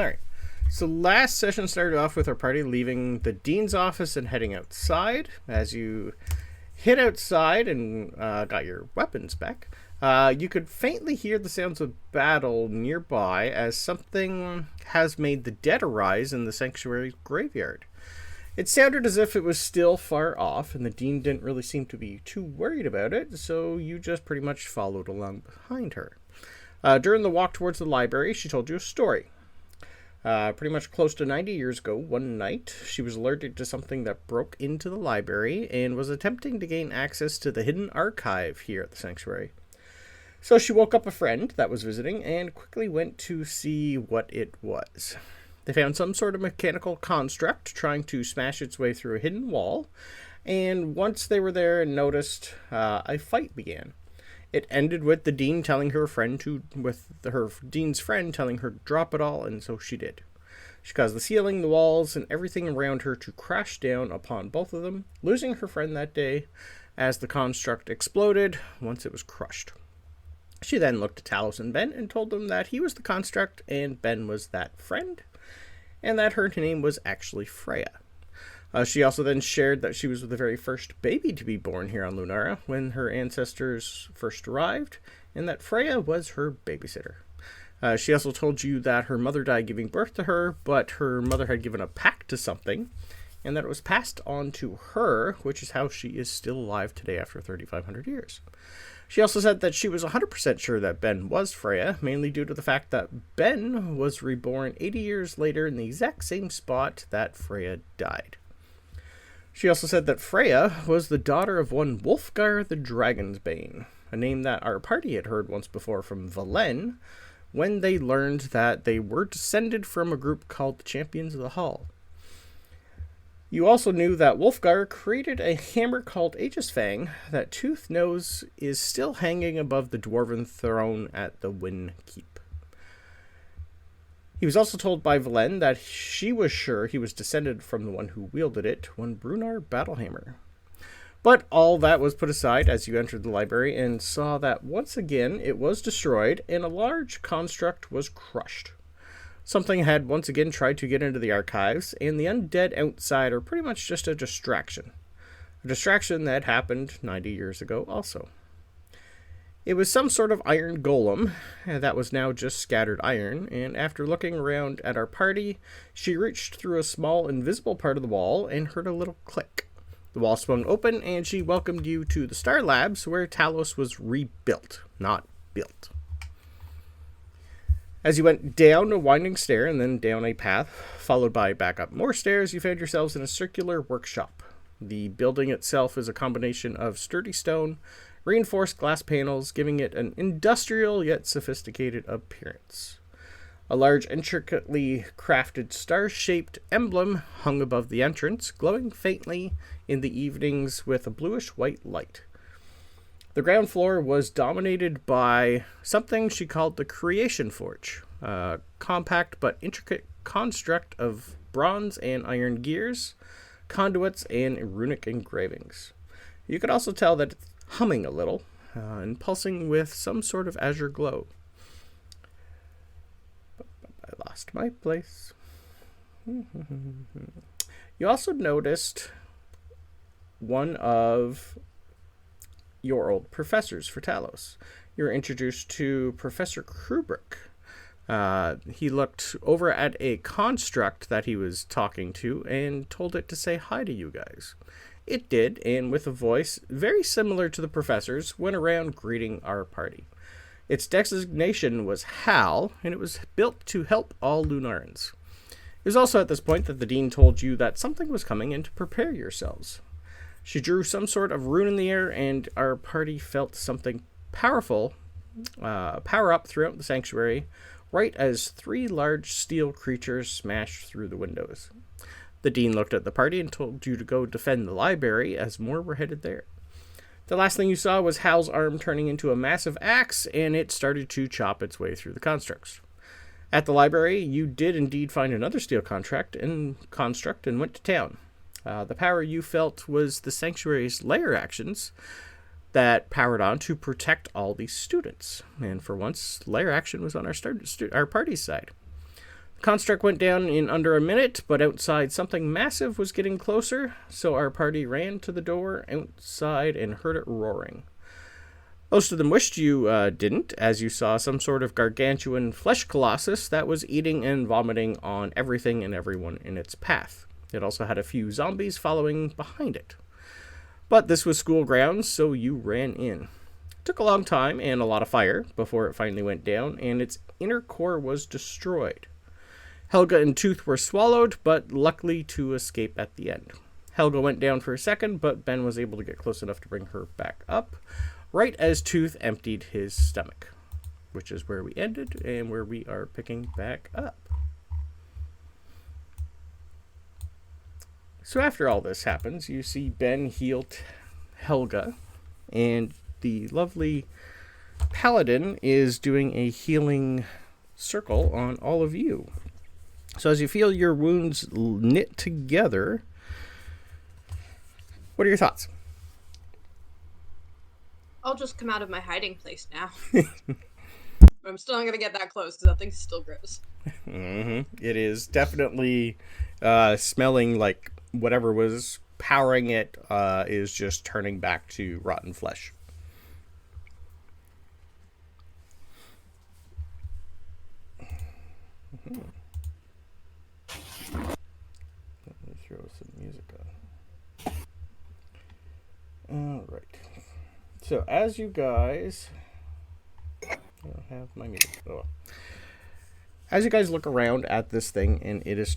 Alright, so last session started off with our party leaving the Dean's office and heading outside. As you hit outside and got your weapons back, you could faintly hear the sounds of battle nearby as something has made the dead arise in the sanctuary graveyard. It sounded as if it was still far off, and the Dean didn't really seem to be too worried about it, so you just pretty much followed along behind her. During the walk towards the library, she told you a story. Pretty much close to 90 years ago, one night, she was alerted to something that broke into the library and was attempting to gain access to the hidden archive here at the sanctuary. So she woke up a friend that was visiting and quickly went to see what it was. They found some sort of mechanical construct trying to smash its way through a hidden wall, and once they were there and noticed, a fight began. It ended with the Dean telling her Dean's friend telling her to drop it all, and so she did. She caused the ceiling, the walls, and everything around her to crash down upon both of them, losing her friend that day as the construct exploded once it was crushed. She then looked at Talos and Ben and told them that he was the construct and Ben was that friend, and that her name was actually Freya. She also then shared that she was the very first baby to be born here on Lunara when her ancestors first arrived, and that Freya was her babysitter. She also told you that her mother died giving birth to her, but her mother had given a pact to something, and that it was passed on to her, which is how she is still alive today after 3,500 years. She also said that she was 100% sure that Ben was Freya, mainly due to the fact that Ben was reborn 80 years later in the exact same spot that Freya died. She also said that Freya was the daughter of one Wolfgar the Dragonsbane, a name that our party had heard once before from Valen, when they learned that they were descended from a group called the Champions of the Hall. You also knew that Wolfgar created a hammer called Aegisfang that Tooth knows is still hanging above the dwarven throne at the Wynn Keep. He was also told by Valen that she was sure he was descended from the one who wielded it, one Brunar Battlehammer. But all that was put aside as you entered the library and saw that once again it was destroyed and a large construct was crushed. Something had once again tried to get into the archives, and the undead outside are pretty much just a distraction. A distraction that happened 90 years ago also. It was some sort of iron golem that was now just scattered iron, and after looking around at our party, she reached through a small invisible part of the wall and heard a little click. The wall swung open, and she welcomed you to the Star Labs, where Talos was rebuilt, not built. As you went down a winding stair and then down a path, followed by back up more stairs, you found yourselves in a circular workshop. The building itself is a combination of sturdy stone, reinforced glass panels, giving it an industrial yet sophisticated appearance. A large, intricately crafted star-shaped emblem hung above the entrance, glowing faintly in the evenings with a bluish-white light. The ground floor was dominated by something she called the Creation Forge, a compact but intricate construct of bronze and iron gears, conduits, and runic engravings. You could also tell that it's humming a little, and pulsing with some sort of azure glow. I lost my place. You also noticed one of your old professors for Talos. You were introduced to Professor Krubrick. He looked over at a construct that he was talking to and told it to say hi to you guys. It did, and with a voice very similar to the professor's, went around greeting our party. Its designation was Hal, and it was built to help all Lunarans. It was also at this point that the Dean told you that something was coming and to prepare yourselves. She drew some sort of rune in the air, and our party felt something powerful power up throughout the sanctuary, right as 3 large steel creatures smashed through the windows. The Dean looked at the party and told you to go defend the library, as more were headed there. The last thing you saw was Hal's arm turning into a massive axe, and it started to chop its way through the constructs. At the library, you did indeed find another steel construct and went to town. The power you felt was the sanctuary's lair actions that powered on to protect all these students. And for once, lair action was on our party's side. Construct went down in under a minute, but outside something massive was getting closer, so our party ran to the door outside and heard it roaring. Most of them wished you didn't, as you saw some sort of gargantuan flesh colossus that was eating and vomiting on everything and everyone in its path. It also had a few zombies following behind it. But this was school grounds, so you ran in. It took a long time and a lot of fire before it finally went down, and its inner core was destroyed. Helga and Tooth were swallowed, but luckily to escape at the end. Helga went down for a second, but Ben was able to get close enough to bring her back up, right as Tooth emptied his stomach, which is where we ended and where we are picking back up. So after all this happens, you see Ben heal Helga, and the lovely Paladin is doing a healing circle on all of you. So as you feel your wounds knit together, what are your thoughts? I'll just come out of my hiding place now. I'm still not going to get that close because that thing's still gross. Mm-hmm. It is definitely smelling like whatever was powering it is just turning back to rotten flesh. Mm-hmm. Let me throw some music on. All right. So as you guys, I don't have my music. Oh. As you guys look around at this thing, and it is,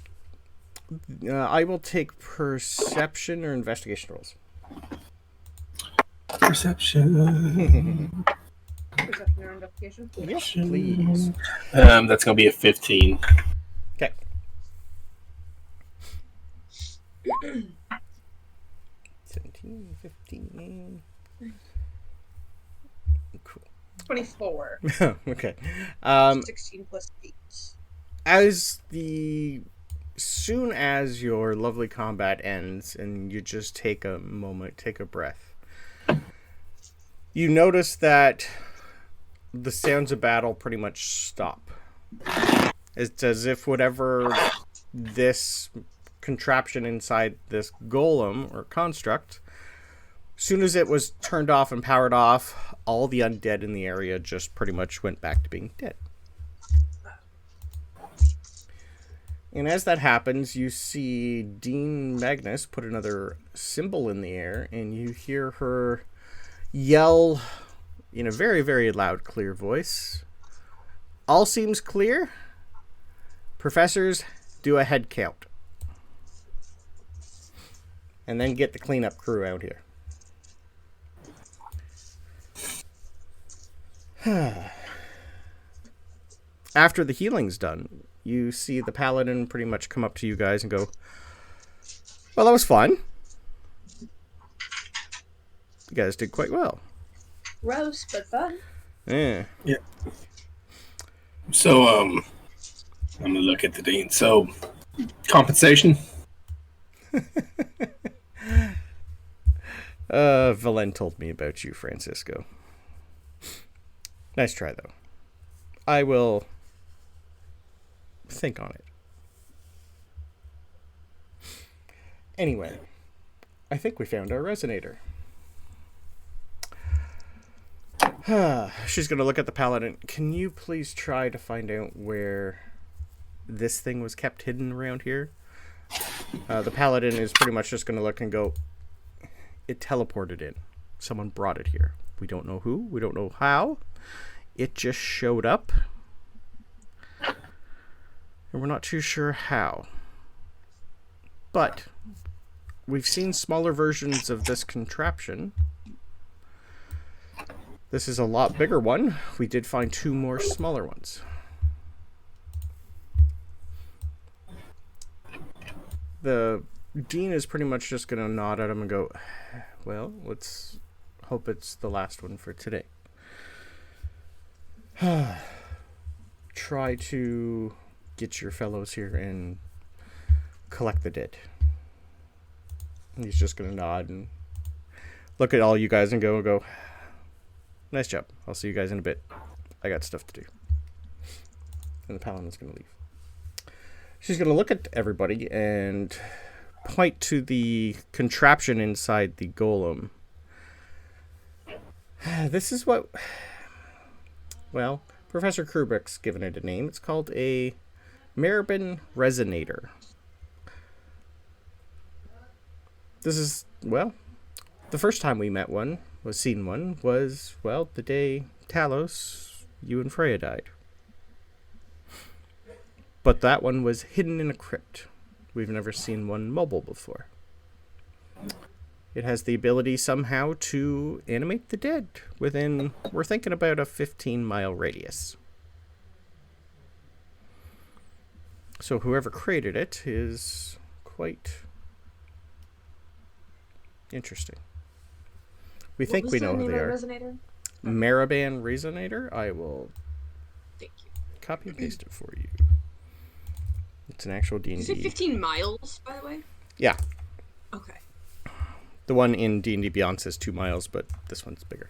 I will take perception or investigation rolls. Perception. Perception or investigation? Yes, please. That's going to be a 15. Okay. 17, 15. Cool. 24. Okay. 16 plus 8. Soon as your lovely combat ends and you just take a moment, take a breath, you notice that the sounds of battle pretty much stop. It's as if whatever this contraption inside this golem or construct, soon as it was turned off and powered off, all the undead in the area just pretty much went back to being dead. And as that happens, you see Dean Magnus put another symbol in the air, and you hear her yell in a very, very loud, clear voice. All seems clear. Professors, do a head count. And then get the cleanup crew out here. After the healing's done, you see the Paladin pretty much come up to you guys and go, well, that was fun. You guys did quite well. Gross, but fun. Yeah. Yeah. So, I'm going to look at the Dean. So, compensation? Valen told me about you, Francisco. Nice try, though. I will think on it. Anyway, I think we found our resonator. She's going to look at the Paladin. Can you please try to find out where this thing was kept hidden around here? The Paladin is pretty much just going to look and go, it teleported in. Someone brought it here. We don't know who. We don't know how. It just showed up. And we're not too sure how. But we've seen smaller versions of this contraption. This is a lot bigger one. We did find 2 more smaller ones. The Dean is pretty much just going to nod at him and go, well, let's hope it's the last one for today. Try to get your fellows here and collect the dead. And he's just going to nod and look at all you guys and go, nice job. I'll see you guys in a bit. I got stuff to do. And the Paladin's going to leave. She's going to look at everybody and point to the contraption inside the golem. This is what... Well, Professor Kubrick's given it a name. It's called a Marabin Resonator. This is, well, the first time we met one, seen one, was, well, the day Talos, you and Freya died. But that one was hidden in a crypt. We've never seen one mobile before. It has the ability somehow to animate the dead within, we're thinking about a 15-mile radius. So whoever created it is quite interesting. We think we know who they are. Resonator? Marabin Resonator. I will Thank you. copy and paste it for you. It's an actual D&D. Did you say 15 miles, by the way? Yeah. Okay. The one in D&D Beyond says 2 miles, but this one's bigger.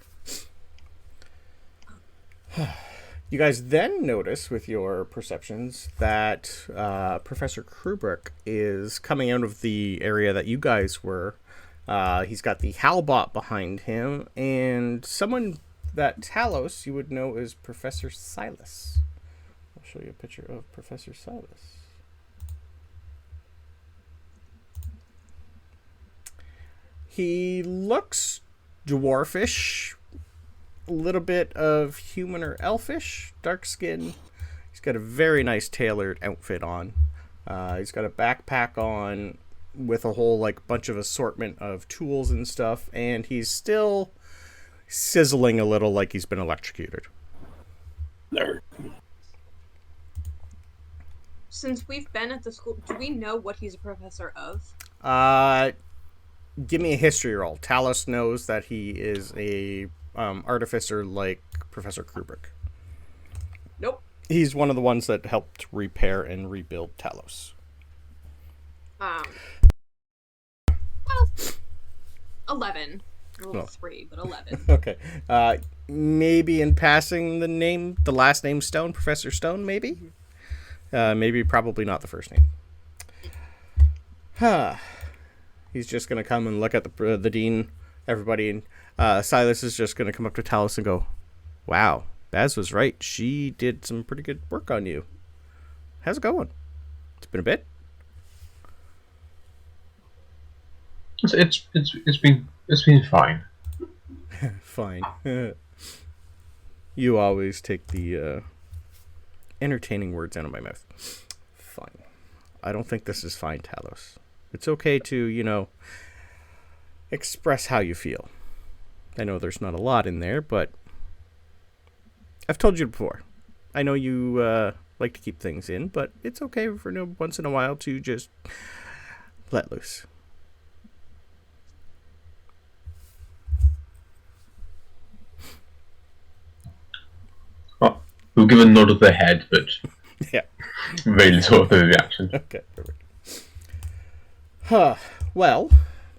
You guys then notice with your perceptions that Professor Kubrick is coming out of the area that you guys were. He's got the Halbot behind him, and someone that Talos you would know is Professor Silas. I'll show you a picture of Professor Silas. He looks dwarfish, a little bit of human or elfish, dark skin. He's got a very nice tailored outfit on. He's got a backpack on with a whole bunch of assortment of tools and stuff, and he's still sizzling a little like he's been electrocuted. Nerd. Since we've been at the school, do we know what he's a professor of? Give me a history roll. Talos knows that he is a artificer like Professor Kubrick. Nope. He's one of the ones that helped repair and rebuild Talos. Well, 11. Well, 3, but 11. Okay. Maybe in passing the last name Stone, Professor Stone, maybe? Maybe probably not the first name. He's just going to come and look at the dean, everybody, and Silas is just going to come up to Talos and go, "Wow, Baz was right. She did some pretty good work on you. How's it going? It's been a bit." It's been fine. Fine. You always take the entertaining words out of my mouth. Fine. I don't think this is fine, Talos. It's okay to, express how you feel. I know there's not a lot in there, but I've told you before. I know you like to keep things in, but it's okay for once in a while to just let loose. We'll give a nod of the head, but yeah, very little of the reaction. Okay, perfect. Well,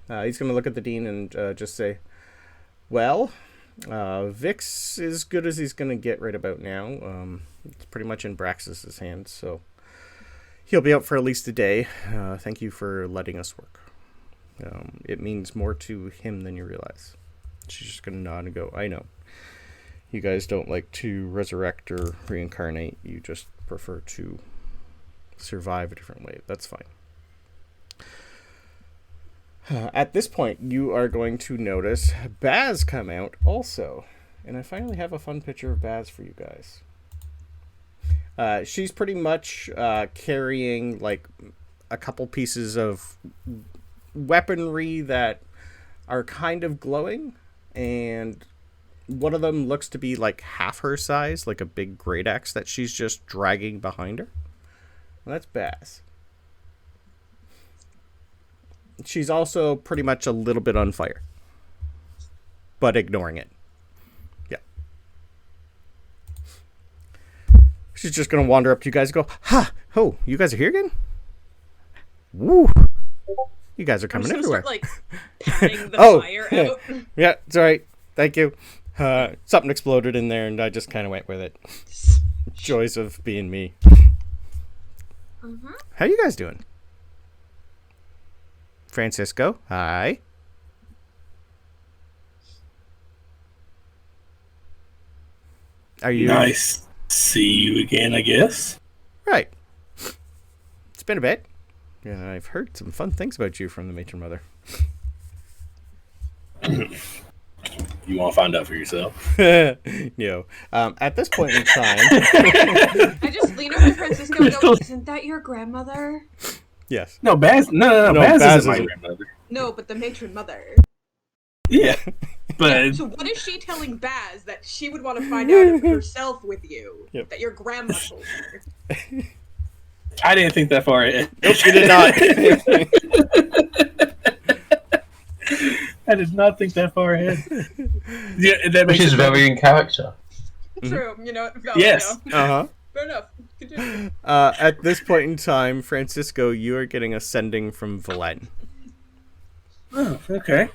he's going to look at the dean and just say, "Well, Vix is good as he's going to get right about now. It's pretty much in Braxis's hands, so he'll be out for at least a day. Thank you for letting us work. It means more to him than you realize." She's just going to nod and go, "I know. You guys don't like to resurrect or reincarnate. You just prefer to survive a different way. That's fine." At this point, you are going to notice Baz come out also. And I finally have a fun picture of Baz for you guys. She's pretty much carrying a couple pieces of weaponry that are kind of glowing. And one of them looks to be half her size, like a big great axe that she's just dragging behind her. Well, that's Baz. She's also pretty much a little bit on fire, but ignoring it. Yeah. She's just going to wander up to you guys and go, "Ha! Oh, you guys are here again? Woo! You guys are coming everywhere." Start, patting the fire out. Yeah, it's all right. Thank you. Something exploded in there, and I just kind of went with it. Joys of being me. How you guys doing? Francisco, hi. Are you Nice. See you again, I guess. right? It's been a bit. Yeah, I've heard some fun things about you from the matron mother. You want to find out for yourself? No. At this point in time, I just lean over to Francisco and go, isn't that your grandmother? yes. No, Baz. No. No, Baz Baz isn't my isn't. grandmother. No, but the matron mother. Yeah, but So what is she telling Baz that she would want to find out herself with you? Yep. That your grandma told her? I didn't think that far ahead. Nope, you did not. I did not think that far ahead. Yeah, that Which makes is it very in character. True. You know. Yes. Uh-huh. Fair enough. Continue. At this point in time, Francisco, you are getting a sending from Valen. Oh, okay.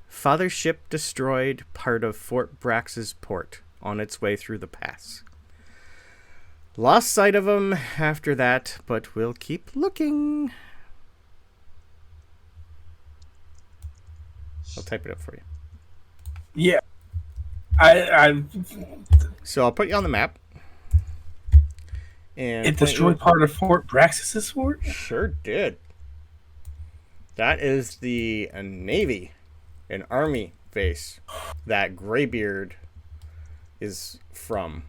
Father's ship destroyed part of Fort Brax's port on its way through the pass. Lost sight of him after that, but we'll keep looking. I'll type it up for you. Yeah. I So I'll put you on the map. And it destroyed part of Fort Braxis' fort? Sure did. That is the Navy, an Army base that Greybeard is from.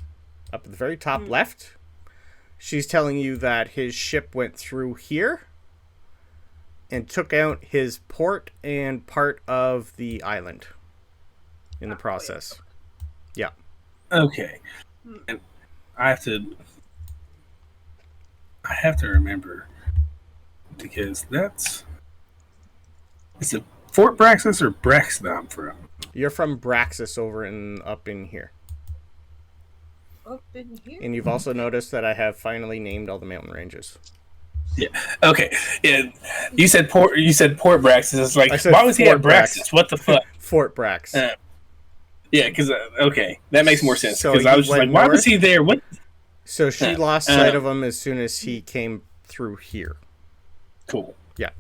Up at the very top left, she's telling you that his ship went through here and took out his port and part of the island in the process. Yeah. Okay. And I have to remember, because that's... Is it Fort Braxis or Brex that I'm from? You're from Braxis up in here. Up in here. And you've also noticed that I have finally named all the mountain ranges. Yeah. Okay. Yeah. You said Port Braxis. It's like, I said why was he Fort at Braxis? What the fuck? Fort Brax. Yeah, because okay, that makes more sense. So Because I you was just went like, why was north? he there? What? So she lost sight of him as soon as he came through here. Cool. Yeah.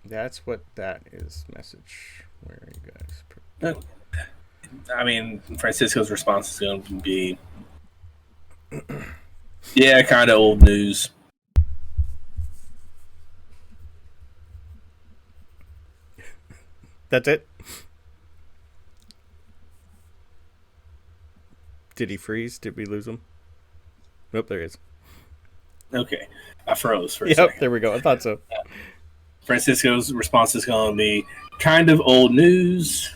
That's what that is. Message. Where are you guys? I mean, Francisco's response is going to be, yeah, kind of old news. That's it? Did he freeze? Did we lose him? Nope, there he is. Okay, I froze for a Yep, second. there we go. I thought so. Francisco's response is going to be kind of old news.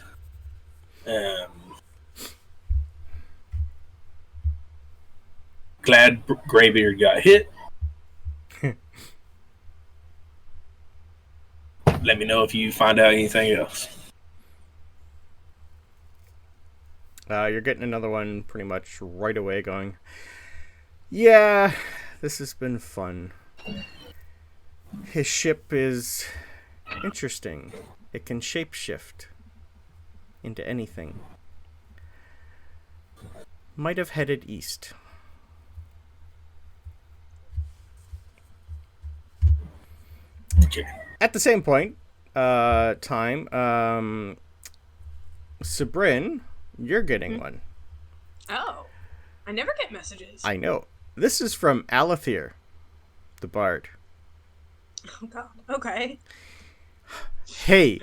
Glad Greybeard got hit. Let me know if you find out anything else. You're getting another one pretty much right away going, yeah, this has been fun. His ship is interesting. It can shapeshift into anything. Might have headed east. Okay. At the same point, Sabryn, you're getting one. Oh. I never get messages. I know. This is from Alethir, the bard. Oh god. Okay. Hey,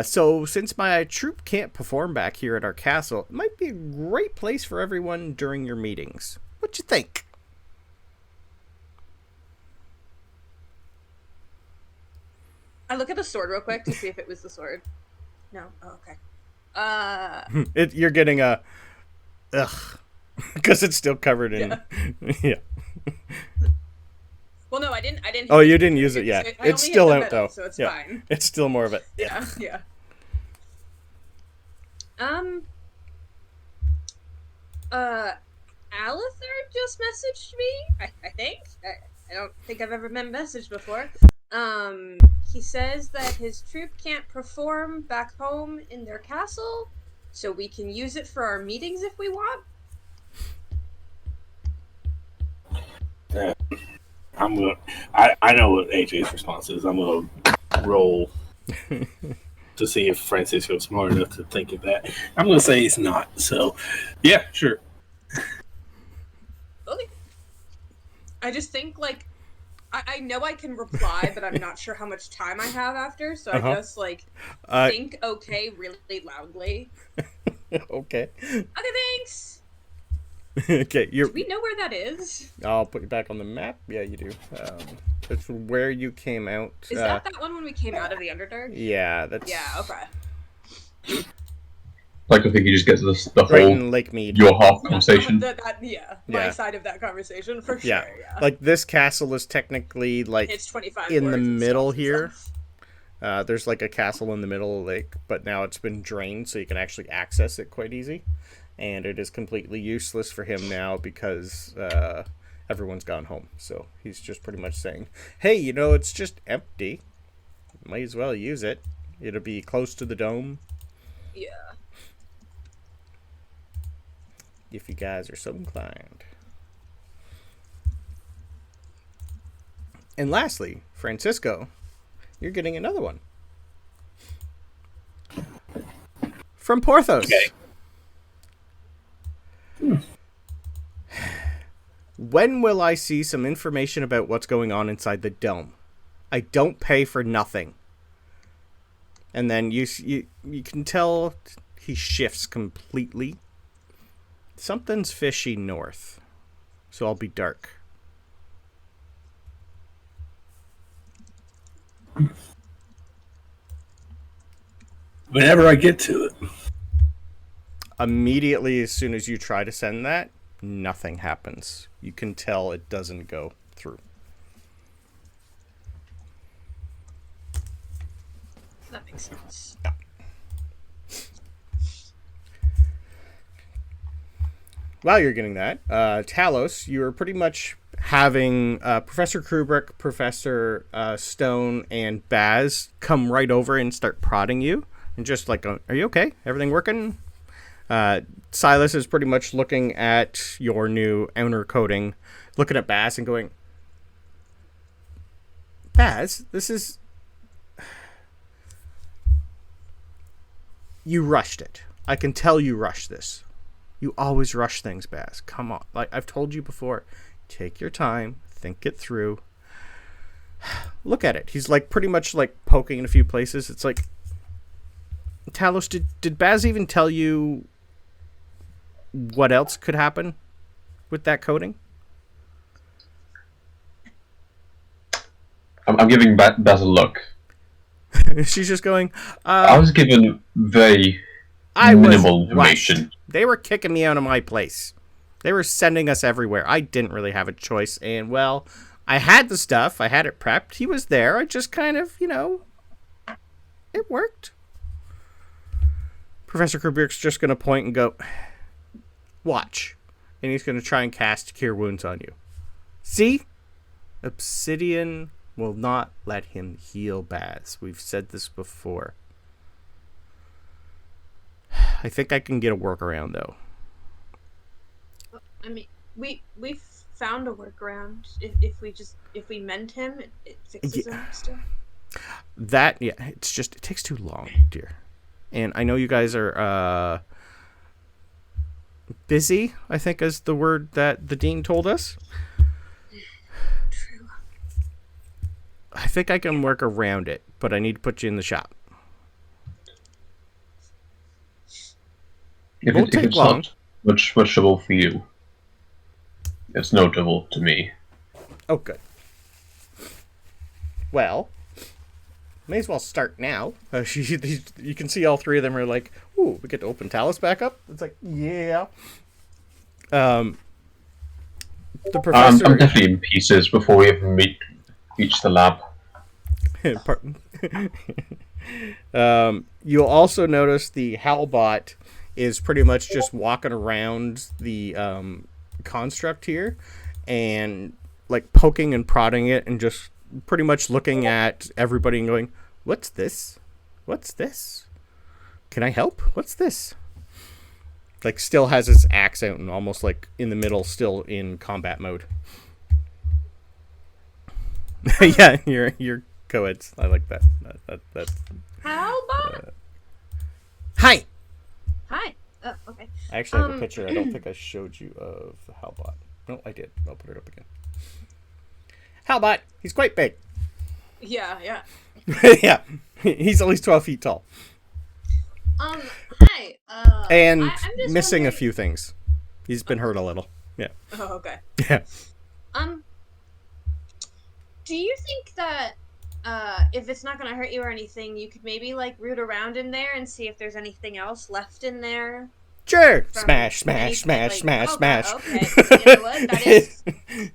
so since my troop can't perform back here at our castle, it might be a great place for everyone during your meetings. What you think? I look at the sword real quick to see if it was the sword. No. Oh, okay. You're getting a ugh because it's still covered in yeah. Well, no, I didn't. Oh, you didn't use it yet. I It's only hit still the out metal, though. so it's Yeah. fine. It's still more of it. Yeah. Yeah. Alethir just messaged me. I think. I don't think I've ever been messaged before. He says that his troop can't perform back home in their castle, so we can use it for our meetings if we want. I know what AJ's response is. I'm gonna roll to see if Francisco's smart enough to think of that. I'm gonna say he's not. So, yeah, sure. Okay. I just think like I know I can reply, but I'm not sure how much time I have after. So I just like think okay really loudly. Okay. Okay, thanks. Okay, Do we know where that is? I'll put you back on the map. Yeah, you do. It's where you came out. Is that one when we came out of the Underdark? Yeah, that's. Yeah. Okay. Like, I think you just get to the Right whole in Lake Mead. your half conversation. My side of that conversation for sure. Yeah. Yeah. Like this castle is technically like It's 25 in the words and middle stuff and here. stuff. There's like a castle in the middle of the lake, but now it's been drained, so you can actually access it quite easy. And it is completely useless for him now because everyone's gone home. So he's just pretty much saying, hey, you know, it's just empty. Might as well use it. It'll be close to the dome. Yeah. If you guys are so inclined. And lastly, Francisco, you're getting another one. From Porthos. Okay. When will I see some information about what's going on inside the dome? I don't pay for nothing. And then you can tell he shifts completely. Something's fishy north. So I'll be dark. Whenever I get to it. Immediately as soon as you try to send that, nothing happens. You can tell it doesn't go through. That makes sense. Yeah. While you're getting that, Talos, you are pretty much having Professor Kubrick, Professor Stone, and Baz come right over and start prodding you. And just like, are you okay? Everything working? Silas is pretty much looking at your new outer coating, looking at Baz and going, Baz, this is... You rushed it. I can tell you rushed this. You always rush things, Baz. Come on. Like I've told you before, take your time, think it through. Look at it. He's like pretty much like poking in a few places. It's like, Talos, did Baz even tell you what else could happen with that coating? I'm giving Baz a look. She's just going, I was given very minimal information. They were kicking me out of my place. They were sending us everywhere. I didn't really have a choice. And, well, I had the stuff. I had it prepped. He was there. I just kind of, it worked. Professor Kubrick's just going to point and go, watch. And he's going to try and cast Cure Wounds on you. See? Obsidian will not let him heal Baz. We've said this before. I think I can get a workaround, though. I mean, we found a workaround. If we mend him, it fixes him still. It takes too long, dear. And I know you guys are busy, I think is the word that the dean told us. True. I think I can work around it, but I need to put you in the shop. If it's not much trouble for you, it's no trouble to me. Oh, good. Well, may as well start now. You can see all three of them are like, ooh, we get to open Talos back up? It's like, yeah. The professor... I'm definitely in pieces before we even reach the lab. You'll also notice the Halbot is pretty much just walking around the construct here and like poking and prodding it and just pretty much looking at everybody and going, what's this? What's this? Can I help? What's this? Like, still has his axe out and almost, like, in the middle, still in combat mode. Yeah, you're co-eds. I like that. That's... How about... Hi! Hi. Oh, okay. I actually have a picture. I don't think I showed you of the Halbot. No, I did. I'll put it up again. Halbot! He's quite big. Yeah. Yeah. He's at least 12 feet tall. Hi. And I'm just missing wondering... a few things. He's been hurt a little. Yeah. Oh, okay. Yeah. Do you think that if it's not going to hurt you or anything, you could maybe like root around in there and see if there's anything else left in there? Sure. Smash. Okay, you you know what? That is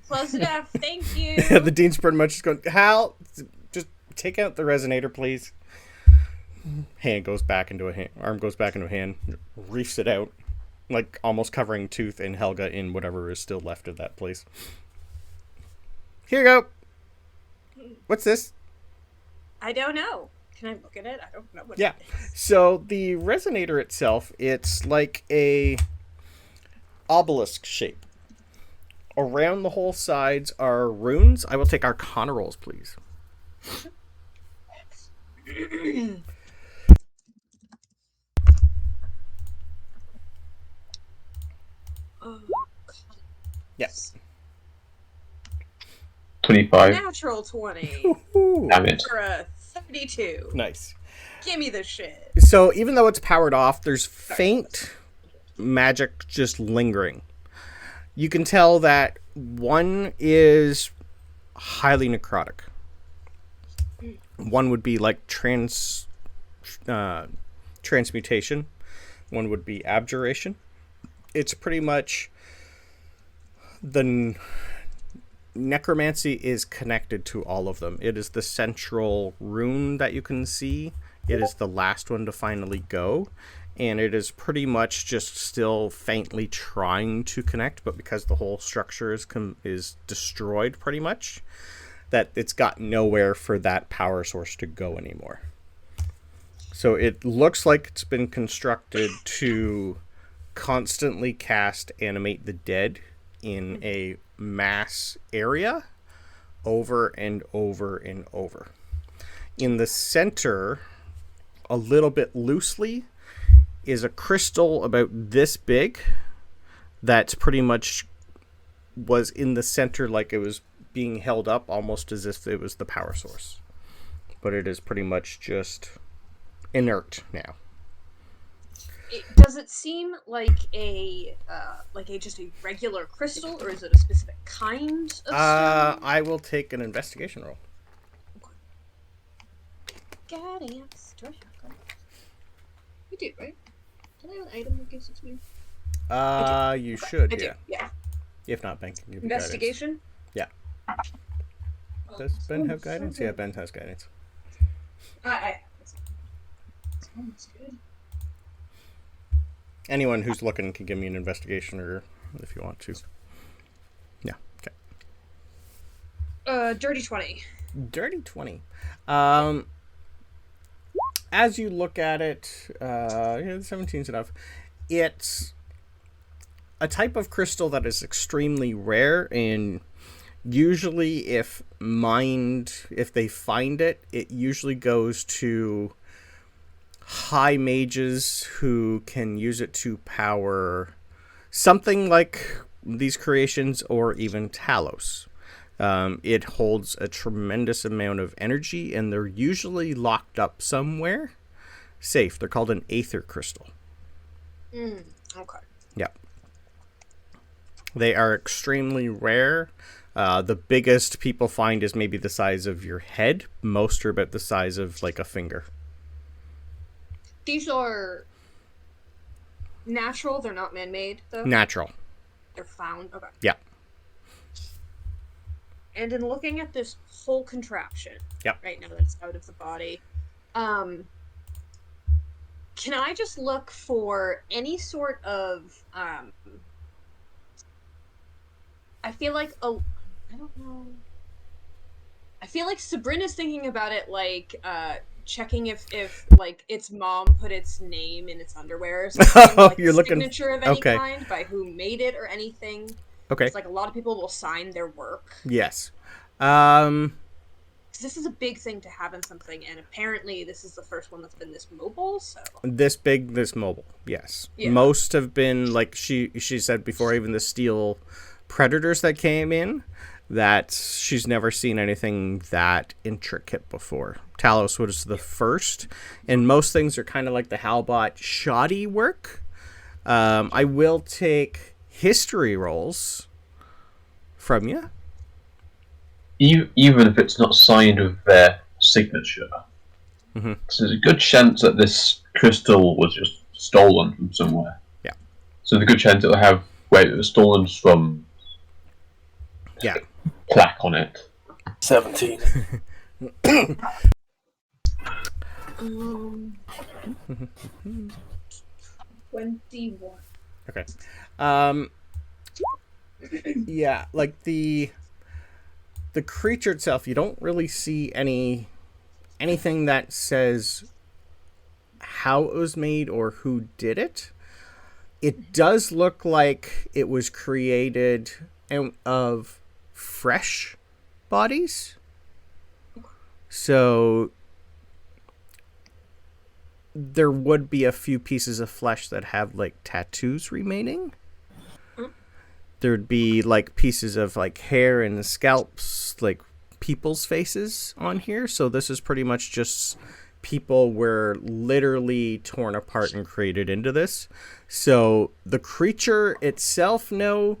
close enough. Thank you. Yeah, the Dean's pretty much just going, Hal, just take out the resonator, please. Hand goes back into a hand. Arm goes back into a hand. Reefs it out. Like almost covering Tooth and Helga in whatever is still left of that place. Here you go. What's this? I don't know. Can I look at it? I don't know what it is. So the resonator itself, it's like a obelisk shape. Around the whole sides are runes. I will take Arcana rolls, please. Yes. 25. Natural 20. Damn it. For a 72. Nice. Give me the shit. So even though it's powered off, there's faint magic just lingering. You can tell that one is highly necrotic. One would be like transmutation. One would be abjuration. It's pretty much the necromancy is connected to all of them. It is the central rune that you can see. It is the last one to finally go. And it is pretty much just still faintly trying to connect, but because the whole structure is destroyed pretty much, that it's got nowhere for that power source to go anymore. So it looks like it's been constructed to constantly cast Animate the Dead in a mass area over and over and over. In the center, a little bit loosely, is a crystal about this big that's pretty much was in the center, like it was being held up almost as if it was the power source. But it is pretty much just inert now. Does it seem like just a regular crystal, or is it a specific kind of stone? I will take an investigation roll. Goddamn, do I have that? You do, right? Can I have an item that gives it to me? You should, I do, yeah. If not, Ben can give you investigation? Guidance. Yeah. Does Ben have guidance? So yeah, Ben has guidance. It's almost good. Anyone who's looking can give me an investigation, or if you want to. Yeah, okay. Dirty 20. Dirty 20. As you look at it, 17's enough. It's a type of crystal that is extremely rare, and usually if they find it, it usually goes to high mages who can use it to power something like these creations or even Talos. It holds a tremendous amount of energy, and they're usually locked up somewhere safe. They're called an aether crystal. Okay. Yeah. They are extremely rare. The biggest people find is maybe the size of your head. Most are about the size of like a finger. These are natural. They're not man-made, though. Natural. They're found. Okay. Yeah. And in looking at this whole contraption, yep. Right now that it's out of the body, can I just look for any sort of I feel like I don't know. I feel like Sabryn is thinking about it like checking if like its mom put its name in its underwear or something. Oh, Like you're looking signature of any okay. kind, by who made it or anything. Okay. It's like a lot of people will sign their work. Yes. This is a big thing to have in something, and apparently this is the first one that's been this mobile. So this big, this mobile. Yes. Yeah. Most have been like she said before. Even the steel predators that came in, that she's never seen anything that intricate before. Talos was the first, and most things are kind of like the Halbot shoddy work. I will take history rolls from you. Even if it's not signed with their signature. Mm-hmm. So there's a good chance that this crystal was just stolen from somewhere. Yeah. So there's a good chance it'll have where it was stolen from. Yeah. Plaque on it. 17. 21. Okay. Yeah, like the creature itself, you don't really see anything that says how it was made or who did it. It does look like it was created out of fresh bodies. So there would be a few pieces of flesh that have like tattoos remaining. There'd be like pieces of like hair and scalps, like people's faces on here. So this is pretty much just people were literally torn apart and created into this. So the creature itself, no.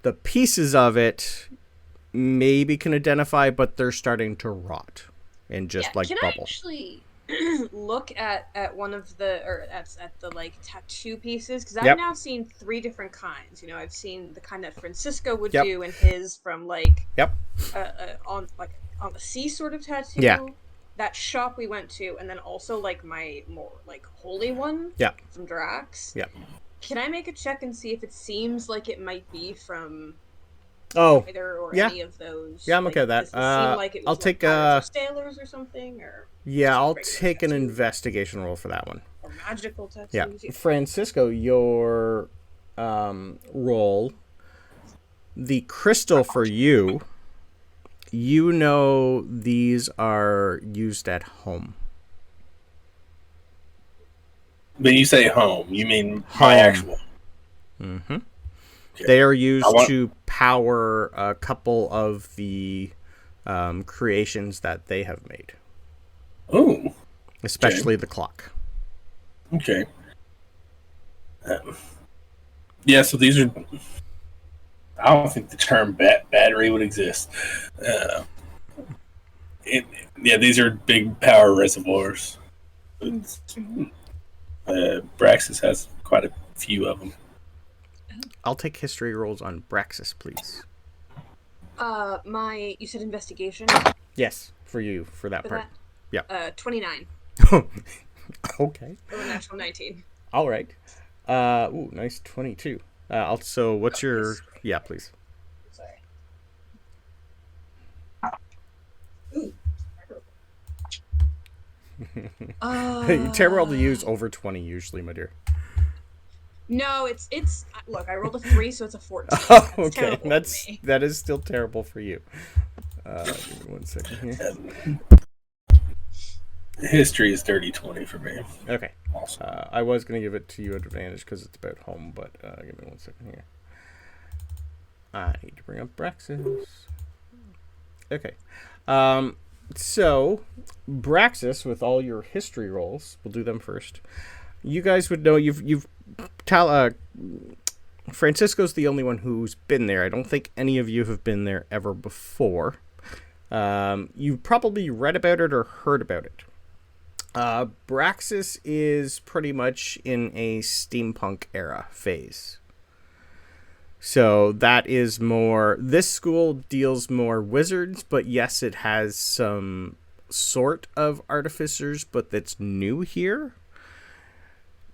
The pieces of it maybe can identify, but they're starting to rot and just like can bubble. I actually look at one of the at the like tattoo pieces, because I've now seen 3 different kinds. You know, I've seen the kind that Francisco would do in his from like on the sea sort of tattoo. Yeah. That shop we went to, and then also like my more like holy one. Yeah. From Drax. Yeah. Can I make a check and see if it seems like it might be from either or any of those? Yeah, I'm okay with that. Does it seem like it was I'll take sailors or something, or I'll take an investigation roll for that one. or magical tattoos. Yeah, Francisco, your roll, the crystal for you. You know these are used at home. When you say home, you mean my actual? Mm-hmm. Okay. They are used to power a couple of the creations that they have made. Oh. Especially the clock. Okay. Yeah, so these are... I don't think the term battery would exist. These are big power reservoirs. Braxis has quite a few of them. I'll take history rolls on Braxis, please. You said investigation? Yes, for you, for that part. Yeah. 29. Okay. Or an actual 19. All right. Ooh, nice 22. Also, what's your... Yeah, please. Sorry. Ooh. Terrible to use over 20 usually, my dear. No, it's look, I rolled a 3, so it's a 14. Oh, That's okay. terrible That is still terrible for you. Give me 1 second here. History is dirty 20 for me. Okay. Awesome. I was going to give it to you at advantage because it's about home, but give me 1 second here. I need to bring up Braxis. Okay. So, Braxis, with all your history rolls, we'll do them first. You guys would know Francisco's the only one who's been there. I don't think any of you have been there ever before. You've probably read about it or heard about it. Braxis is pretty much in a steampunk era phase. So that is more... This school deals more wizards, but yes, it has some sort of artificers, but that's new here.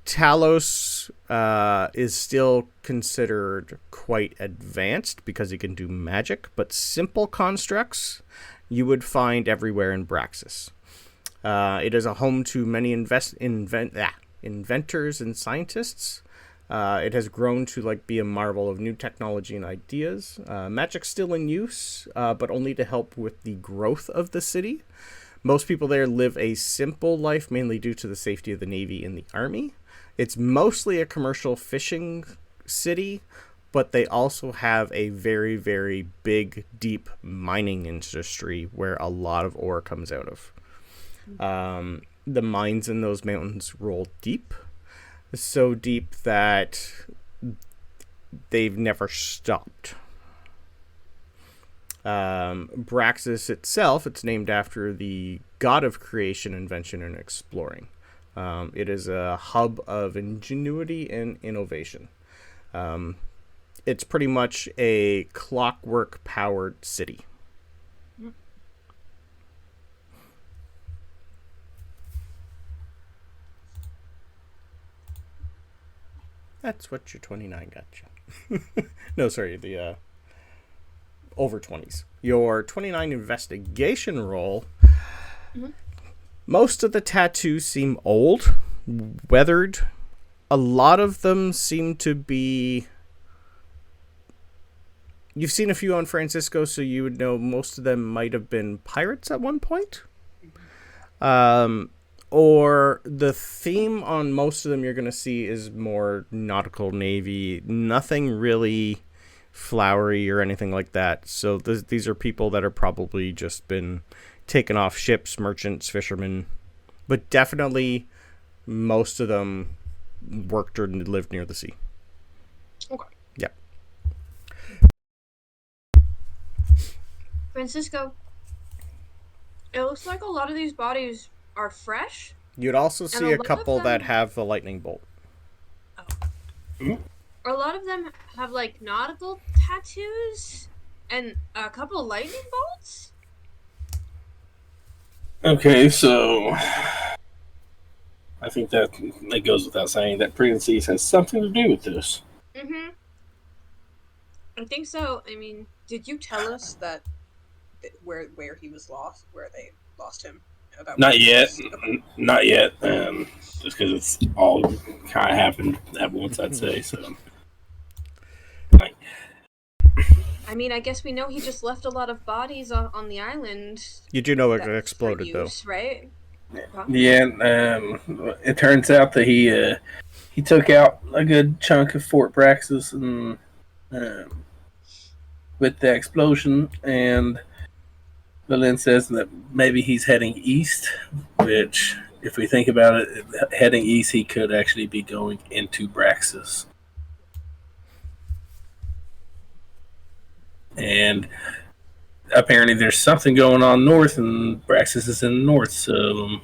Talos is still considered quite advanced because he can do magic, but simple constructs you would find everywhere in Braxis. It is a home to many inventors and scientists. It has grown to be a marvel of new technology and ideas. Magic's still in use, but only to help with the growth of the city. Most people there live a simple life, mainly due to the safety of the Navy and the Army. It's mostly a commercial fishing city, but they also have a very, very big, deep mining industry where a lot of ore comes out of. The mines in those mountains roll deep. So deep that they've never stopped. Braxis itself, it's named after the god of creation, invention, and exploring. It is a hub of ingenuity and innovation. It's pretty much a clockwork-powered city. That's what your 29 got you. No, sorry, the over 20s. Your 29 investigation roll. Mm-hmm. Most of the tattoos seem old, weathered. A lot of them seem to be... You've seen a few on Francisco, so you would know most of them might have been pirates at one point. Or the theme on most of them you're going to see is more nautical navy. Nothing really flowery or anything like that. So these are people that are probably just been taken off ships, merchants, fishermen. But definitely most of them worked or lived near the sea. Okay. Yep. Francisco, it looks like a lot of these bodies are fresh. You'd also see a couple that have the lightning bolt. Oh. Mm-hmm. A lot of them have nautical tattoos and a couple of lightning bolts. Okay, so I think that goes without saying that Pregnancies has something to do with this. Mm-hmm. I think so. I mean, did you tell us that where he was lost, where they lost him? Not yet. Not yet. Just because it's all kind of happened at once, I'd say. So, I mean, I guess we know he just left a lot of bodies on the island. You do know it exploded, though, right? Yeah. It turns out that he took out a good chunk of Fort Braxis and with the explosion, and Berlin says that maybe he's heading east, which, if we think about it, heading east, he could actually be going into Braxis. And apparently there's something going on north, and Braxis is in the north, so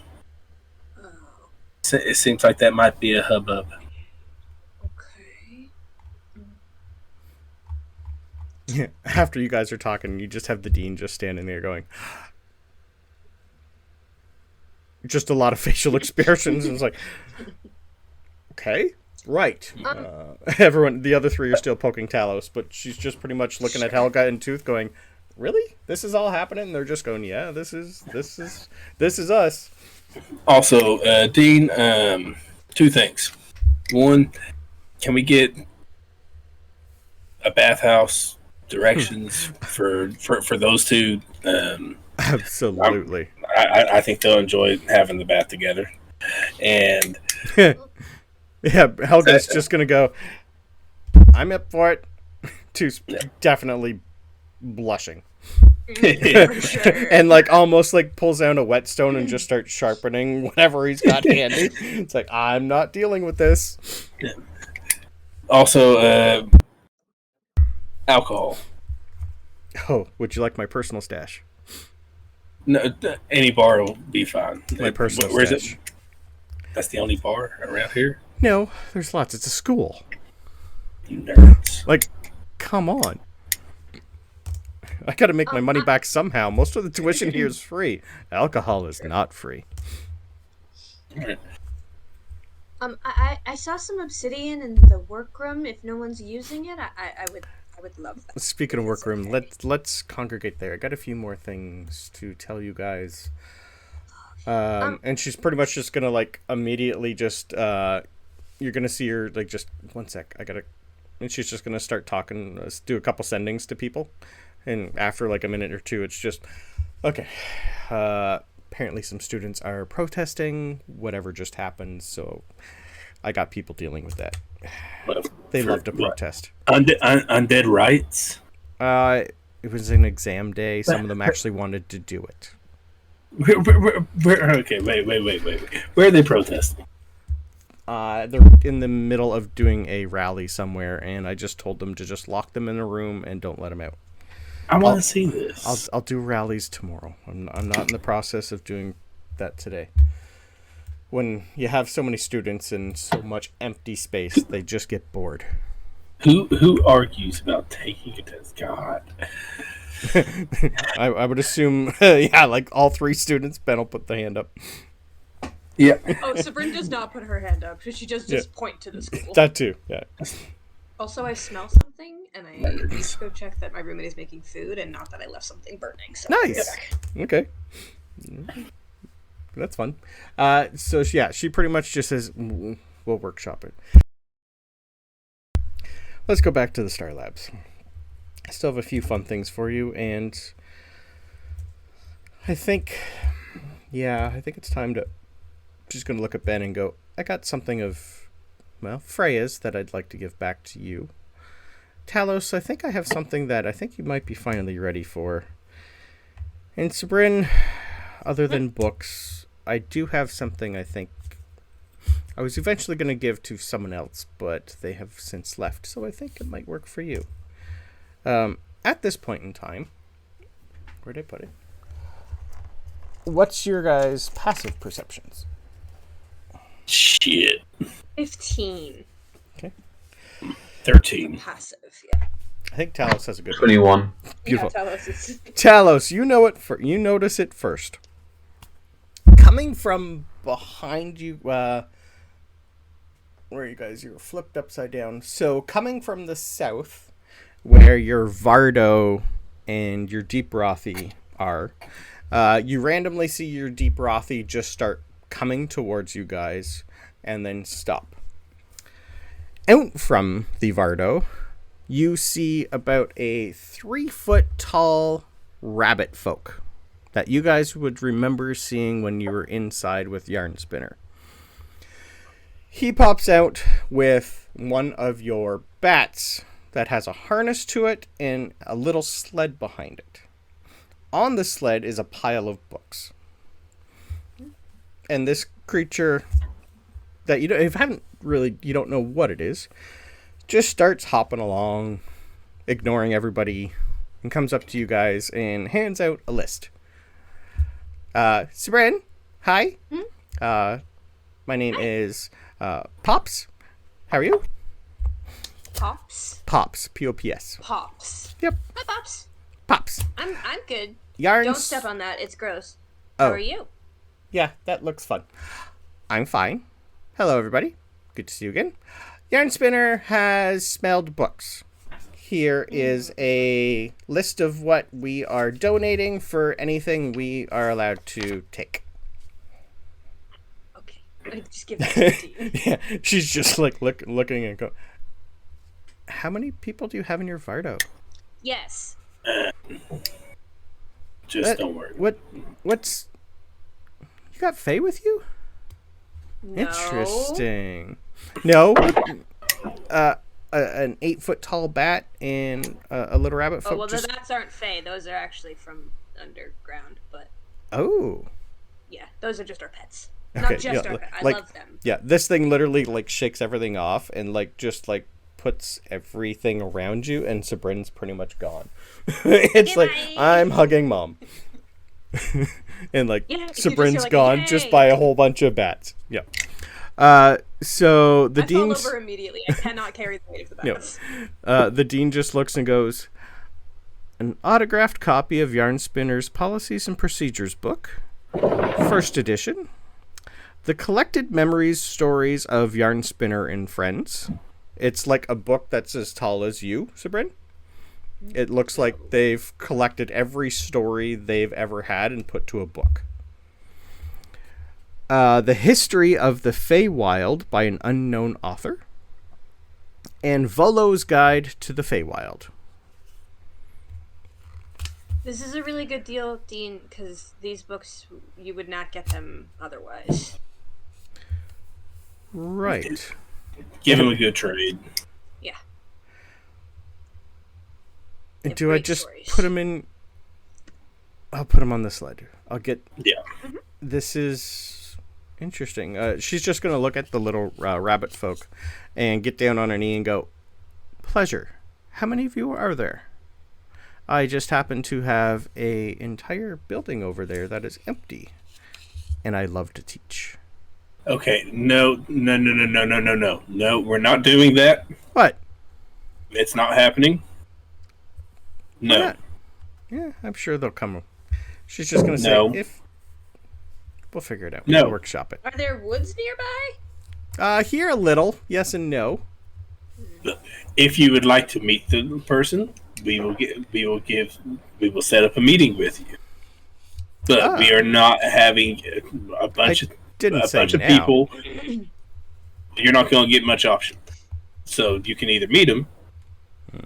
it seems like that might be a hubbub. After you guys are talking, you just have the dean just standing there going, just a lot of facial expressions. And it's like, okay, right. Everyone, the other three are still poking Talos, but she's just pretty much looking at Helga and Tooth going, really? This is all happening? And they're just going, yeah, this is us. Also, Dean, two things. One, can we get a bathhouse directions for those two? Absolutely. I think they'll enjoy having the bath together. And yeah, Helga's just gonna go, I'm up for it. Two's definitely blushing. And almost pulls down a whetstone and just starts sharpening whatever he's got handy. It's like, I'm not dealing with this. Yeah. Also, alcohol. Oh, would you like my personal stash? No, any bar will be fine. My personal Where's stash. It? That's the only bar around here? No, there's lots. It's a school. You nerds. Come on. I gotta make my money back somehow. Most of the tuition here is free. Alcohol is not free. Right. I saw some obsidian in the workroom. If no one's using it, I would love that. Speaking of workroom, let's congregate there. I got a few more things to tell you guys. And she's pretty much just gonna like immediately just you're gonna see her like just 1 sec. And she's just gonna start talking, do a couple sendings to people, and after like a minute or two, it's just okay. Apparently, some students are protesting whatever just happened, so I got people dealing with that. They love to protest. Undead rights. It was an exam day. Some of them actually wanted to do it. Okay, wait. Where are they protesting? They're in the middle of doing a rally somewhere, and I just told them to just lock them in a room and don't let them out. I want to see this. I'll do rallies tomorrow. I'm not in the process of doing that today. When you have so many students and so much empty space, they just get bored. Who argues about taking a test? God. I would assume, yeah, like all 3 students. Ben will put the hand up. Yeah. Oh, Sabryn does not put her hand up. She just point to the school. That too, yeah. Also, I smell something, and I need to go check that my roommate is making food, and not that I left something burning. So nice. Okay. That's fun. So yeah, she pretty much just says, "We'll workshop it." Let's go back to the Star Labs. I still have a few fun things for you, and I think it's time to. Just going to look at Ben and go, I got something of, well, Freya's that I'd like to give back to you. Talos, I think I have something that I think you might be finally ready for. And Sabryn, other than books, I do have something I think I was eventually going to give to someone else, but they have since left, so I think it might work for you. At this point in time, where did I put it? What's your guys' passive perceptions? Shit. 15. Okay. 13. Passive, yeah. I think Talos has a good 21. Beautiful. Yeah, Talos is... Talos, you notice it first. Coming from behind you, where are you guys? You're flipped upside down. So coming from the south, where your Vardo and your Deep Rothy are, you randomly see your Deep Rothy just start coming towards you guys and then stop. Out from the Vardo, you see about a 3-foot tall rabbit folk that you guys would remember seeing when you were inside with Yarn Spinner. He pops out with one of your bats that has a harness to it and a little sled behind it. On the sled is a pile of books. And this creature that you don't know what it is, just starts hopping along, ignoring everybody, and comes up to you guys and hands out a list. Sabryn, hi. My name is Pops. How are you? Pops? Pops. P-O-P-S. Pops. Yep. Hi, Pops. Pops. I'm good. Yarns. Don't step on that. It's gross. How are you? Yeah, that looks fun. I'm fine. Hello, everybody. Good to see you again. Yarn Spinner has smelled books. Here is a list of what we are donating for anything we are allowed to take. Okay. Just give that to you. Yeah, she's just like looking and go. How many people do you have in your Vardo? Yes. Don't worry. What's... You got Faye with you? No. Interesting. No? An 8-foot tall bat and a little rabbit folk. Oh, well, the bats aren't Fae. Those are actually from underground, but... Oh. Yeah, those are just our pets. Okay, Not just our pets. I love them. Yeah, this thing literally, shakes everything off and, just puts everything around you, and Sabryn's pretty much gone. It's Goodbye. I'm hugging mom. And Sabryn's gone just by a whole bunch of bats. Yeah. So the dean fall over immediately. I cannot carry the weight of the bats. The dean just looks and goes, an autographed copy of Yarn Spinner's Policies and Procedures book, first edition. The collected memories, stories of Yarn Spinner and friends. It's like a book that's as tall as you, Sabryn. It looks like they've collected every story they've ever had and put to a book. The History of the Feywild by an Unknown Author, and Volo's Guide to the Feywild. This is a really good deal, Dean, because these books, you would not get them otherwise. Right. Give him a good trade. Yeah. And do I just put them in? I'll put them on the sled. I'll get... Yeah. This is interesting. She's just going to look at the little rabbit folk and get down on her knee and go, "Pleasure. How many of you are there? I just happen to have an entire building over there that is empty, and I love to teach." Okay, no, we're not doing that. What? It's not happening. No. Why not? Yeah, I'm sure they'll come. She's just going to say, No. if... We'll figure it out. No. We'll workshop it. Are there woods nearby? Here a little. Yes and no. If you would like to meet the person, we will set up a meeting with you. But we are not having a bunch of people. You're not going to get much option. So you can either meet them,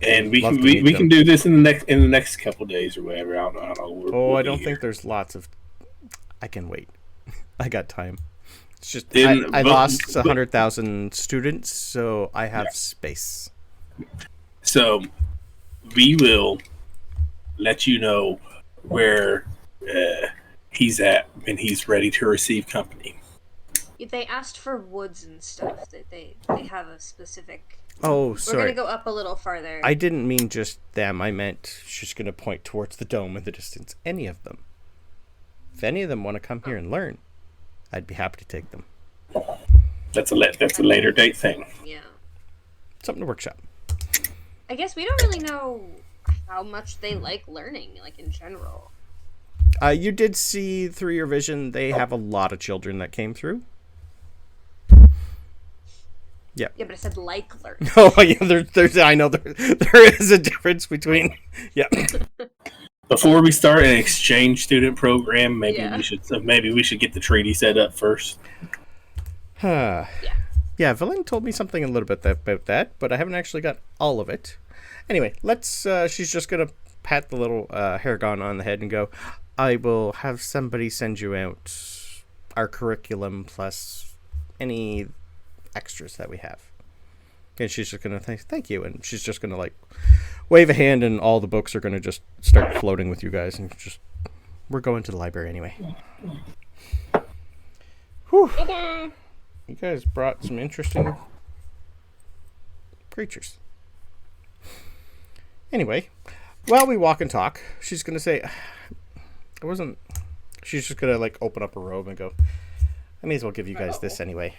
and we can do this in the next couple days or whatever. I don't know. I don't think there's lots of. I can wait. I got time. It's just I lost 100,000 students, so I have space. So we will let you know where he's at when he's ready to receive company. They asked for woods and stuff. They have a specific... Oh, sorry. We're going to go up a little farther. I didn't mean just them. I meant she's going to point towards the dome in the distance. Any of them. If any of them want to come here and learn, I'd be happy to take them. That's a later date thing. Yeah. Something to workshop. I guess we don't really know how much they like learning, like in general. You did see through your vision, they have a lot of children that came through. Yeah. Yeah, but I said like learning. Oh, yeah, there's I know there is a difference between... Yeah. Before we start an exchange student program, maybe we should get the treaty set up first. Yeah. Yeah, Valen told me something a little bit about that, but I haven't actually got all of it. Anyway, she's just going to pat the little Hairgon on the head and go, "I will have somebody send you out our curriculum plus any extras that we have." And she's just going to thank you, and she's just going to wave a hand, and all the books are going to just start floating with you guys, and we're going to the library anyway. Whew. Okay. You guys brought some interesting creatures. Anyway, while we walk and talk, she's going to say, she's just going to open up her robe and go, "I may as well give you guys this anyway."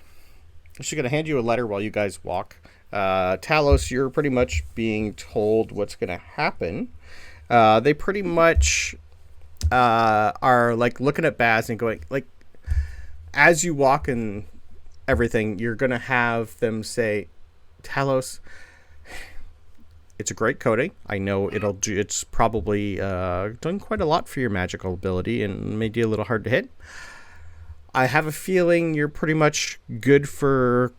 She's going to hand you a letter while you guys walk. Talos, you're pretty much being told what's going to happen. They pretty much are looking at Baz and going, as you walk and everything, you're going to have them say, "Talos, it's a great coating. I know it's probably done quite a lot for your magical ability and made you a little hard to hit. I have a feeling you're pretty much good for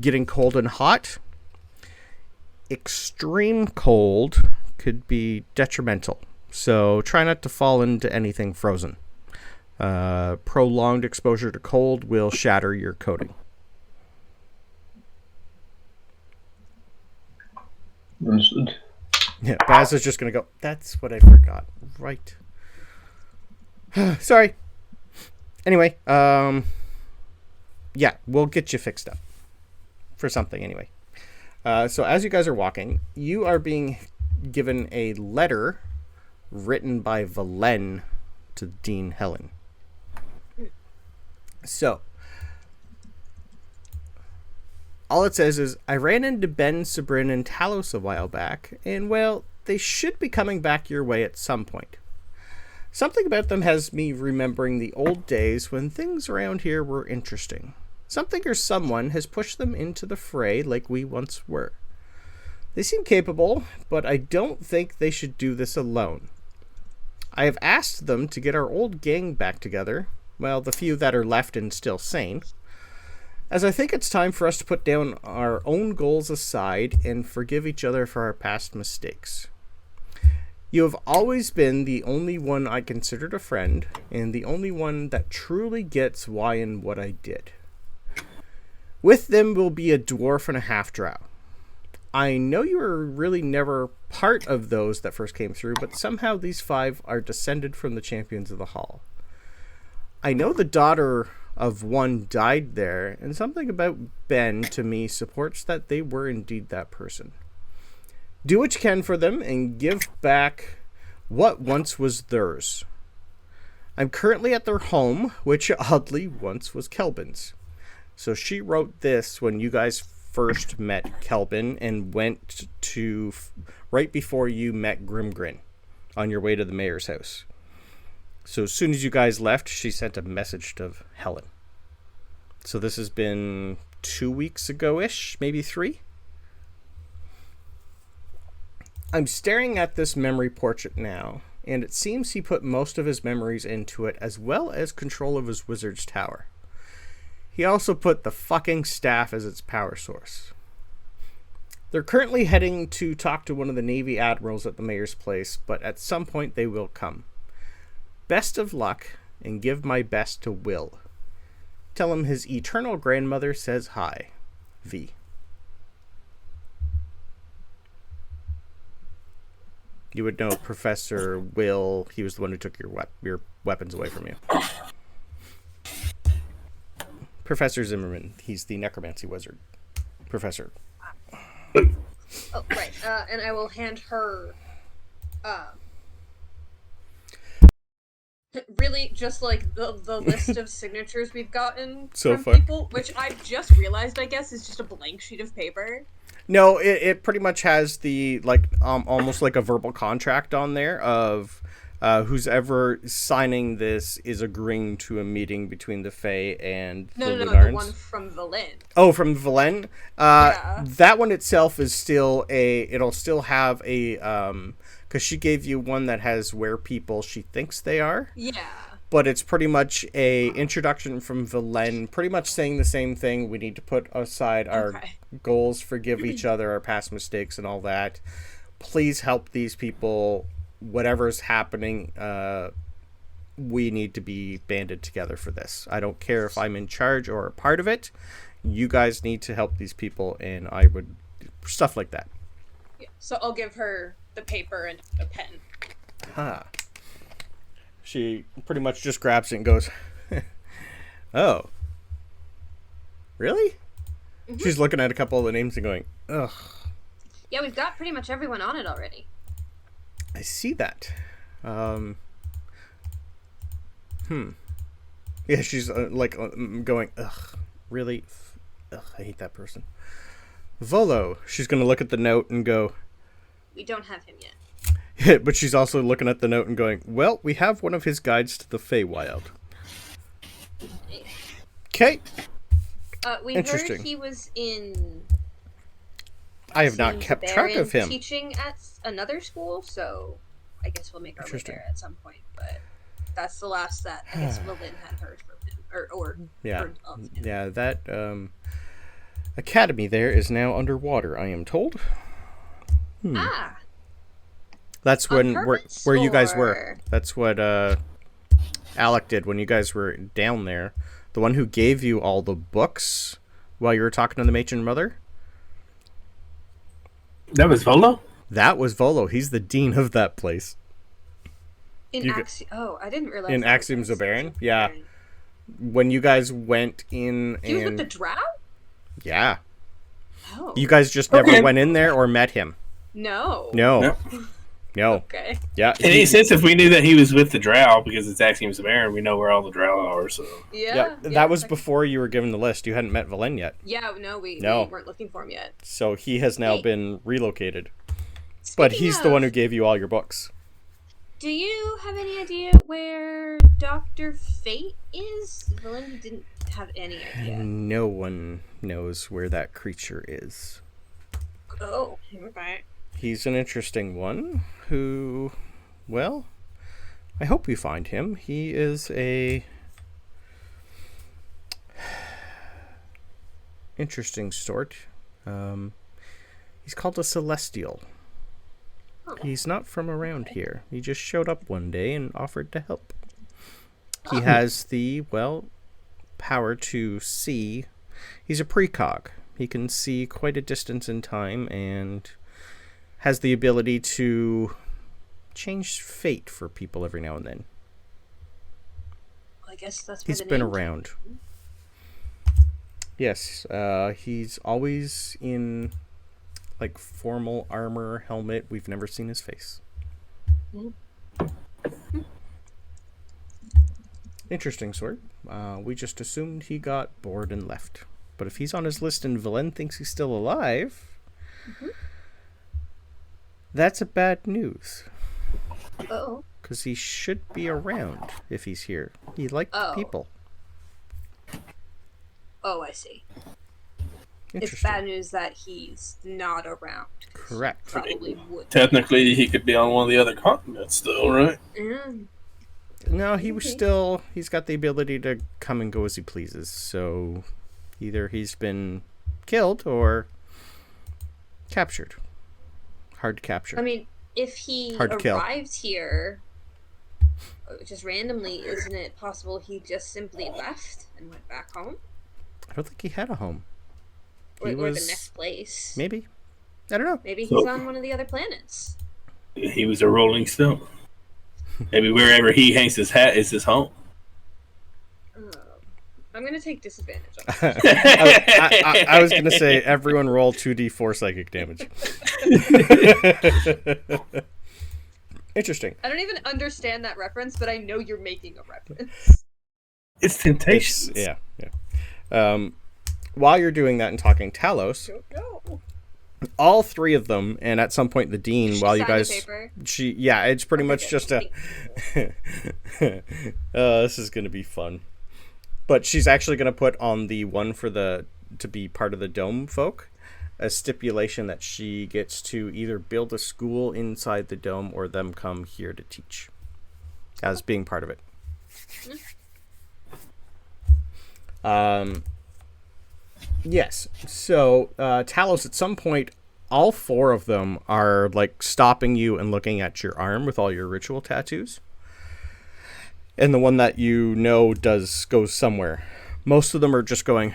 getting cold and hot. Extreme cold could be detrimental, so try not to fall into anything frozen. Prolonged exposure to cold will shatter your coating." Understood. Yeah, Baz is just going to go, "That's what I forgot." Right. Sorry. Anyway, yeah, we'll get you fixed up. For something, anyway. So as you guys are walking, you are being given a letter written by Valen to Dean Helen. So, all it says is, "I ran into Ben, Sabryn, and Talos a while back, and, well, they should be coming back your way at some point. Something about them has me remembering the old days when things around here were interesting. Something or someone has pushed them into the fray like we once were. They seem capable, but I don't think they should do this alone. I have asked them to get our old gang back together, well, the few that are left and still sane, as I think it's time for us to put down our own goals aside and forgive each other for our past mistakes. You have always been the only one I considered a friend, and the only one that truly gets why and what I did. With them will be a dwarf and a half-drow. I know you were really never part of those that first came through, but somehow these 5 are descended from the champions of the hall. I know the daughter of one died there, and something about Ben to me supports that they were indeed that person. Do what you can for them and give back what once was theirs. I'm currently at their home, which oddly once was Kelbin's. So she wrote this when you guys first met Kelbin and went to right before you met Grimgrin on your way to the mayor's house. So as soon as you guys left, she sent a message to Helen. So this has been 2 weeks ago-ish, maybe 3. I'm staring at this memory portrait now, and it seems he put most of his memories into it, as well as control of his wizard's tower. He also put the fucking staff as its power source. They're currently heading to talk to one of the Navy admirals at the mayor's place, but at some point they will come. Best of luck, and give my best to Will. Tell him his eternal grandmother says hi. V. You would know Professor Will. He was the one who took your weapons away from you. Professor Zimmerman. He's the necromancy wizard. Professor. Oh, right. And I will hand her... really just like the list of signatures we've gotten so from far. People, which I've just realized, I guess, is just a blank sheet of paper. No, it pretty much has the almost like a verbal contract on there of who's ever signing this is agreeing to a meeting between the Fae and the Lunarns. The one from Valen. Oh, from Valen? Yeah. That one itself is still it'll still have a because she gave you one that has where people she thinks they are. Yeah. But it's pretty much a introduction from Valen, pretty much saying the same thing. We need to put aside our goals, forgive each other, our past mistakes, and all that. Please help these people. Whatever's happening, we need to be banded together for this. I don't care if I'm in charge or a part of it. You guys need to help these people, and I would... Stuff like that. Yeah, so I'll give her the paper and a pen. Huh. She pretty much just grabs it and goes, oh. Really? Mm-hmm. She's looking at a couple of the names and going, ugh. Yeah, we've got pretty much everyone on it already. I see that. Yeah, she's going, ugh, really? Ugh, I hate that person. Volo, she's going to look at the note and go, we don't have him yet. But she's also looking at the note and going, well, we have one of his guides to the Feywild. Okay. We heard he was in... I have not kept track of him. Teaching at another school, so I guess we'll make our way there at some point. But that's the last that I guess Willin had heard from him, or heard of him. Yeah, that academy there is now underwater, I am told. Ah. That's where you guys were. That's what Alec did when you guys were down there. The one who gave you all the books while you were talking to the matron mother. That was Volo? That was Volo. He's the dean of that place. I didn't realize. In Axiom Zabaran? Yeah. When you guys went in He was with the Drow? Yeah. Oh. You guys just never went in there or met him? No. No. Okay. Yeah. In any sense, if we knew that he was with the Drow, because it's Axiom Zabaran, we know where all the Drow are, so... Yeah. That was before you were given the list. You hadn't met Valen yet. Yeah, we weren't looking for him yet. So he has now been relocated. But he's the one who gave you all your books. Do you have any idea where Dr. Fate is? Valen didn't have any idea. No one knows where that creature is. Oh, okay. He's an interesting one who, well, I hope we find him. He is a interesting sort. He's called a Celestial. He's not from around here. He just showed up one day and offered to help. He has the, power to see. He's a precog. He can see quite a distance in time and has the ability to change fate for people every now and then. I guess that's He's been around. Yes, he's always in like formal armor, helmet. We've never seen his face. Interesting sort. We just assumed he got bored and left. But if he's on his list and Velen thinks he's still alive, that's a bad news. Oh. Because he should be around if he's here. He liked people. Oh, I see. It's bad news that he's not around. Correct. Probably would. Technically, he could be on one of the other continents still, right? No, he was still... He's got the ability to come and go as he pleases. So either he's been killed or captured. Hard to capture. I mean, if he arrived here just randomly, isn't it possible he just simply left and went back home? I don't think he had a home. Or the next place. Maybe. I don't know. Maybe he's on one of the other planets. He was a rolling stone. Maybe wherever he hangs his hat is his home. I'm going to take disadvantage on that. I was going to say, everyone roll 2d4 psychic damage. Interesting. I don't even understand that reference, but I know you're making a reference. It's Temptations. Yeah. While you're doing that and talking Talos, all three of them, and at some point the Dean, while you guys... it's pretty much just a... this is going to be fun. But she's actually going to put on the one for to be part of the Dome folk a stipulation that she gets to either build a school inside the Dome or them come here to teach as being part of it. Yes. So Talos, at some point, all four of them are like stopping you and looking at your arm with all your ritual tattoos. And the one that goes somewhere. Most of them are just going,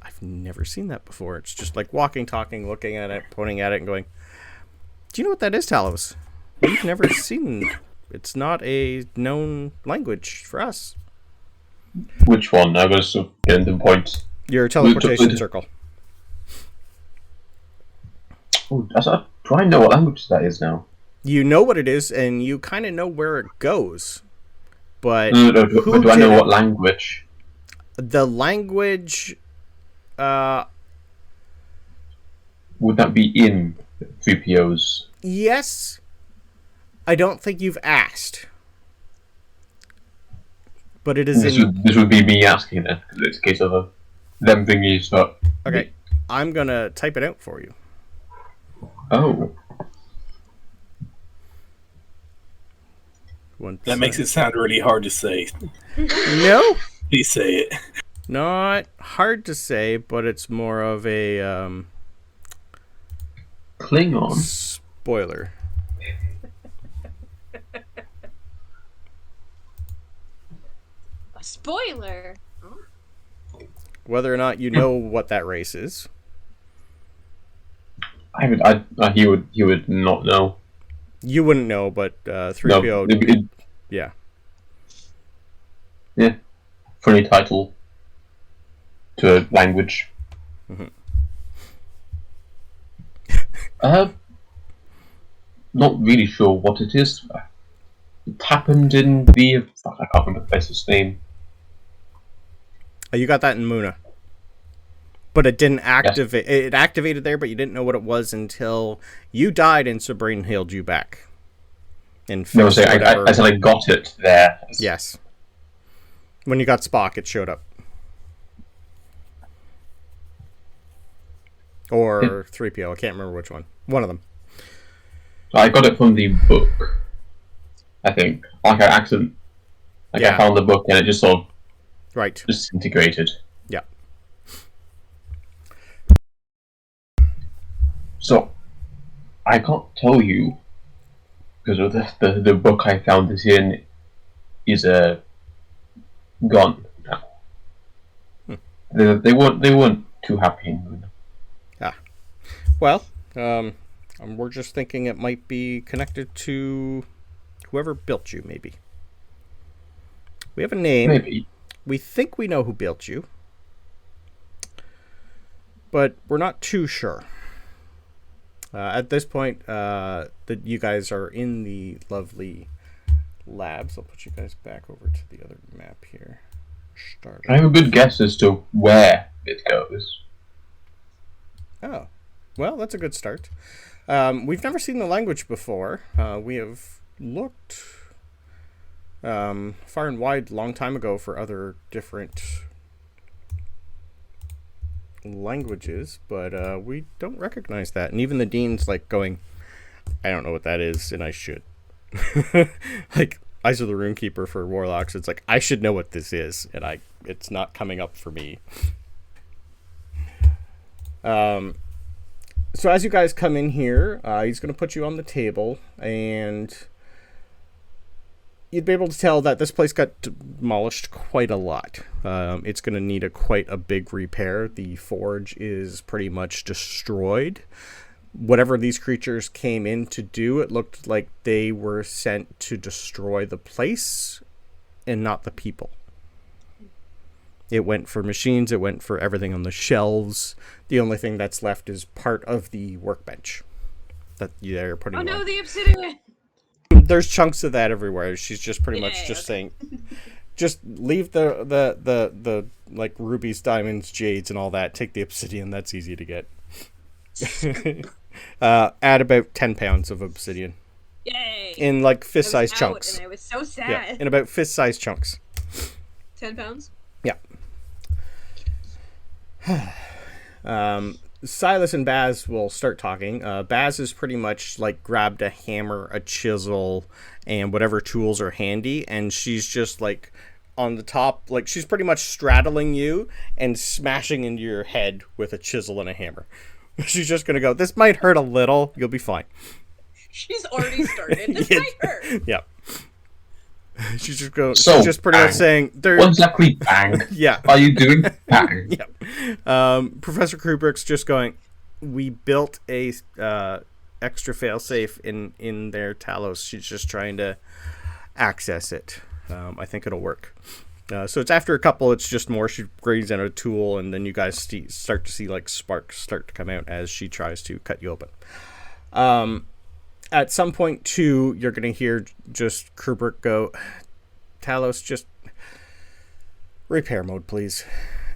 I've never seen that before. It's just like walking, talking, looking at it, pointing at it, and going, do you know what that is, Talos? We've never seen. It's not a known language for us. Which one? I was getting the point. Your teleportation circle. Oh, do I know what language that is now? You know what it is, and you kind of know where it goes. But do I know what language? The language... Would that be in 3PO's? Yes. I don't think you've asked. But it is This would be me asking then, because it's a case of them thingies not... Okay, I'm going to type it out for you. Oh. That makes it sound really hard to say. No. Please say it. Not hard to say, but it's more of a Klingon. Spoiler. A spoiler. Whether or not you know what that race is. He would not know. You wouldn't know, but 3PO... No, yeah. Yeah. Funny title to a language. Mm-hmm. Not really sure what it is. It happened in the... I can't remember the place's name. You got that in Muna. But it didn't activate. Yes. It activated there, but you didn't know what it was until you died and Sabryn healed you back. And I said I got it there. Yes. When you got Spock, it showed up. Or 3PO, I can't remember which one. One of them. I got it from the book, I think. Like I found the book and it just sort of disintegrated. Yeah. So, I can't tell you, because of the book I found this in is gone now. They weren't too happy in Luna. Ah. Well, we're just thinking it might be connected to whoever built you, maybe. We have a name. Maybe. We think we know who built you, but we're not too sure. At this point, that you guys are in the lovely labs. I'll put you guys back over to the other map here. I have a good guess as to where it goes. Oh, well, that's a good start. We've never seen the language before. We have looked far and wide long time ago for other different languages, but we don't recognize that. And even the dean's like going, I don't know what that is, and I should. Like, Eyes of the Runekeeper for Warlocks, it's like, I should know what this is, and it's not coming up for me. So as you guys come in here, he's going to put you on the table, and you'd be able to tell that this place got demolished quite a lot. It's going to need quite a big repair. The forge is pretty much destroyed. Whatever these creatures came in to do, it looked like they were sent to destroy the place and not the people. It went for machines, it went for everything on the shelves. The only thing that's left is part of the workbench that they're putting on. Oh no, the Obsidian! There's chunks of that everywhere. She's just pretty much just saying, just leave the like rubies, diamonds, jades, and all that. Take the obsidian. That's easy to get. Add about 10 pounds of obsidian. Yay! In like fist-sized chunks. And I was so sad. Yeah, in about fist-sized chunks. 10 pounds? Yeah. Silas and Baz will start talking. Baz is pretty much like grabbed a hammer, a chisel, and whatever tools are handy, and she's just like on the top, like she's pretty much straddling you and smashing into your head with a chisel and a hammer. She's just gonna go, this might hurt a little, you'll be fine. She's already started. This might hurt. Yeah. She's just going. So, she's just pretty much saying, what exactly bang? Yeah. Are you doing bang? Yeah. Professor Kubrick's just going, we built a extra failsafe in their Talos. She's just trying to access it. I think it'll work. So it's after a couple, it's just more, she brings in a tool, and then you guys start to see like sparks start to come out as she tries to cut you open. At some point, too, you're going to hear just Kubrick go, Talos, just repair mode, please.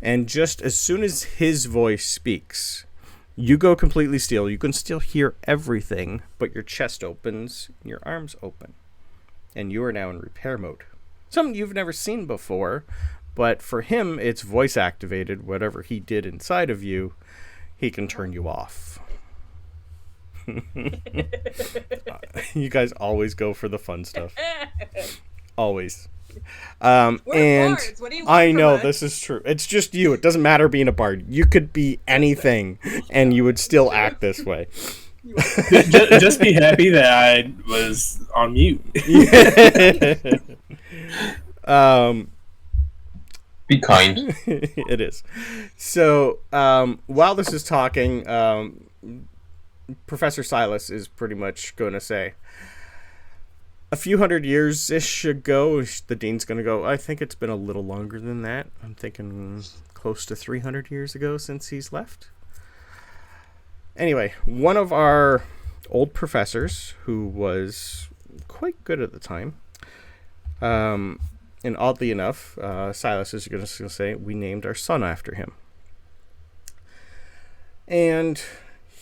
And just as soon as his voice speaks, you go completely still. You can still hear everything, but your chest opens, your arms open, and you are now in repair mode. Something you've never seen before, but for him, it's voice activated. Whatever he did inside of you, he can turn you off. You guys always go for the fun stuff. Always. And bards. What do you want I know from us? this is true. It's just you. It doesn't matter being a bard. You could be anything, and you would still act this way. Just be happy that I was on mute. Be kind. It is. So while this is talking, Professor Silas is pretty much going to say, a few hundred years-ish ago, the dean's going to go, I think it's been a little longer than that. I'm thinking close to 300 years ago since he's left. Anyway, one of our old professors, who was quite good at the time, and oddly enough, Silas is going to say, we named our son after him. And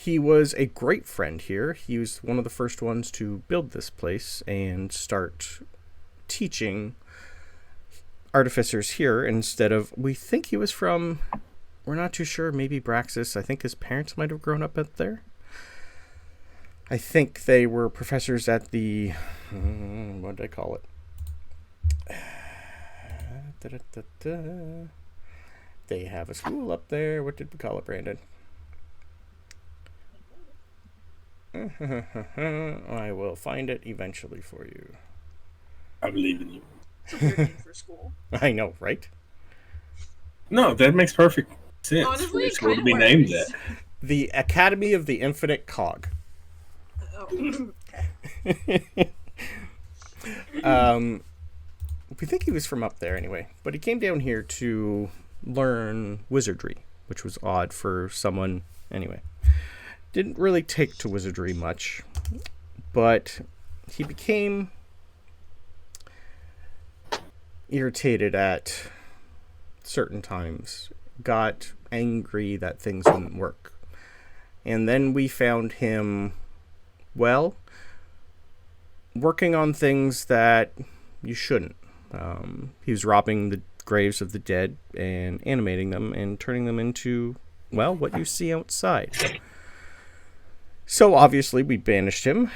he was a great friend here. He was one of the first ones to build this place and start teaching artificers here instead of, we think he was from, we're not too sure, maybe Braxis. I think his parents might have grown up up there. I think they were professors at the, what did I call it? They have a school up there. What did we call it, Brandon? I will find it eventually for you. I believe in you. It's a weird name for school. I know, right? No, that makes perfect sense Honestly, for a it school to kinda be named works. that. The Academy of the Infinite Cog. Oh, We think he was from up there anyway, but he came down here to learn wizardry, which was odd for someone anyway. Didn't really take to wizardry much, but he became irritated at certain times, got angry that things wouldn't work. And then we found him, well, working on things that you shouldn't. He was robbing the graves of the dead and animating them and turning them into, well, what you see outside. So obviously we banished him,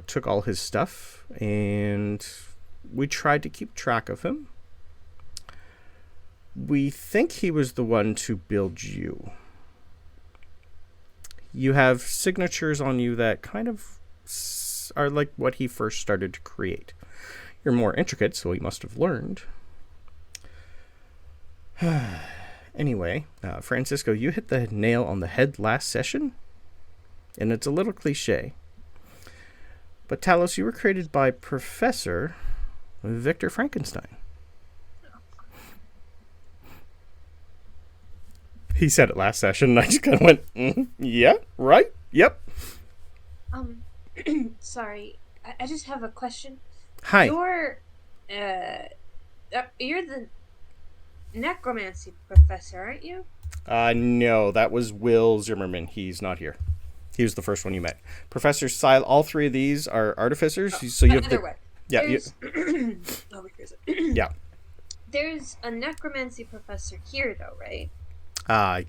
took all his stuff, and we tried to keep track of him. We think he was the one to build you. You have signatures on you that kind of are like what he first started to create. You're more intricate, so he must have learned. Anyway, Francisco, you hit the nail on the head last session, and it's a little cliche. But Talos, you were created by Professor Victor Frankenstein. He said it last session, and I just kind of went, yeah, right, yep. Sorry, I just have a question. Hi. You're the necromancy professor, aren't you? No, that was Will Zimmerman. He's not here. He was the first one you met. Professor Sile, all three of these are artificers. So you have Either way. Yeah. Oh, wait, where is it? Yeah. There's a necromancy professor here, though, right?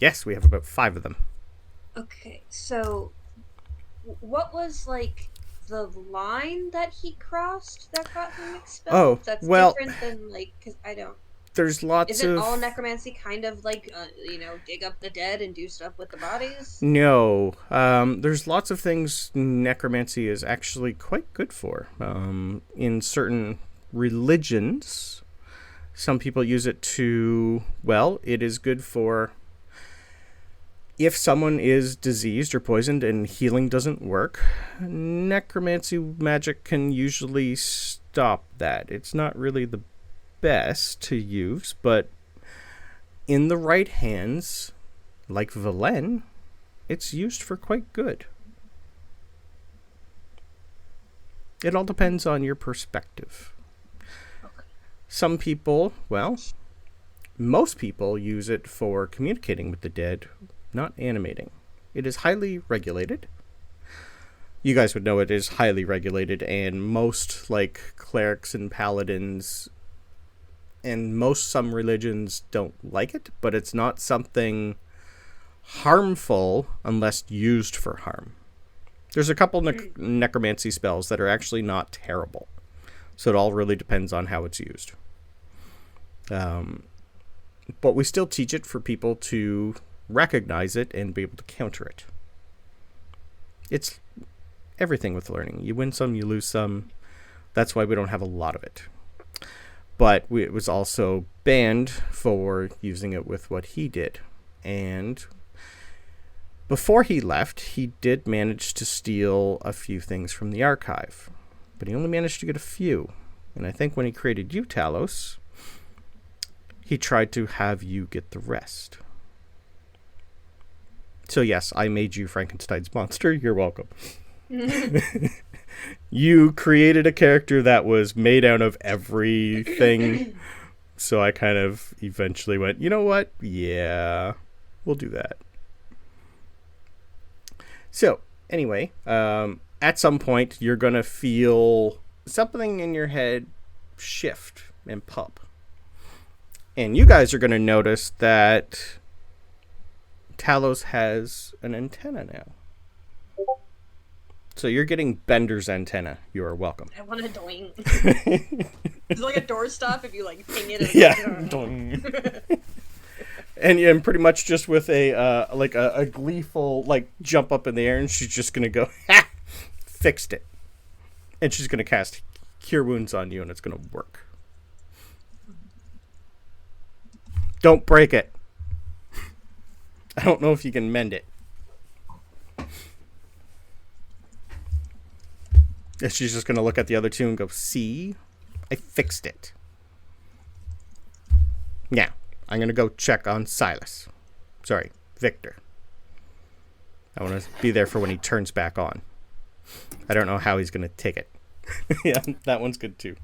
Yes, we have about 5 of them. Okay, so what was like the line that he crossed that got him expelled? Oh, that's well, different than like, because I don't. There's lots Isn't of... all necromancy kind of like, dig up the dead and do stuff with the bodies? No. There's lots of things necromancy is actually quite good for. In certain religions, some people use it to... Well, it is good for... If someone is diseased or poisoned and healing doesn't work, necromancy magic can usually stop that. It's not really the best to use, but in the right hands, like Velen, it's used for quite good. It all depends on your perspective. Okay. Some people, well, most people use it for communicating with the dead, not animating. It is highly regulated. You guys would know it is highly regulated, and most, like, clerics and paladins and some religions don't like it, but it's not something harmful unless used for harm. There's a couple necromancy spells that are actually not terrible, so it all really depends on how it's used. But we still teach it for people to recognize it and be able to counter it. It's everything with learning. You win some, you lose some. That's why we don't have a lot of it. But it was also banned for using it with what he did. And before he left, he did manage to steal a few things from the archive. But he only managed to get a few. And I think when he created you, Talos, he tried to have you get the rest. So yes, I made you Frankenstein's monster. You're welcome. You created a character that was made out of everything. So I kind of eventually went, you know what? Yeah, we'll do that. So anyway, at some point you're going to feel something in your head shift and pop. And you guys are going to notice that Talos has an antenna now. So you're getting Bender's antenna. You are welcome. I want a doing. It's like a doorstop if you like ping it. Yeah. Doing. and pretty much just with a gleeful like jump up in the air, and she's just gonna go, ha! fixed it. And she's going to cast Cure Wounds on you, and it's going to work. Don't break it. I don't know if you can mend it. And she's just going to look at the other two and go, see? I fixed it. Now, I'm going to go check on Silas. Sorry, Victor. I want to be there for when he turns back on. I don't know how he's going to take it. Yeah, that one's good too.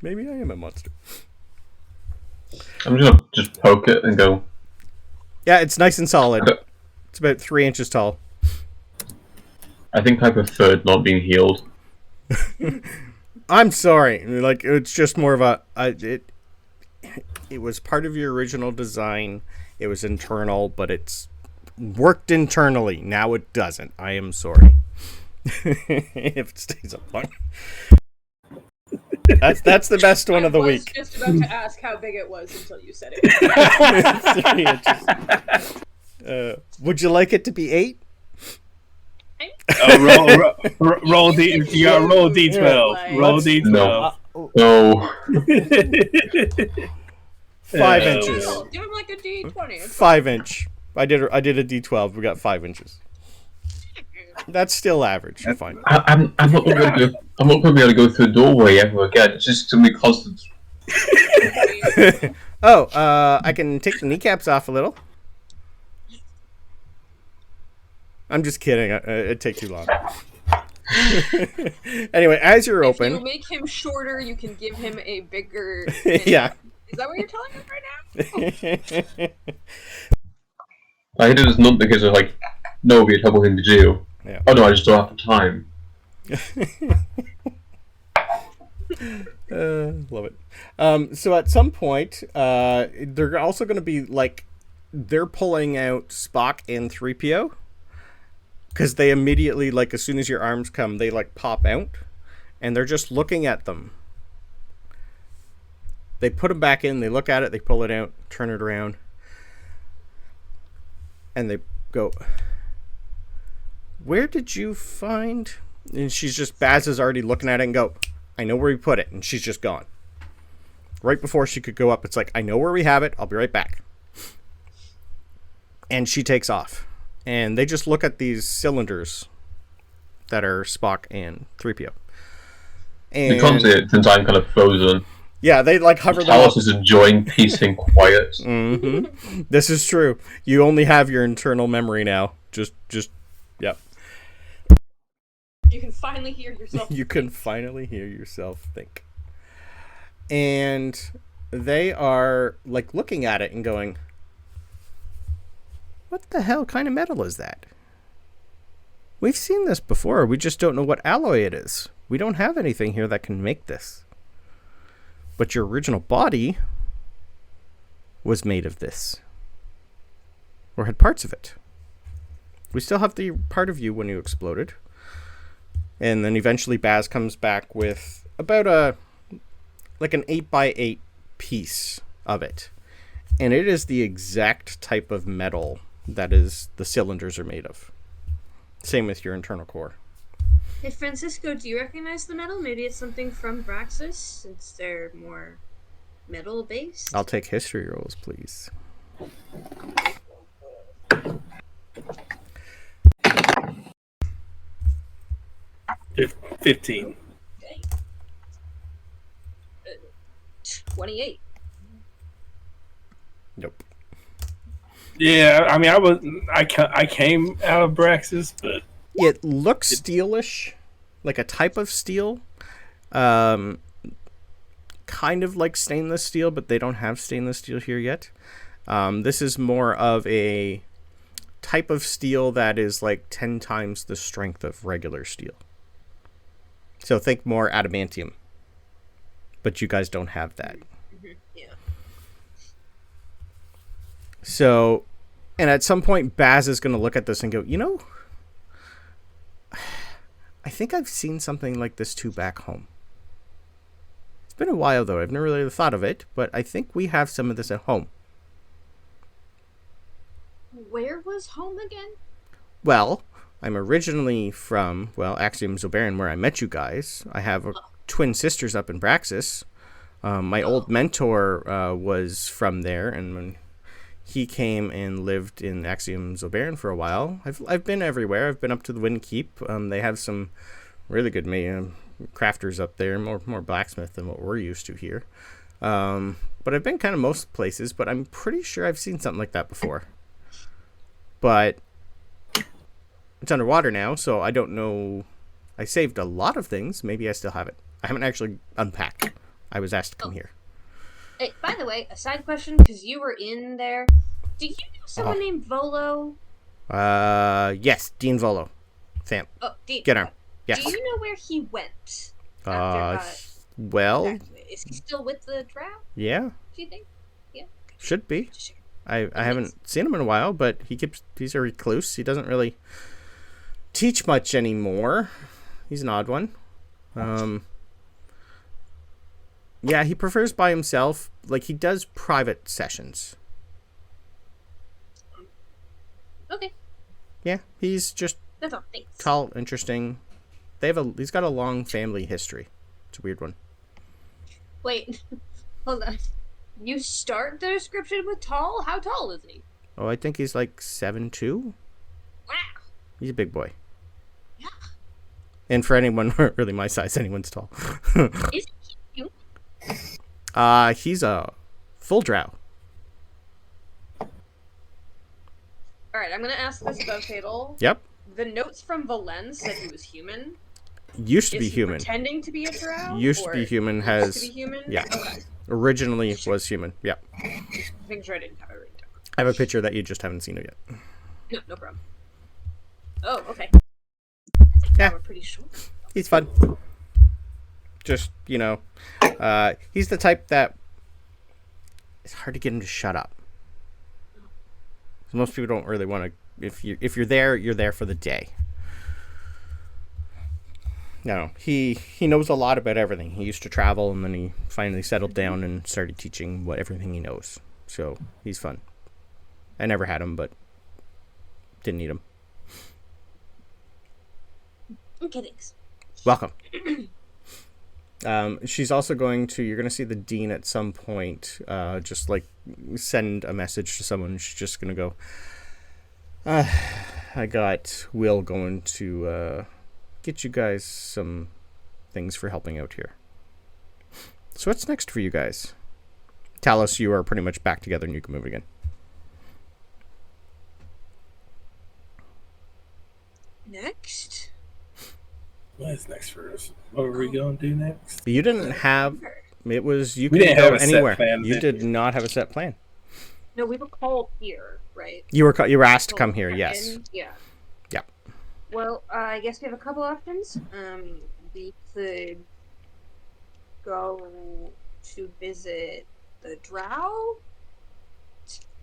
Maybe I am a monster. I'm going to just poke it and go. Yeah, it's nice and solid. It's about 3 inches tall. I think I preferred not being healed. I'm sorry. Like, it's just more of a... It was part of your original design. It was internal, but it's worked internally. Now it doesn't. I am sorry. If it stays up long. That's the best one of the week. I was just about to ask how big it was until you said it. 3 inches. Would you like it to be 8? Roll D. You got roll D12. Yeah. Roll D12. No. 5 inches. Give him like a D20. 5 inch. I did a D12. We got 5 inches. That's still average. You're fine. I'm not going to be able to go through the doorway ever again. It's just going to be constant. I can take the kneecaps off a little. I'm just kidding. It'd take too long. Anyway, as you're open... If you make him shorter, you can give him a bigger... Yeah. Is that what you're telling us right now? I did this not because of, like, no, it'd be a terrible thing to do. Yeah. Oh no, I just don't have the time. Love it. So at some point, they're also going to be, like, they're pulling out Spock and 3PO. Because they immediately, like, as soon as your arms come, they, like, pop out. And they're just looking at them. They put them back in, they look at it, they pull it out, turn it around. And they go, where did you find... And she's just, Baz is already looking at it and go, I know where we put it. And she's just gone. Right before she could go up, it's like, I know where we have it, I'll be right back. And she takes off. And they just look at these cylinders that are Spock and 3PO. And You can't see it since I'm kind of frozen. yeah, they like hover them Talos up. is enjoying peace and quiet. Mm-hmm. This is true. You only have your internal memory now. Just, yep. You can finally hear yourself. You can finally hear yourself think. And they are like looking at it and going, what the hell kind of metal is that? We've seen this before. We just don't know what alloy it is. We don't have anything here that can make this. But your original body was made of this. Or had parts of it. We still have the part of you when you exploded. And then eventually Baz comes back with about an 8x8 piece of it. And it is the exact type of metal that is the cylinders are made of. Same with your internal core. Hey, Francisco, do you recognize the metal? Maybe it's something from Braxis, since they're more metal-based? I'll take history rolls, please. 15. Okay. 28. Nope. Yeah, I mean, I came out of Braxis, but It looks steelish, like a type of steel. Kind of like stainless steel, but they don't have stainless steel here yet. This is more of a type of steel that is like 10 times the strength of regular steel. So think more adamantium. But you guys don't have that. Mm-hmm. Yeah. So, and at some point, Baz is going to look at this and go, you know, I think I've seen something like this too back home. It's been a while, though. I've never really thought of it, but I think we have some of this at home. Where was home again? Well, I'm originally from, well, Axiom Zobaran, where I met you guys. I have twin sisters up in Braxis. My old mentor was from there, and when he came and lived in Axiom Zobaran for a while. I've been everywhere. I've been up to the Wind Keep. They have some really good crafters up there, more blacksmith than what we're used to here. But I've been kind of most places, but I'm pretty sure I've seen something like that before. But it's underwater now, so I don't know. I saved a lot of things. Maybe I still have it. I haven't actually unpacked. I was asked to come here. Hey, by the way, a side question, because you were in there. Do you know someone named Volo? Yes, Dean Volo. Sam. Oh, Dean. Get him. Yes. Do you know where he went? Well. Is he still with the Drow? Yeah. Do you think? Yeah. Should be. Sure. I haven't seen him in a while, but he's a recluse. He doesn't really teach much anymore. He's an odd one. Yeah, he prefers by himself. Like, he does private sessions. Okay. Yeah, he's just That's all. Thanks. tall, interesting. He's got a long family history. It's a weird one. Wait, hold on. You start the description with tall? How tall is he? Oh, I think he's like 7'2". Wow. He's a big boy. Yeah. And for anyone really my size, anyone's tall. Is he cute? He's a full drow. Alright, I'm gonna ask this about Fatal. Yep. The notes from Valence said he was human. Used to be Is he human. pretending to be a drow? Used to be human. Used to be human? Yeah. Okay. Originally was human. Yep. Making sure I didn't have it written down. I have a picture that you just haven't seen it yet. No problem. Oh, okay. Yeah. We're pretty short. He's fun. Just, he's the type that it's hard to get him to shut up. So most people don't really want to. If you're there for the day. No, he knows a lot about everything. He used to travel, and then he finally settled down and started teaching everything he knows. So he's fun. I never had him, but didn't need him. Okay, thanks. Welcome. She's also you're going to see the dean at some point, just like send a message to someone. She's just going to go, I got Will going to get you guys some things for helping out here. So what's next for you guys? Talos, you are pretty much back together and you can move again. Next? What is next for us? What are we going to do next? You didn't have... It was... You We could didn't go have a set anywhere. plan, You did did we? not have a set plan. No, we were called here, right? You were asked to come here, yes. Yeah. Yep. Well, I guess we have a couple options. We could go to visit the Drow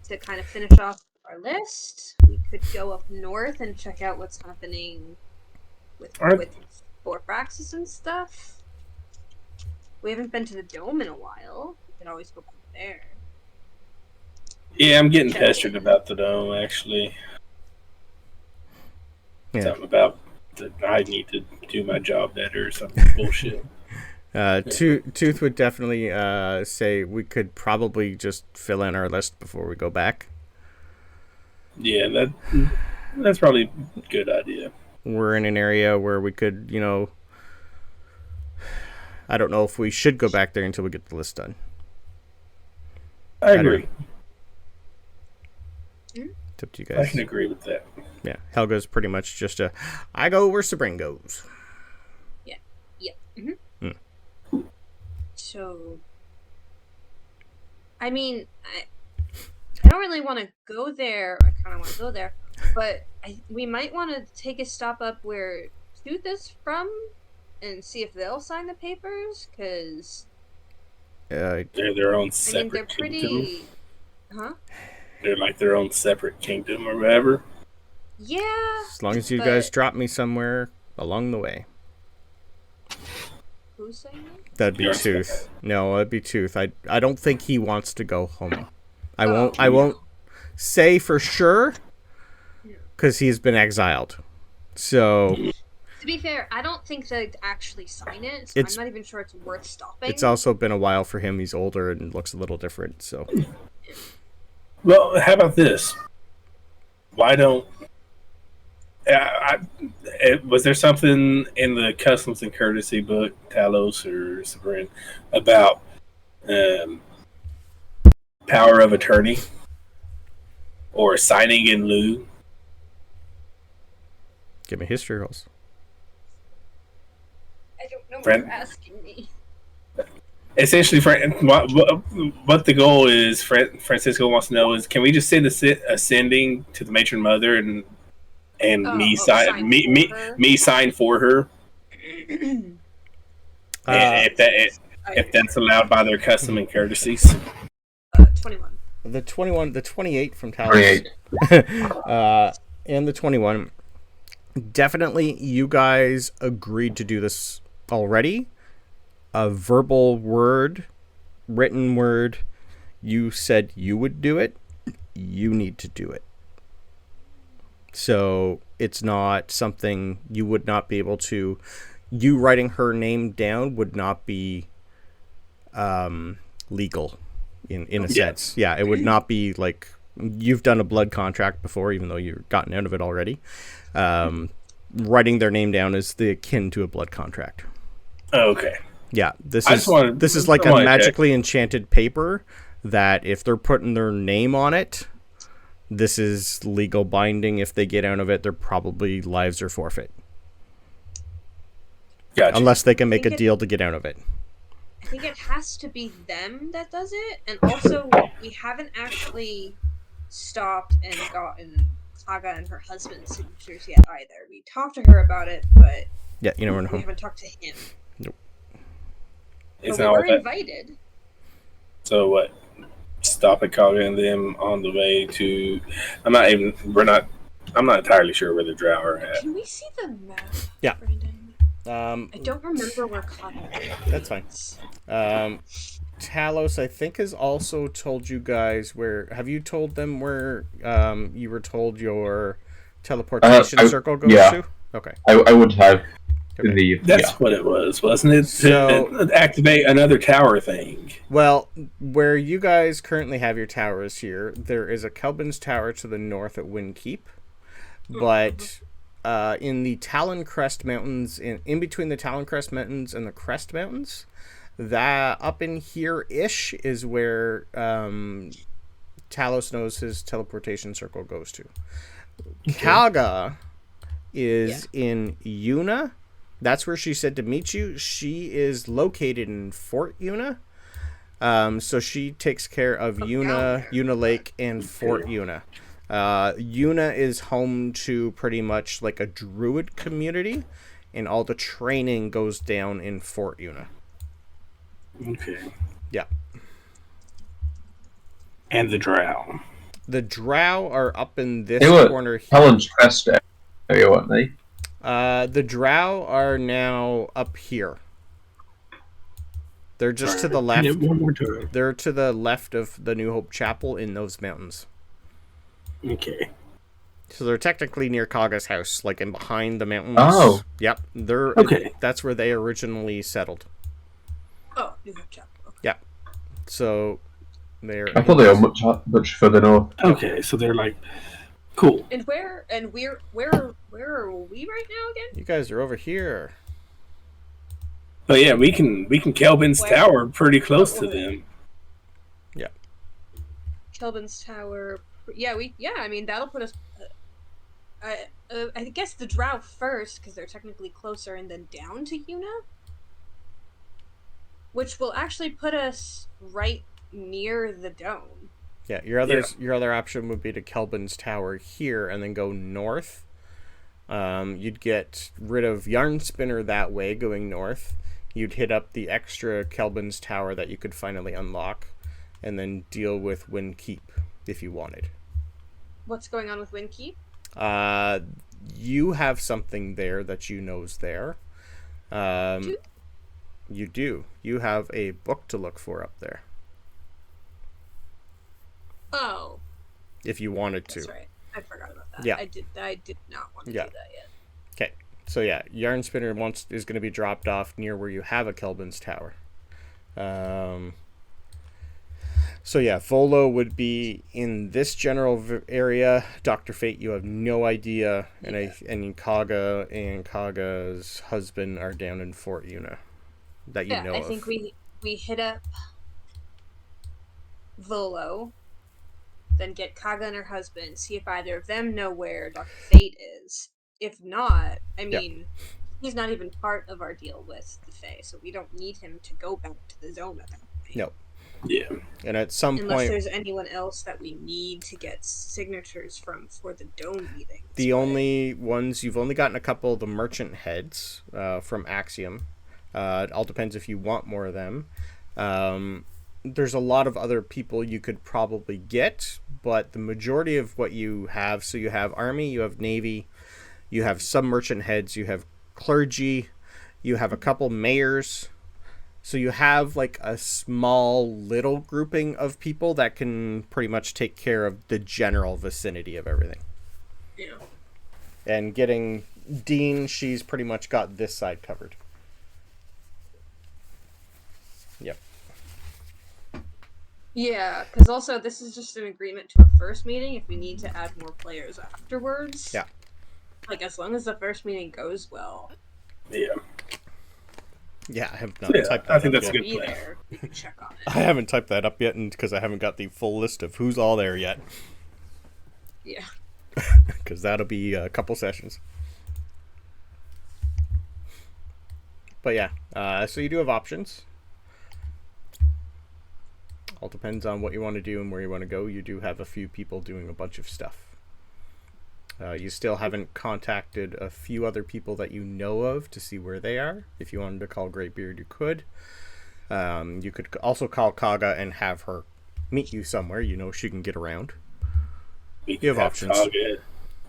to kind of finish off our list. We could go up north and check out what's happening with Warforged and stuff. We haven't been to the Dome in a while. We could always go back there. Yeah, I'm getting pestered about the dome, actually. Yeah. Something about that I need to do my job better or something bullshit. Tooth would definitely say we could probably just fill in our list before we go back. Yeah, that's probably a good idea. We're in an area where we could, I don't know if we should go back there until we get the list done. I agree. It's up to you I guys. can agree with that. Yeah, Helga's pretty much just I go where Sabryn goes. Yeah. Mm-hmm. So, I mean, I don't really want to go there. I kind of want to go there, but we might want to take a stop up where Tooth is from and see if they'll sign the papers, because They're their own separate they're pretty... kingdom. Huh? They're like their own separate kingdom or whatever. Yeah. As long as you guys drop me somewhere along the way. Who's saying that? That'd be Tooth. No, it'd be Tooth. I don't think he wants to go home. I won't say for sure, because he's been exiled. So, to be fair, I don't think they'd actually sign it, so I'm not even sure it's worth stopping. It's also been a while for him. He's older and looks a little different, so... Well, how about this? Why don't... was there something in the Customs and Courtesy book, Talos or Sabryn, about power of attorney? Or signing in lieu? Give me history rolls. I don't know what you're asking me. Essentially, what the goal is, Francisco wants to know is, can we just send a sending to the matron mother and me sign for her? If that's allowed by their custom and courtesies. 21. The 28 from Talos. 28. And the 21. Definitely, you guys agreed to do this already. A verbal word, written word, you said you would do it. You need to do it. So it's not something you would not be able to. You writing her name down would not be legal in a sense. Yeah, it would not be like you've done a blood contract before, even though you've gotten out of it already. Writing their name down is akin to a blood contract. Oh, okay. Yeah, this is like a magically enchanted paper that if they're putting their name on it, this is legal binding. If they get out of it, their probably lives are forfeit. Gotcha. Unless they can make a deal to get out of it. I think it has to be them that does it, and also we haven't actually stopped and gotten Helga and her husband's signatures yet either. We talked to her about it, but yeah, you know we haven't talked to him. Nope. But we were invited. So what? Stop at Helga and them on the way to. I'm not entirely sure where the Drow are at. Can we see the map? Yeah. Brandon? I don't remember where Helga is. That's fine. Talos, I think, has also told you guys where. Have you told them where you were told your teleportation circle goes to? Okay. I would have. Okay. That's what it was, wasn't it? So, to activate another tower thing. Well, where you guys currently have your towers here, there is a Kelbin's Tower to the north at Windkeep, but in the Talon Crest Mountains, in between the Talon Crest Mountains and the Crest Mountains, that up in here-ish is where Talos knows his teleportation circle goes to. Okay. Helga is in Una. That's where she said to meet you. She is located in Fort Una. So she takes care of Una Lake, and Fort Una. Una is home to pretty much like a Druid community, and all the training goes down in Fort Una. Okay. Yeah. And the Drow. The Drow are up in this corner here. Helen's Crest area, weren't they? The Drow are now up here. They're just to the left. They're to the left of the New Hope Chapel in those mountains. Okay. So they're technically near Kaga's house, like in behind the mountains. Oh. Yep. They're okay. That's where they originally settled. Oh, New Hope Chapel. Okay. Yeah. So they're. I thought they were much further north. Okay, so they're like cool. And where are we right now again? You guys are over here. But yeah, we can Kelbin's Tower pretty close to them. Yeah. Kelbin's Tower. Yeah, I mean, that'll put us. I guess the Drow first, because they're technically closer, and then down to Una, which will actually put us right near the dome. Yeah, your other option would be to Kelbin's Tower here, and then go north. You'd get rid of Yarn Spinner that way, going north. You'd hit up the extra Kelbin's Tower that you could finally unlock, and then deal with Windkeep if you wanted. What's going on with Windkeep? You have something there that you know's there. You do. You have a book to look for up there. Oh. If you wanted to. That's right. I forgot about that. Yeah. I did not want to do that yet. Okay. So yeah, Yarn Spinner is going to be dropped off near where you have a Kelvin's Tower. So yeah, Volo would be in this general area. Dr. Fate, you have no idea, and Kaga and Kaga's husband are down in Fort Una that you know of. I think we hit up Volo, then get Kaga and her husband, see if either of them know where Dr. Fate is. If not, I mean, he's not even part of our deal with the Fae, so we don't need him to go back to the zone at that point. No. Yeah. And at some point... Unless there's anyone else that we need to get signatures from for the Dome meeting. The only ones... You've only gotten a couple of the merchant heads from Axiom. It all depends if you want more of them. There's a lot of other people you could probably get, but the majority of what you have... So you have Army, you have Navy, you have some merchant heads, you have clergy, you have a couple mayors... So you have like a small little grouping of people that can pretty much take care of the general vicinity of everything. Yeah. And getting Dean, she's pretty much got this side covered. Yep. Yeah, because also this is just an agreement to a first meeting. If we need to add more players afterwards. Yeah. Like, as long as the first meeting goes well. Yeah. Yeah, I have not typed that I think up that's yet. a good plan. There, we can check on it. I haven't typed that up yet because I haven't got the full list of who's all there yet. Yeah. Because that'll be a couple sessions. But yeah, so you do have options. All depends on what you want to do and where you want to go. You do have a few people doing a bunch of stuff. You still haven't contacted a few other people that you know of to see where they are. If you wanted to call Greybeard, you could. You could also call Kaga and have her meet you somewhere. You know she can get around. You have options.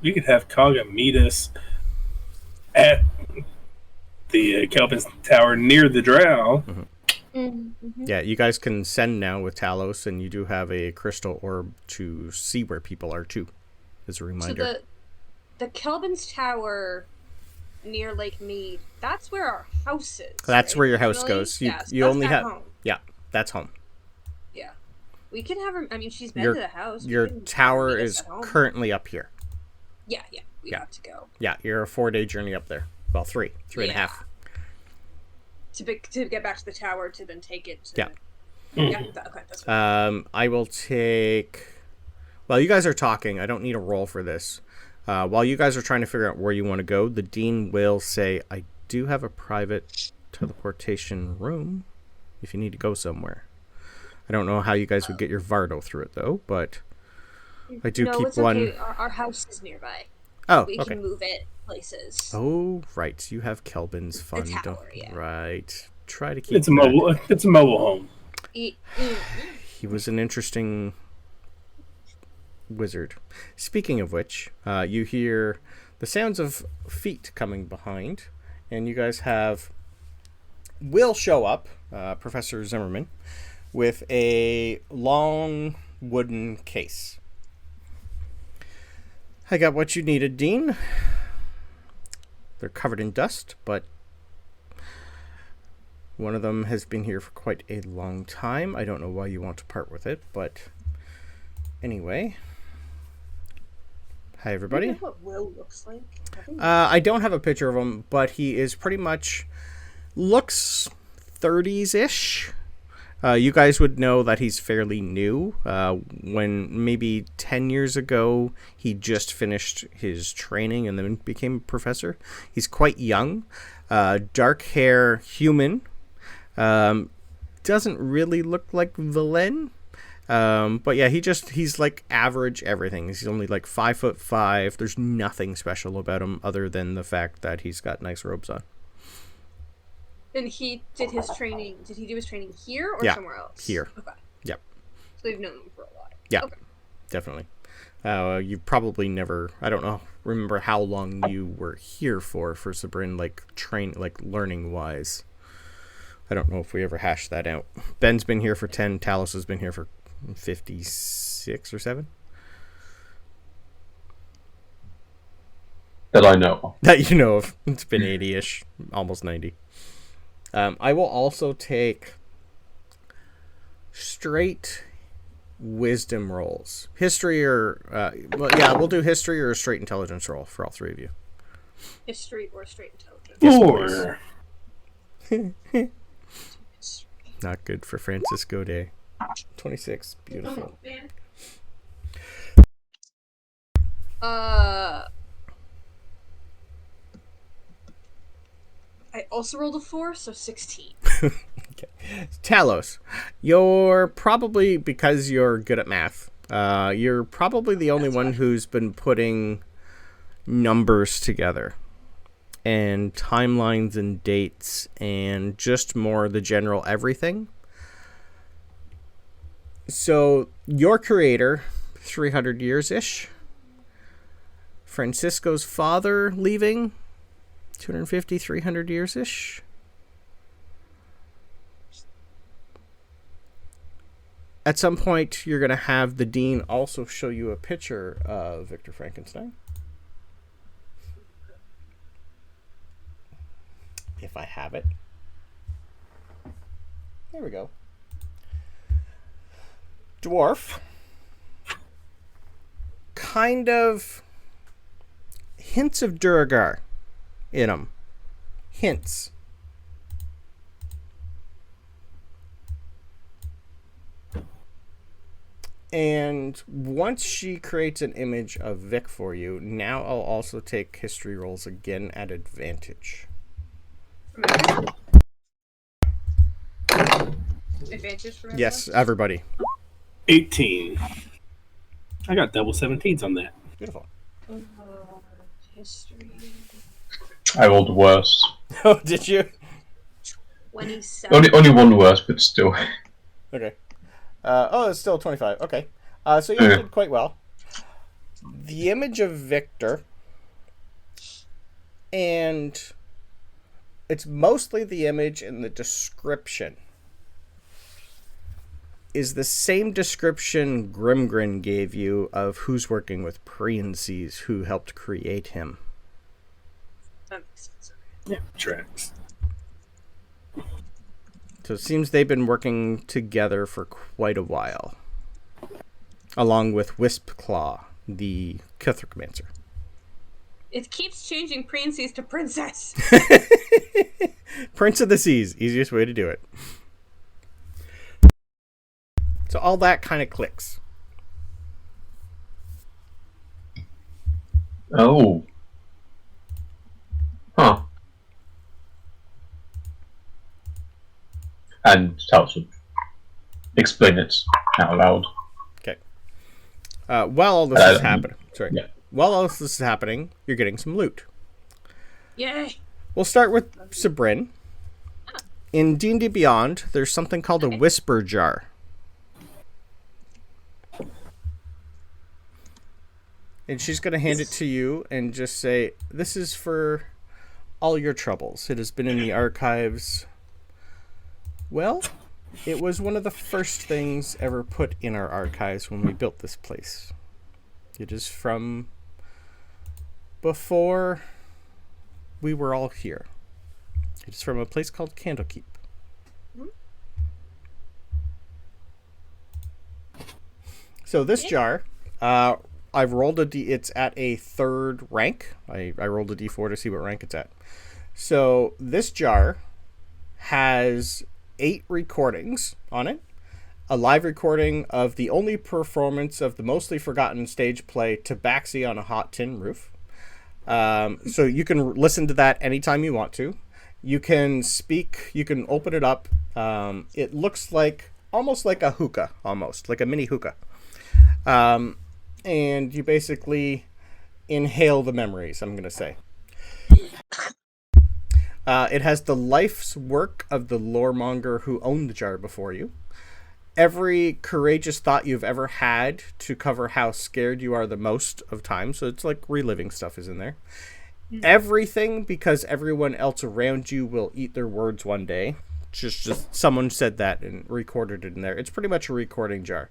We could have Kaga meet us at the Kelvin's Tower near the Drow. Mm-hmm. Mm-hmm. Yeah, you guys can send now with Talos, and you do have a crystal orb to see where people are too, as a reminder. So the Kelvin's Tower near Lake Mead, that's where our house is. That's right? where your house goes. You only have home. Yeah, that's home. Yeah. We can have her, I mean, she's been to the house. Your tower is currently up here. Yeah, we have to go. Yeah, you're a 4-day journey up there. Well, three and a half. To get back to the tower to then take it to... Yeah. Okay, that's fine. I will take... While you guys are talking, I don't need a roll for this. While you guys are trying to figure out where you want to go, the Dean will say, I do have a private teleportation room if you need to go somewhere. I don't know how you guys would get your Vardo through it, though, but I do keep it's one... Okay. Our house is nearby. Oh, we okay. can move it places. Oh, right. You have Kelvin's fun. The tower, yeah. Right. Try to keep It's a mobile home. He was an interesting wizard. Speaking of which, you hear the sounds of feet coming behind, and you guys will show up, Professor Zimmerman, with a long wooden case. I got what you needed, Dean. They're covered in dust, but one of them has been here for quite a long time. I don't know why you want to part with it, but anyway. Hi, everybody. Do you know what Will looks like? I don't have a picture of him, but he is pretty much looks 30s-ish. You guys would know that he's fairly new. When maybe 10 years ago, he just finished his training and then became a professor. He's quite young. Dark hair, human. Doesn't really look like Velen. But yeah, he's like average everything. He's only like 5'5". There's nothing special about him other than the fact that he's got nice robes on. And he did his training. Did he do his training here or somewhere else? Here. Okay. Yep. So you've known him for a while. Yeah. Okay. Definitely. You probably never. I don't know. Remember how long you were here for Sabryn, like learning wise. I don't know if we ever hashed that out. Ben's been here for 10. Talos has been here for 56 or 7. That I know of. That you know of. It's been 80-ish, almost 90. I will also take straight wisdom rolls. History or... we'll do history or a straight intelligence roll for all three of you. History or straight intelligence. Or... Not good for Francisco Day. 26. Beautiful. Oh, man. I also rolled a 4, so 16. Okay. Talos, you're probably, because you're good at math, you're probably the only one who's been putting numbers together and timelines and dates and just more the general everything. So your creator, 300 years-ish. Francisco's father leaving, 250, 300 years-ish. At some point, you're going to have the dean also show you a picture of Victor Frankenstein. If I have it. There we go. Dwarf. Kind of hints of Duragar in him. Hints. And once she creates an image of Vic for you, now I'll also take history rolls again at advantage. Advantage for Yes, everybody. 18. I got double 17s on that. Beautiful. History. I rolled worse. Oh, did you? 27. Only one worse, but still. Okay. It's still 25. Okay. So you did quite well. The image of Victor, and it's mostly the image and the description, is the same description Grimgrin gave you of who's working with Priences, who helped create him. That makes sense. Yeah, tracks. So it seems they've been working together for quite a while. Along with Wispclaw, the Kithrickmancer. It keeps changing Princess to Princess. Prince of the Seas, easiest way to do it. So all that kind of clicks. Oh. Huh. And Talos would explain it out loud. Okay. While all this is happening, Yeah. While all this is happening, you're getting some loot. Yay! We'll start with Sabryn. In D&D Beyond, there's something called a Whisper Jar. And she's going to hand it to you and just say, this is for all your troubles. It has been in the archives. Well, it was one of the first things ever put in our archives when we built this place. It is from before we were all here. It is from a place called Candlekeep. So this jar, I've rolled a D. It's at a 3rd rank. I rolled a D4 to see what rank it's at. So this jar has 8 recordings on it. A live recording of the only performance of the mostly forgotten stage play Tabaxi on a Hot Tin Roof. So you can listen to that anytime you want to. You can speak. You can open it up. It looks like almost like a hookah, almost like a mini hookah. And you basically inhale the memories, I'm going to say. It has the life's work of the loremonger who owned the jar before you. Every courageous thought you've ever had to cover how scared you are the most of time. So it's like reliving stuff is in there. Everything, because everyone else around you will eat their words one day. Just someone said that and recorded it in there. It's pretty much a recording jar.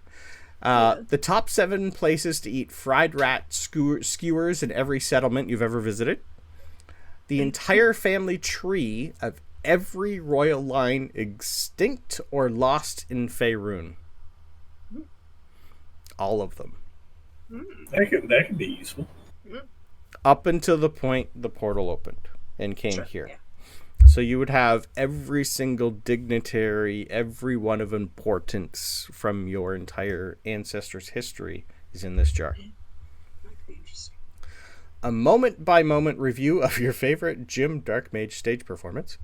The top 7 places to eat fried rat skewers in every settlement you've ever visited. The entire family tree of every royal line extinct or lost in Faerun. All of them. That could be useful. Up until the point the portal opened and came here. Yeah. So you would have every single dignitary, every one of importance from your entire ancestors' history is in this jar. Interesting. A moment-by-moment review of your favorite Jim Darkmage stage performance.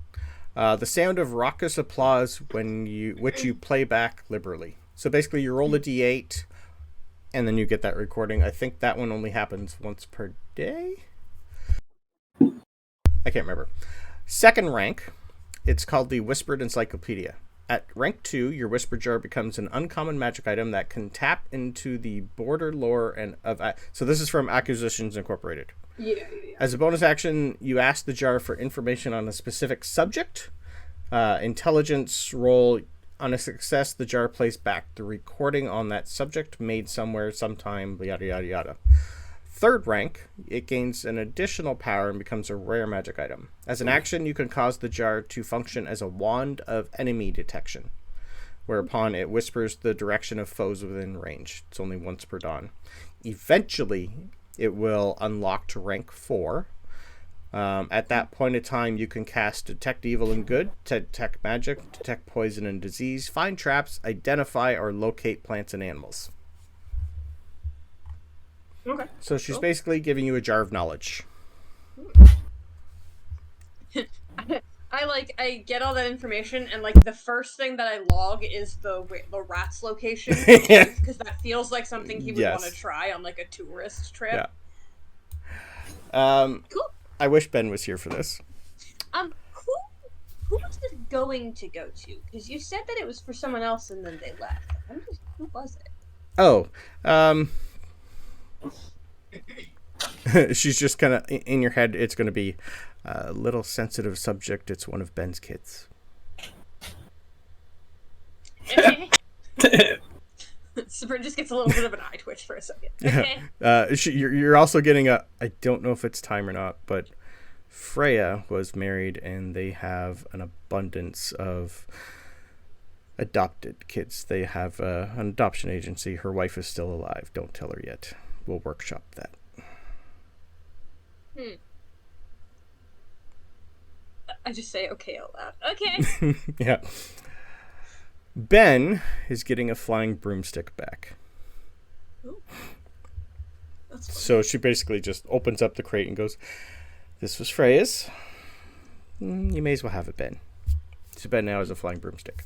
The sound of raucous applause which you play back liberally. So basically you roll a d8 and then you get that recording. I think that one only happens once per day? I can't remember. Second rank, it's called the Whispered Encyclopedia. At rank 2, your Whisper Jar becomes an uncommon magic item that can tap into the border lore so this is from Acquisitions Incorporated. Yeah. As a bonus action, you ask the jar for information on a specific subject. Intelligence roll. On a success, the jar plays back the recording on that subject made somewhere, sometime, yada yada yada. Third rank, it gains an additional power and becomes a rare magic item. As an action, you can cause the jar to function as a wand of enemy detection, whereupon it whispers the direction of foes within range. It's only once per dawn. Eventually, it will unlock to rank 4. At that point in time, you can cast Detect Evil and Good, Detect Magic, Detect Poison and Disease, find traps, identify or locate plants and animals. Okay. So she's basically giving you a jar of knowledge. I get all that information, and like the first thing that I log is the rat's location, because that feels like something he would want to try on like a tourist trip. Yeah. Cool. I wish Ben was here for this. Who was this going to go to? Because you said that it was for someone else, and then they left. Who was it? Oh, she's just kind of in your head. It's going to be a little sensitive subject. It's one of Ben's kids. Sabryn just gets a little bit of an eye twitch for a second. Okay. You're also getting I don't know if it's time or not, but Freya was married and they have an abundance of adopted kids. They have an adoption agency. Her wife is still alive. Don't tell her yet. We'll workshop that. I just say okay out loud. Okay. Yeah. Ben is getting a flying broomstick back. Ooh. That's funny. So she basically just opens up the crate and goes, "This was Freya's. You may as well have it, Ben." So Ben now has a flying broomstick.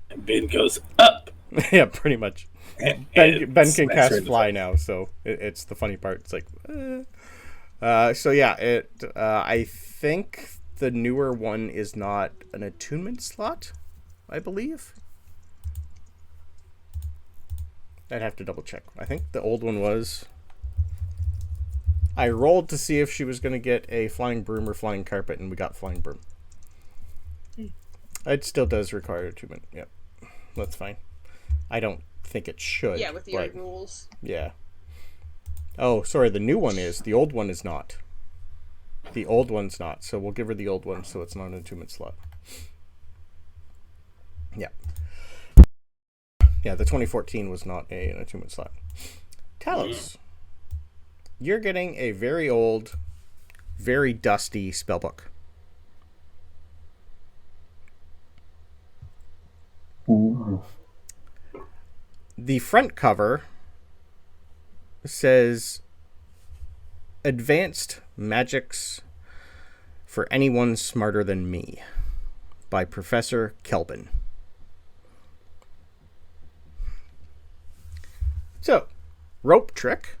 And Ben goes up. Yeah, pretty much. Ben can cast fly now, so it's the funny part. It's like, so yeah, I think the newer one is not an attunement slot, I believe. I'd have to double check. I think the old one was. I rolled to see if she was going to get a flying broom or flying carpet, and we got flying broom. It still does require attunement. Yep, that's fine. I don't think it should. Yeah, with the rules. Yeah. Oh, sorry. The new one is. The old one is not. The old one's not. So we'll give her the old one, so it's not an attunement slot. Yeah. Yeah, the 2014 was not an attunement slot. Talos. You're getting a very old, very dusty spellbook. Ooh. The front cover says Advanced Magics for Anyone Smarter Than Me by Professor Kelvin. So, rope trick.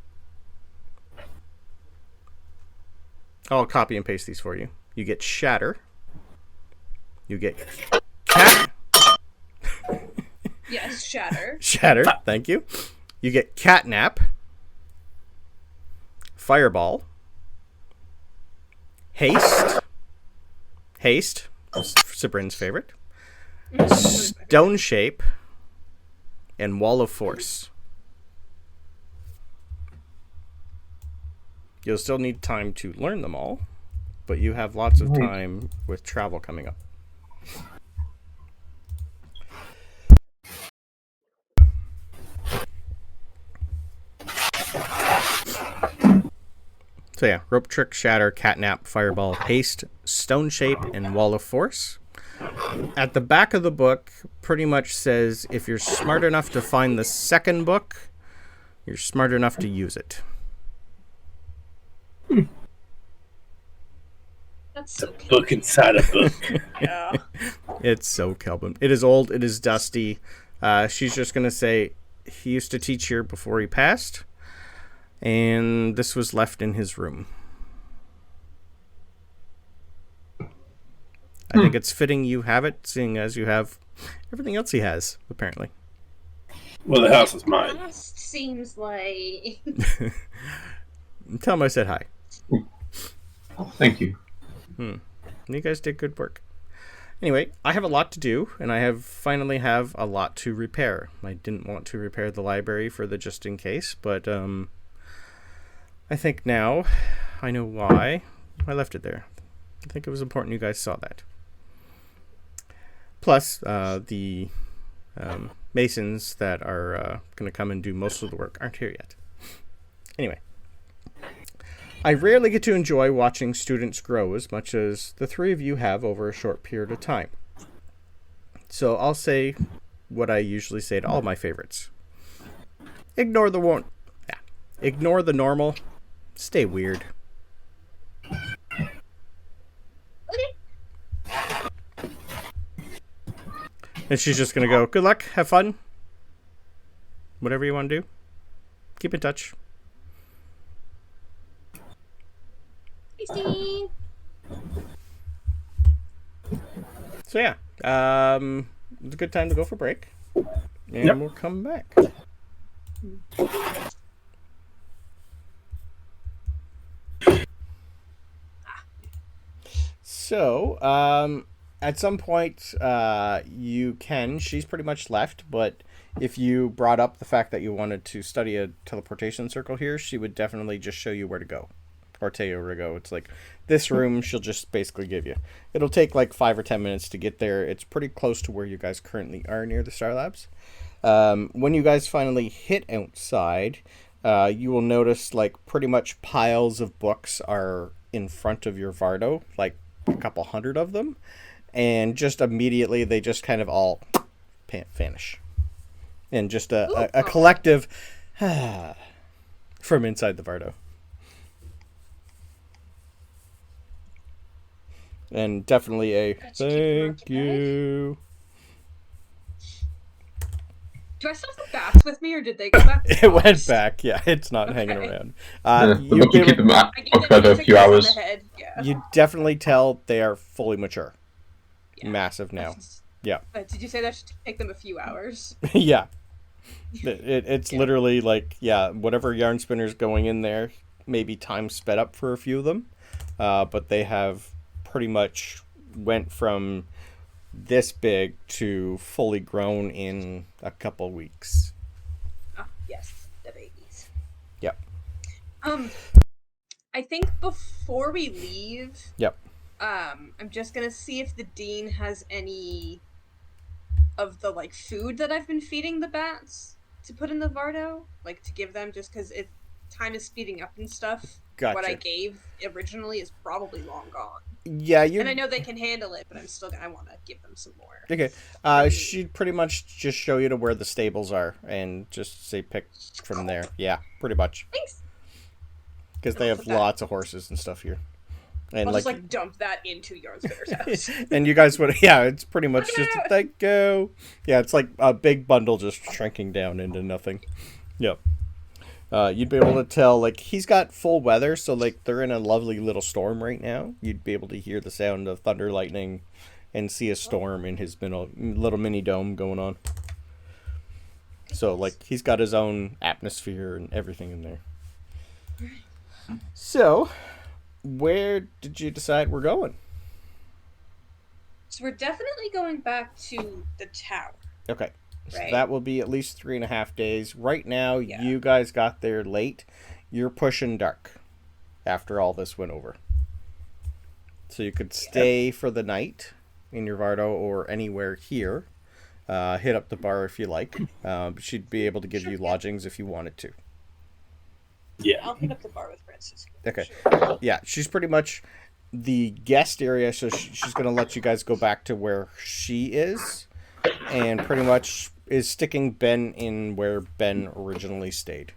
I'll copy and paste these for you. You get Shatter. You get Cat. Yes, Shatter. Shatter, thank you. You get Catnap. Fireball. Haste. Haste. Sabryn's favorite. Stone Shape. And Wall of Force. You'll still need time to learn them all, but you have lots of time with travel coming up. So yeah, Rope Trick, Shatter, Catnap, Fireball, Haste, Stone Shape, and Wall of Force. At the back of the book, pretty much says if you're smart enough to find the second book, you're smart enough to use it. That's so The book inside a book. yeah. It's so Kelvin. It is old. It is dusty. She's just going to say he used to teach here before he passed, and this was left in his room. I think it's fitting you have it, seeing as you have everything else he has, apparently. Well, the house is mine. Just seems like... Tell him I said hi. Thank you. You guys did good work. Anyway, I have a lot to do, and I finally have a lot to repair. I didn't want to repair the library for the just in case, but I think now I know why I left it there. I think it was important you guys saw that. Plus, the masons that are going to come and do most of the work aren't here yet. Anyway, I rarely get to enjoy watching students grow as much as the three of you have over a short period of time. So I'll say what I usually say to all my favorites. Ignore the Ignore the normal. Stay weird. And she's just going to go, good luck, have fun. Whatever you want to do. Keep in touch. So yeah, it's a good time to go for break. And we'll come back. So, at some point, she's pretty much left, but if you brought up the fact that you wanted to study a teleportation circle here, she would definitely just show you where to go. Or tell you where to go. It's like, this room she'll just basically give you. It'll take like 5 or 10 minutes to get there. It's pretty close to where you guys currently are near the Star Labs. When you guys finally hit outside, you will notice like pretty much piles of books are in front of your Vardo, like a couple hundred of them. And just immediately they just kind of all vanish. And just a collective from inside the Vardo. And definitely a thank you. Do I still have the bats with me, or did they go back? It went back. Yeah, it's not hanging around. You keep them occupied a few hours. Yeah. You definitely tell they are fully mature. Yeah. Massive now. Yeah. Did you say that should take them a few hours? Yeah. It's literally like, whatever yarn spinner's going in there, maybe time sped up for a few of them. But they have pretty much went from this big to fully grown in a couple weeks. Oh, yes, the babies. Yep. I think before we leave, I'm just gonna see if the dean has any of the like food that I've been feeding the bats to put in the Vardo, like to give them, just because time is speeding up and stuff. Gotcha. What I gave originally is probably long gone. Yeah, and I know they can handle it, but I want to give them some more. Okay. She'd pretty much just show you to where the stables are and just say pick from there. Yeah, pretty much. Thanks. Because they have lots of horses and stuff here. And I'll just dump that into Yarnspinner's house. And you guys would, it's pretty much just a thank you. Yeah, it's like a big bundle just shrinking down into nothing. Yep. You'd be able to tell, like, he's got full weather, so, like, they're in a lovely little storm right now. You'd be able to hear the sound of thunder, lightning, and see a storm in his little mini dome going on. So, like, he's got his own atmosphere and everything in there. So, where did you decide we're going? So we're definitely going back to the tower. Okay. So right. that will be at least 3.5 days. Right now, you guys got there late. You're pushing dark after all this went over. So you could stay for the night in your Vardo or anywhere here. Hit up the bar if you like. She'd be able to give you lodgings if you wanted to. Yeah. I'll hit up the bar with Francisco. Okay. Sure. Yeah, she's pretty much the guest area, so she's going to let you guys go back to where she is, and pretty much is sticking Ben in where Ben originally stayed.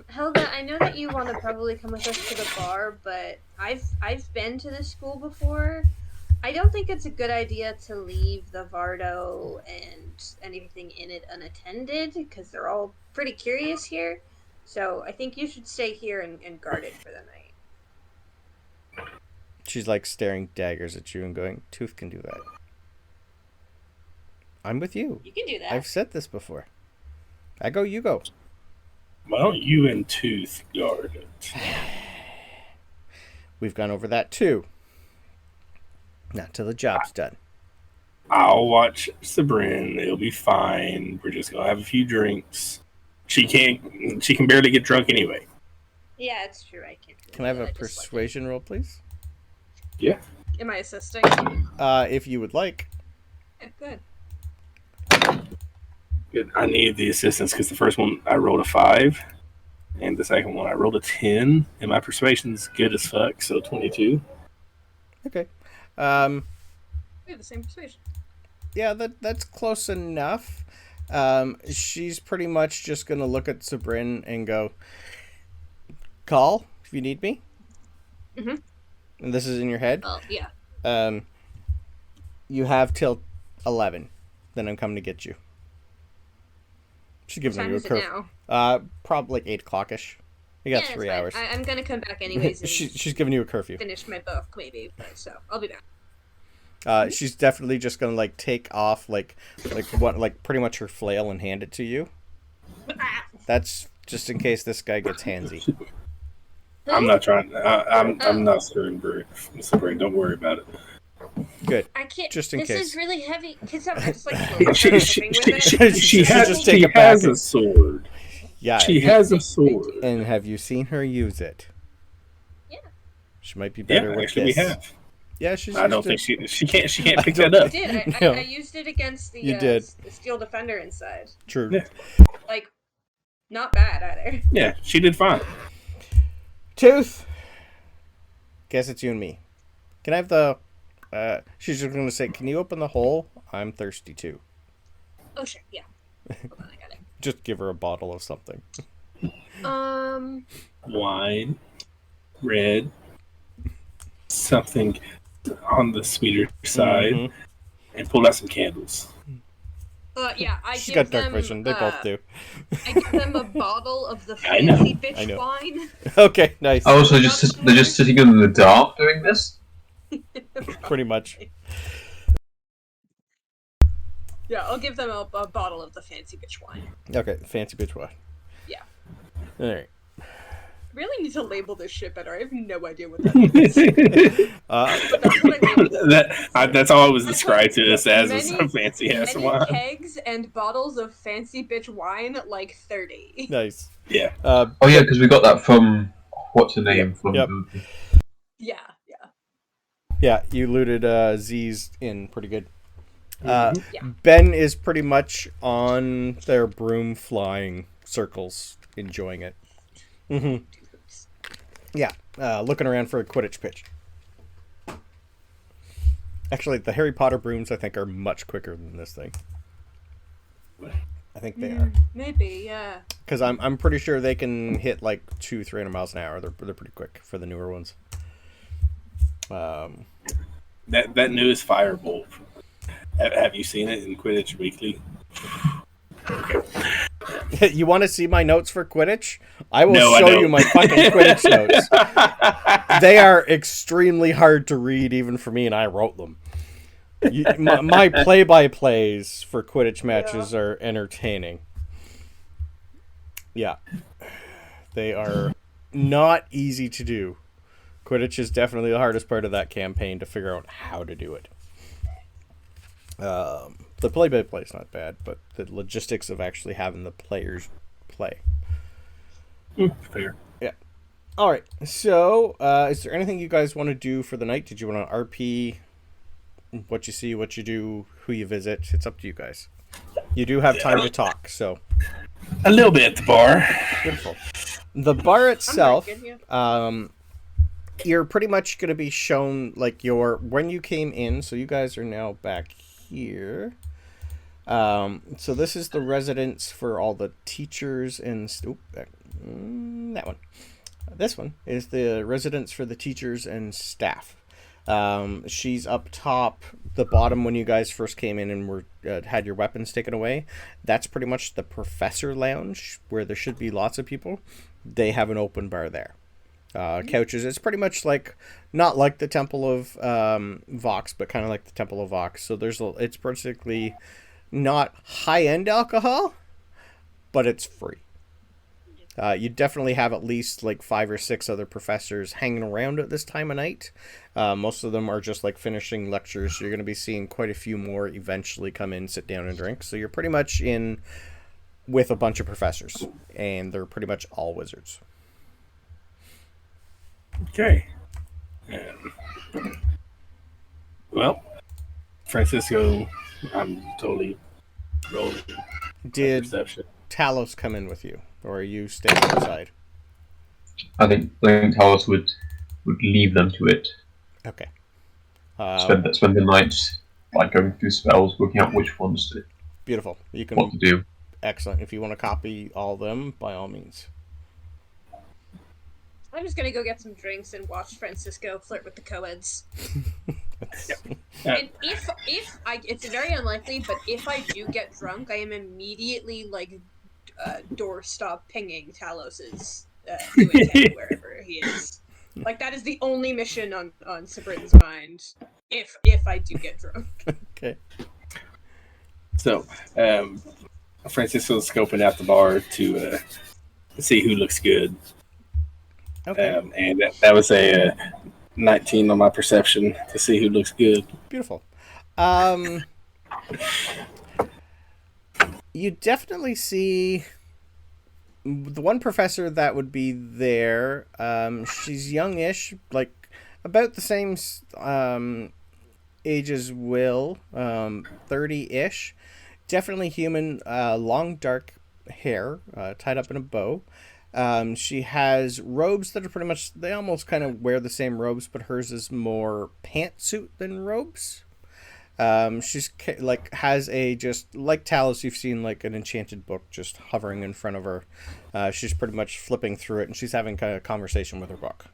Helga, I know that you want to probably come with us to the bar, but I've been to this school before. I don't think it's a good idea to leave the Vardo and anything in it unattended, because they're all pretty curious here. So I think you should stay here and guard it for the night. She's like staring daggers at you and going, Tooth can do that. I'm with you. You can do that. I've said this before. I go, you go. Why don't you and Tooth guard it? We've gone over that too. Not till the job's done. I'll watch Sabryn. It'll be fine. We're just gonna have a few drinks. She can barely get drunk anyway. Yeah, it's true. I can't. Can I have a persuasion roll, please? Yeah. Am I assisting? If you would like. Yeah, good. Good. I needed the assistance because the first one I rolled a 5, and the second one I rolled a 10, and my persuasion's good as fuck, so 22. Okay. We have the same persuasion. Yeah, that's close enough. She's pretty much just gonna look at Sabryn and go, call if you need me. Mm-hmm. And this is in your head. Oh, yeah. You have till 11. Then I'm coming to get you. She's giving you a curve. Probably like 8 o'clock-ish. You got 3 hours. I'm gonna come back anyways. And she's giving you a curfew. finish my book, maybe. But, so I'll be back. She's definitely just gonna like take off like pretty much her flail and hand it to you. That's just in case this guy gets handsy. I'm not trying. I'm not stirring Sabryn. Don't worry about it. Good. I can't. Just in this case. This is really heavy. Cause I'm just like She take has a sword. Yeah. She has a sword. And have you seen her use it? Yeah. She might be better with actually this. we have. Yeah, she's. I don't think she can't pick that I up. did. No. I used it against the did. the Steel Defender inside. True. Yeah. Like, not bad either. Yeah, she did fine. Tooth. Guess it's you and me. Can I have the? She's just gonna say, "Can you open the hole? I'm thirsty too." Oh sure, yeah. Hold on, I got it. Just give her a bottle of something. Wine, red, something on the sweeter side, and pull out some candles. Yeah, She's give got dark them, vision. They both do. I give them a bottle of the I know. fancy I know. bitch wine. Okay, nice. Oh, so they're just sitting in the dark doing this? Pretty much. Yeah, I'll give them a bottle of the fancy bitch wine. Okay, fancy bitch wine. Yeah. All right. Really need to label this shit better. I have no idea what that is. But that's what I labeled it. That's all it was described to us as was Many- some fancy ass Many wine. kegs and bottles of fancy bitch wine, like 30. Nice. Yeah. Oh yeah, because we got that from what's her name from. Yep. Yeah. Yeah, you looted Z's in pretty good. Yeah. Ben is pretty much on their broom flying circles, enjoying it. Mm-hmm. Yeah, looking around for a Quidditch pitch. Actually, the Harry Potter brooms, I think, are much quicker than this thing. I think they are. Maybe, yeah. Because I'm pretty sure they can hit like 200-300 miles an hour. They're pretty quick for the newer ones. That newest firebolt. Have you seen it in Quidditch Weekly? Okay. You want to see my notes for Quidditch? I will No, I show don't. you my fucking Quidditch notes. They are extremely hard to read, even for me, and I wrote them. My play-by-plays for Quidditch matches are entertaining. Yeah. They are not easy to do. Quidditch is definitely the hardest part of that campaign to figure out how to do it. The play-by-play is not bad, but the logistics of actually having the players play. Fair. Yeah. All right. So, is there anything you guys want to do for the night? Did you want to RP? What you see, what you do, who you visit? It's up to you guys. You do have time to talk, so. A little bit at the bar. Beautiful. The bar itself, good, yeah. You're pretty much going to be shown like when you came in. So you guys are now back here. So this is the residence for all the teachers and that one. This one is the residence for the teachers and staff. She's up top, the bottom when you guys first came in and were had your weapons taken away. That's pretty much the professor lounge where there should be lots of people. They have an open bar there. Couches. It's pretty much like not like the Temple of Vox, but kind of like the Temple of Vox. So it's basically not high end alcohol, but it's free. You definitely have at least like 5 or 6 other professors hanging around at this time of night. Most of them are just like finishing lectures. So you're going to be seeing quite a few more eventually come in, sit down and drink. So you're pretty much in with a bunch of professors, and they're pretty much all wizards. Okay. Well, Francisco, I'm totally rolling. Did Perception. Talos come in with you, or are you staying outside? I think Talos would leave them to it. Okay. Spend the night like going through spells, working out which ones to Beautiful. You can. what to do. Excellent. If you want to copy all of them, by all means. I'm just gonna go get some drinks and watch Francisco flirt with the co-eds. And if it's very unlikely, but if I do get drunk, I am immediately like doorstop pinging Talos's doing wherever he is. Like that is the only mission on Sabryn's mind. If I do get drunk. Okay. So, Francisco's scoping out the bar to see who looks good. Okay. And that was a 19 on my perception to see who looks good. Beautiful. You definitely see the one professor that would be there. She's youngish, like about the same age as Will, 30-ish. Definitely human, long dark hair, tied up in a bow. She has robes that are pretty much, they almost kind of wear the same robes, but hers is more pantsuit than robes. She's like has a, just like Talos, you've seen like an enchanted book just hovering in front of her. She's pretty much flipping through it, and she's having kind of a conversation with her book.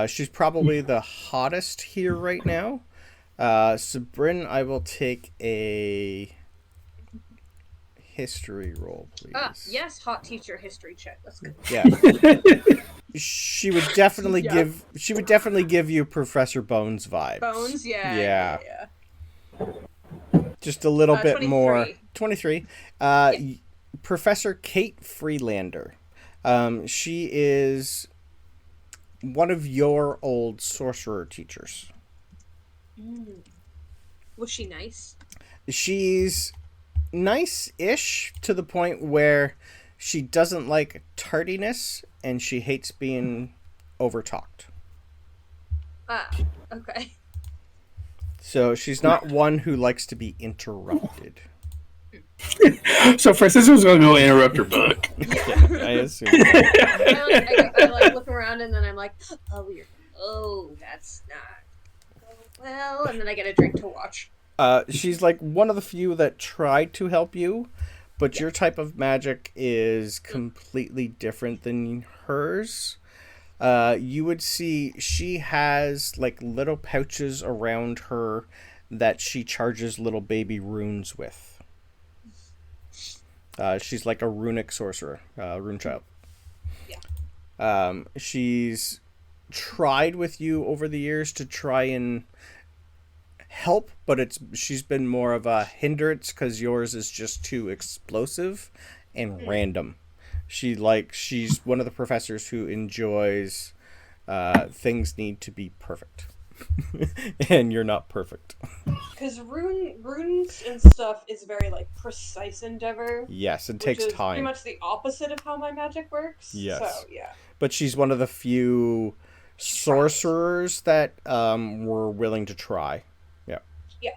She's probably the hottest here right now. Sabryn, I will take a history roll, please. Yes, hot teacher history check. Let's go. Yeah. She would definitely give you Professor Bones vibes. Bones, yeah. Just a little bit 23. more. 23. Professor Kate Freelander. She is one of your old sorcerer teachers. Was she nice? She's nice-ish to the point where she doesn't like tardiness and she hates being overtalked. Okay. So she's not one who likes to be interrupted. So Francisco's going to go interrupt her book. Yeah, I assume. I like look around and then I'm like, that's not well, and then I get a drink to watch. She's like one of the few that tried to help you, but your type of magic is completely different than hers. You would see she has like little pouches around her that she charges little baby runes with. She's like a runic sorcerer, rune child. Yeah. She's tried with you over the years to try and help, but she's been more of a hindrance because yours is just too explosive and random. She's one of the professors who enjoys things need to be perfect. And you're not perfect. Because runes and stuff is very like precise endeavor. Yes, it takes which is time. Pretty much the opposite of how my magic works. Yes. So yeah. But she's one of the few sorcerers that were willing to try. Yeah. Yeah.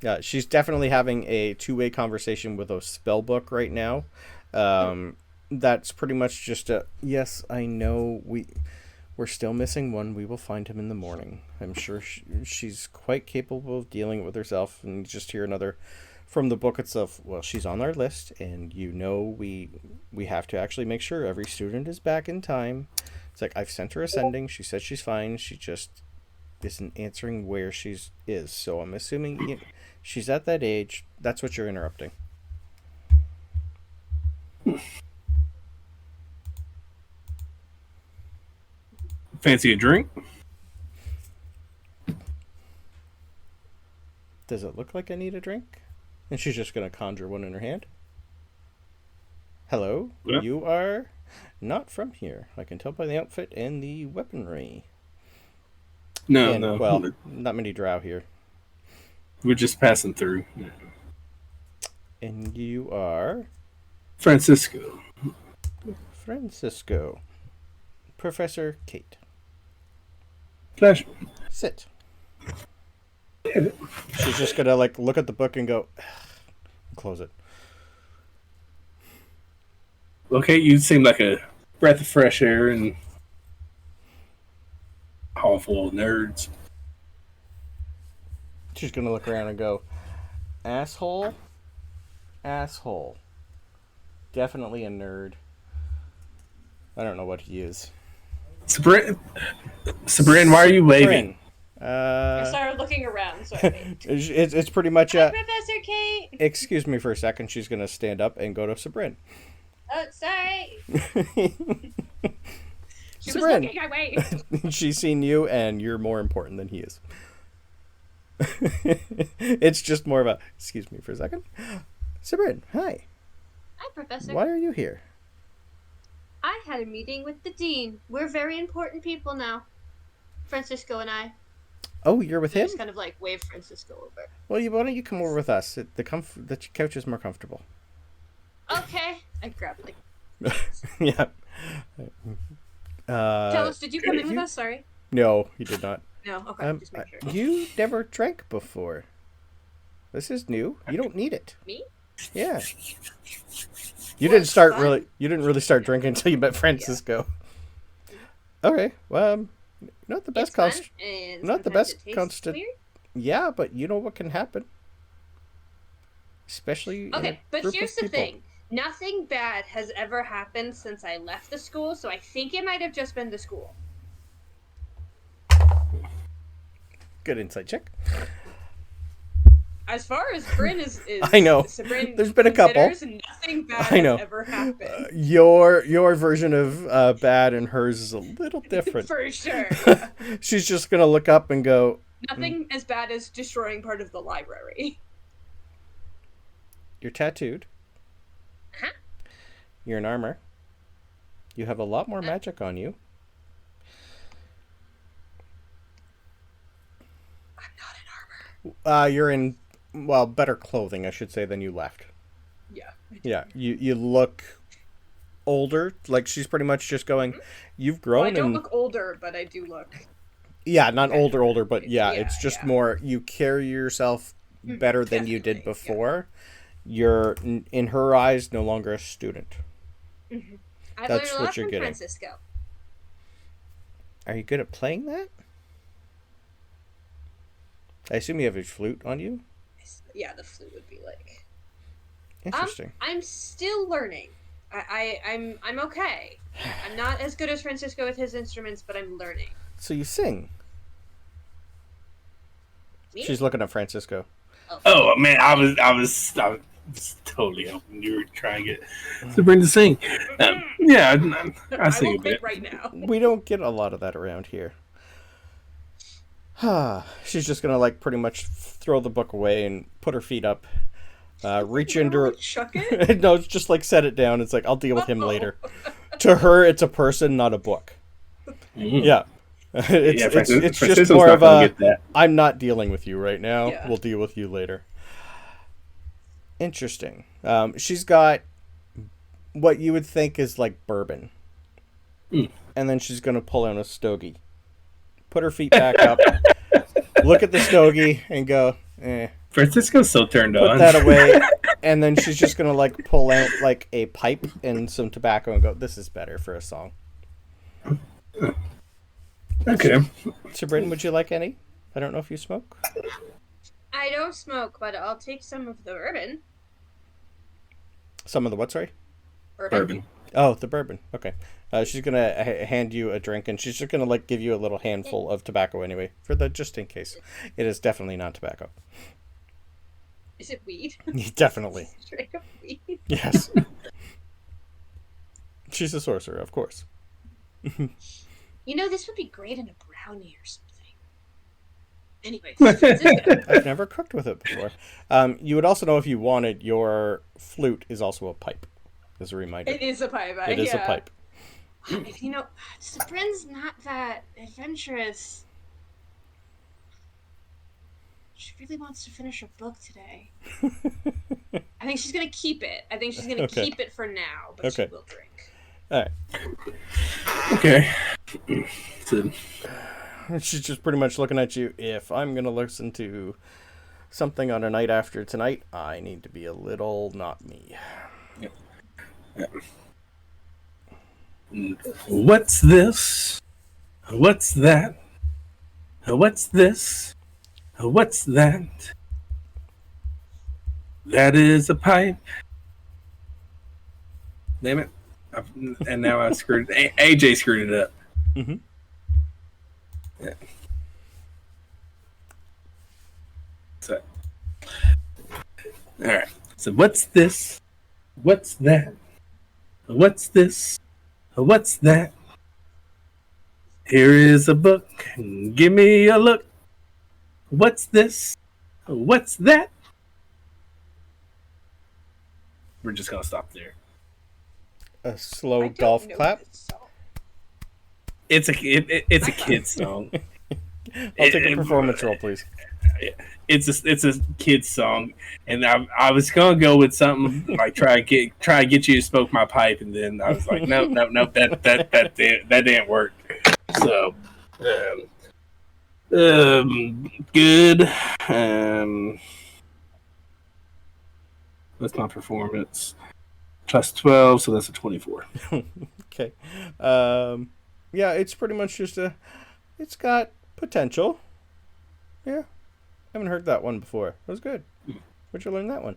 Yeah, she's definitely having a two-way conversation with a spell book right now. That's pretty much just a, yes, I know we're still missing one. We will find him in the morning. I'm sure she's quite capable of dealing with herself. And just hear another from the book itself. Well, she's on our list, and we have to actually make sure every student is back in time. It's like, I've sent her ascending. She said she's fine. She just isn't answering where she is. So I'm assuming she's at that age. That's what you're interrupting. Fancy a drink? Does it look like I need a drink? And she's just going to conjure one in her hand. Hello? Yeah. You are not from here. I can tell by the outfit and the weaponry. No. Well, not many Drow here. We're just passing through. And you are? Francisco. Professor Kate. Pleasure. Sit. She's just going to look at the book and go, close it. Okay, you seem like a breath of fresh air and hall full of nerds. She's going to look around and go, asshole. Definitely a nerd. I don't know what he is. Sabryn, why are you waving? I started looking around, so I waved. It's pretty much Hi, Professor Kate! Excuse me for a second. She's going to stand up and go to Sabryn. Oh, sorry. She was Sabryn. looking, I waved. She's seen you, and you're more important than he is. It's just more of a, excuse me for a second. Sabryn, hi. Hi, Professor. Why are you here? I had a meeting with the dean. We're very important people now. Francisco and I. Oh, you're with I him? just kind of wave Francisco over. Well, why don't you come over with us? The couch is more comfortable. Okay. I grabbed Yeah. Talos, did you come in with us? Sorry. No, you did not. No. Okay. Just make sure. You never drank before. This is new. You don't need it. Me? Yeah. You didn't really start drinking until you met Francisco. Yeah. Okay. Well, not the best constant. Yeah, but you know what can happen. Especially okay, but here's the thing. Nothing bad has ever happened since I left the school, so I think it might have just been the school. Good insight check. As far as Bryn is I know. Sabryn There's been a couple. Nothing bad has ever happened. Your version of bad and hers is a little different. For sure. She's just gonna look up and go. Nothing as bad as destroying part of the library. You're tattooed. Huh? You're in armor. You have a lot more magic on you. I'm not in armor. You're in, well, better clothing, I should say, than you left. Yeah. Yeah, you look older. Like, she's pretty much just going, you've grown. Well, I don't look older, but I do look... Yeah, not older, but yeah, it's just more, you carry yourself better than you did before. Yeah. You're, in her eyes, no longer a student. Mm-hmm. I've That's learned a lot what you're from getting. Francisco. Are you good at playing that? I assume you have a flute on you? Yeah, the flute would be like... Interesting. I'm still learning. I'm okay. I'm not as good as Francisco with his instruments, but I'm learning. So you sing? Me? She's looking at Francisco. Oh man, I was totally hoping you were trying to get Sabryn to sing. Yeah, I sing a bit right now. We don't get a lot of that around here. She's just gonna pretty much throw the book away and put her feet up, reach into her. Chuck it? No, it's just set it down. It's I'll deal with him later. To her, it's a person, not a book. Mm-hmm. Yeah. It's just more of a, I'm not dealing with you right now. Yeah. We'll deal with you later. Interesting. She's got what you would think is like bourbon. And then she's going to pull out a stogie. Put her feet back up. Look at the stogie and go, Francisco's so turned on. Put that away. And then she's just going to like pull out like a pipe and some tobacco and go, this is better for a song. Okay. Sabryn, would you like any? I don't know if you smoke. I don't smoke, but I'll take some of the bourbon. Some of the what, sorry? Bourbon. Oh, the bourbon. Okay. She's going to hand you a drink, and she's just going to like give you a little handful of tobacco anyway, just in case. It is definitely not tobacco. Is it weed? Definitely. Straight up weed? Yes. She's a sorcerer, of course. You know, this would be great in a brownie or something. Anyways, I've never cooked with it before. You would also know if you wanted, your flute is also a pipe, as a reminder. It is a pipe. It is a pipe. If you know, Sabryn's not that adventurous. She really wants to finish her book today. I think she's going to keep it. I think she's going to keep it for now, but she will drink. All right. Okay. So, she's just pretty much looking at you. If I'm going to listen to something on a night after tonight, I need to be a little not me. Yep. Yep. What's this? What's that? What's this? What's that? That is a pipe. Damn it. And now I screwed AJ screwed it up. Mm-hmm. Yeah. So, all right. So what's this? What's that? What's this? What's that? Here is a book. Give me a look. What's this? What's that? We're just gonna stop there. A slow golf clap. It's a kid's song. I'll take a performance roll, please. It's a kid's song, and I was gonna go with something like try to get you to smoke my pipe, and then I was like, no, that didn't work. So, good. That's my performance. Plus 12, so that's a 24. Okay. Yeah, it's pretty much just it's got potential. Yeah. I haven't heard that one before. It was good. Where'd you learn that one?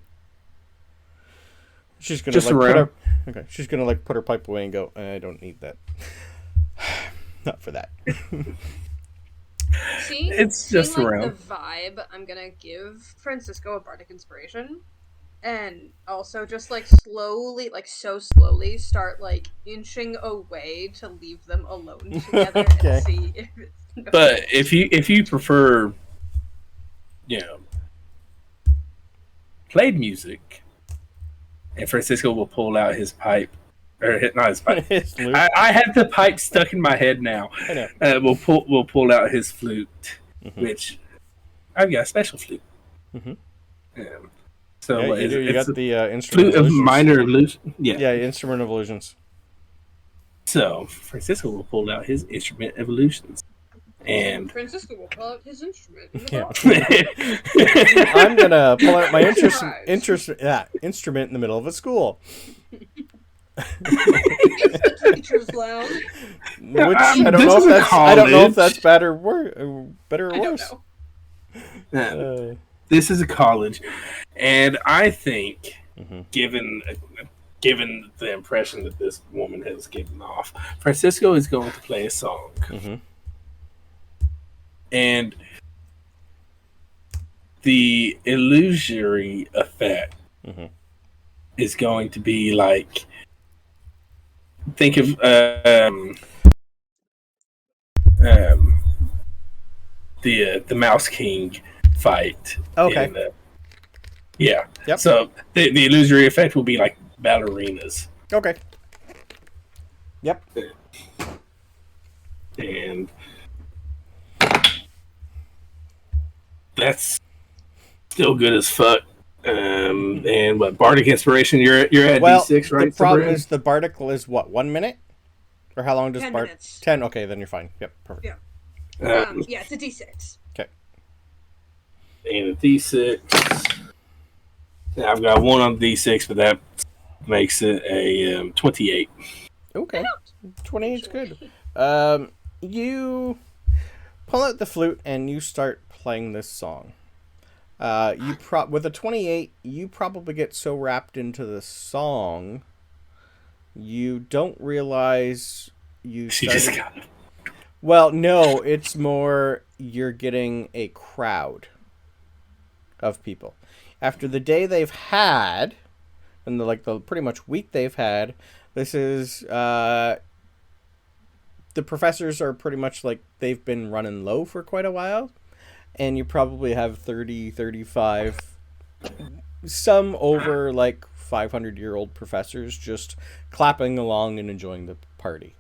She's gonna just like she's gonna like put her pipe away and go, I don't need that. Not for that. It's just like around. The vibe I'm gonna give Francisco a bardic inspiration. And also just like slowly start like inching away to leave them alone together and see if it's But if you prefer, played music, and Francisco will pull out his pipe, or not his pipe. I have the pipe stuck in my head now. I know. We'll pull out his flute, which I've got a special flute. Mm-hmm. So you got the instrument flute of minor illusion. Yeah, instrument of illusions. So Francisco will pull out his instrument of illusions, and Francisco will pull out his instrument. I'm gonna pull out my instrument in the middle of a school. Teacher's lounge. Which I don't know if that's better or worse. This is a college, and I think, given the impression that this woman has given off, Francisco is going to play a song, and the illusory effect is going to be like, think of the Mouse King fight. Okay. Yeah. Yep. So the illusory effect will be like ballerinas. Okay. Yep. And That's still good as fuck. And what Bardic Inspiration? You're at D6, right? The problem is the Bardic is what, 1 minute, or how long does 10 minutes. 10? Okay, then you're fine. Yep, perfect. Yeah. Yeah, it's a D6. Okay. And a D6. Yeah, I've got one on D6, but that makes it a 28. Okay, 28's good. You pull out the flute and you start playing this song. With a 28, you probably get so wrapped into the song, you don't realize you started... She just got it. Well, no, it's more you're getting a crowd of people. After the day they've had, and the pretty much week they've had, this is... the professors are pretty much like they've been running low for quite a while. And you probably have 30, 35, some over 500-year-old professors just clapping along and enjoying the party.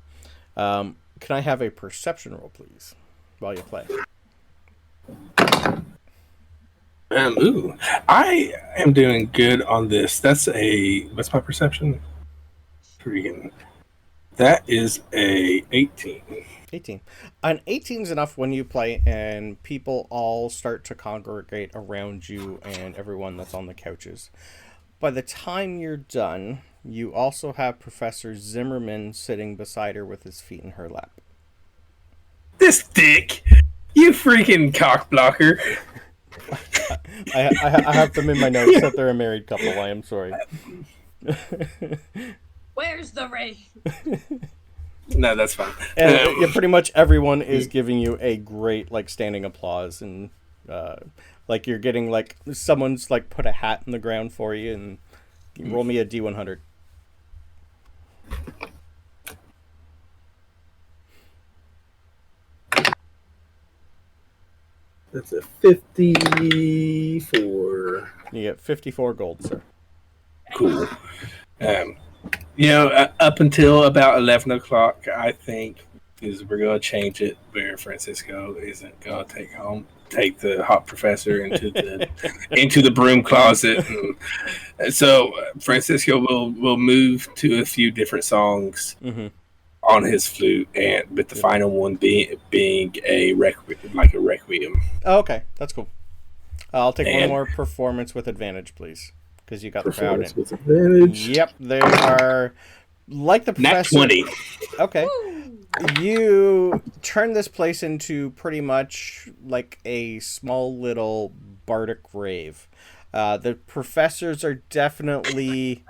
Can I have a perception roll, please, while you play? I am doing good on this. What's my perception? Freaking, that is a 18. 18. An 18 is enough when you play and people all start to congregate around you and everyone that's on the couches. By the time you're done, you also have Professor Zimmerman sitting beside her with his feet in her lap. This dick! You freaking cock blocker! I have them in my notes that they're a married couple. I am sorry. Where's the ring? No, that's fine. And pretty much everyone is giving you a great standing applause, and you're getting someone's put a hat in the ground for you, and you roll me a D100. That's a 54. You get 54 gold, sir. Cool. Up until about 11 o'clock, I think, is we're going to change it where Francisco isn't going to take the hot professor into the broom closet. And so Francisco will move to a few different songs on his flute, but the final one being a requiem. Oh, okay, that's cool. I'll take one more performance with advantage, please. Because you got the crowd in. With advantage. Yep, they are like the professor. Nat 20. Okay. You turn this place into pretty much like a small little bardic rave. The professors are definitely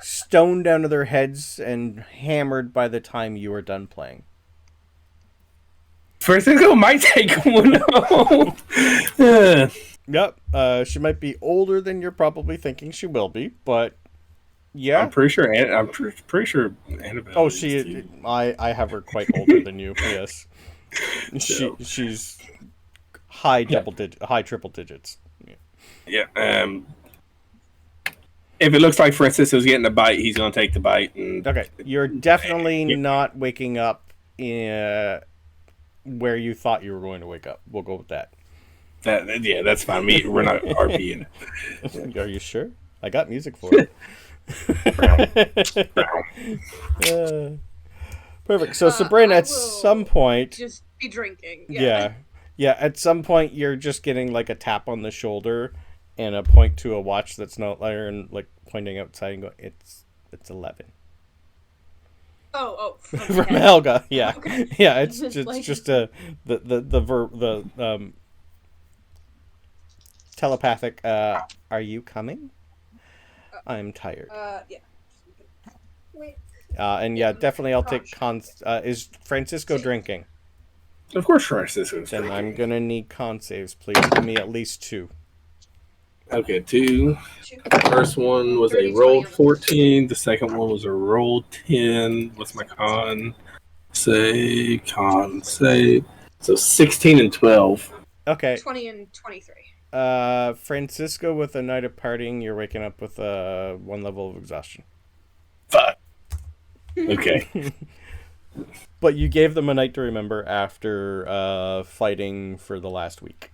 stoned down to their heads and hammered by the time you are done playing. Francisco might take one home. Yep, she might be older than you're probably thinking she will be, but yeah. I'm pretty sure Annabelle. Oh, I have her quite older than you. Yes, she's high triple digits. Yeah. If it looks like Francisco's getting a bite, he's gonna take the bite. Okay, you're definitely not waking up where you thought you were going to wake up. We'll go with that. That's fine. We're not RPing. Are you sure? I got music for it. Perfect. So Sabryn, at some point, just be drinking. Yeah. At some point, you're just getting a tap on the shoulder and a point to a watch that's not there, and pointing outside and going, "It's 11." Oh. From Helga. Yeah. Okay. Yeah. It's just the telepathic. Are you coming? I'm tired. Yeah. Wait. And definitely I'll take is Francisco drinking? Of course Francisco's Then drinking. I'm going to need con saves, please. Give me at least 2. Okay, 2. The first one was a roll 14. The second one was a roll 10. What's my con save? So 16 and 12. Okay. 20 and 23. Francisco, with a night of partying, you're waking up with 1 level of exhaustion. Fuck. Okay. But you gave them a night to remember after fighting for the last week.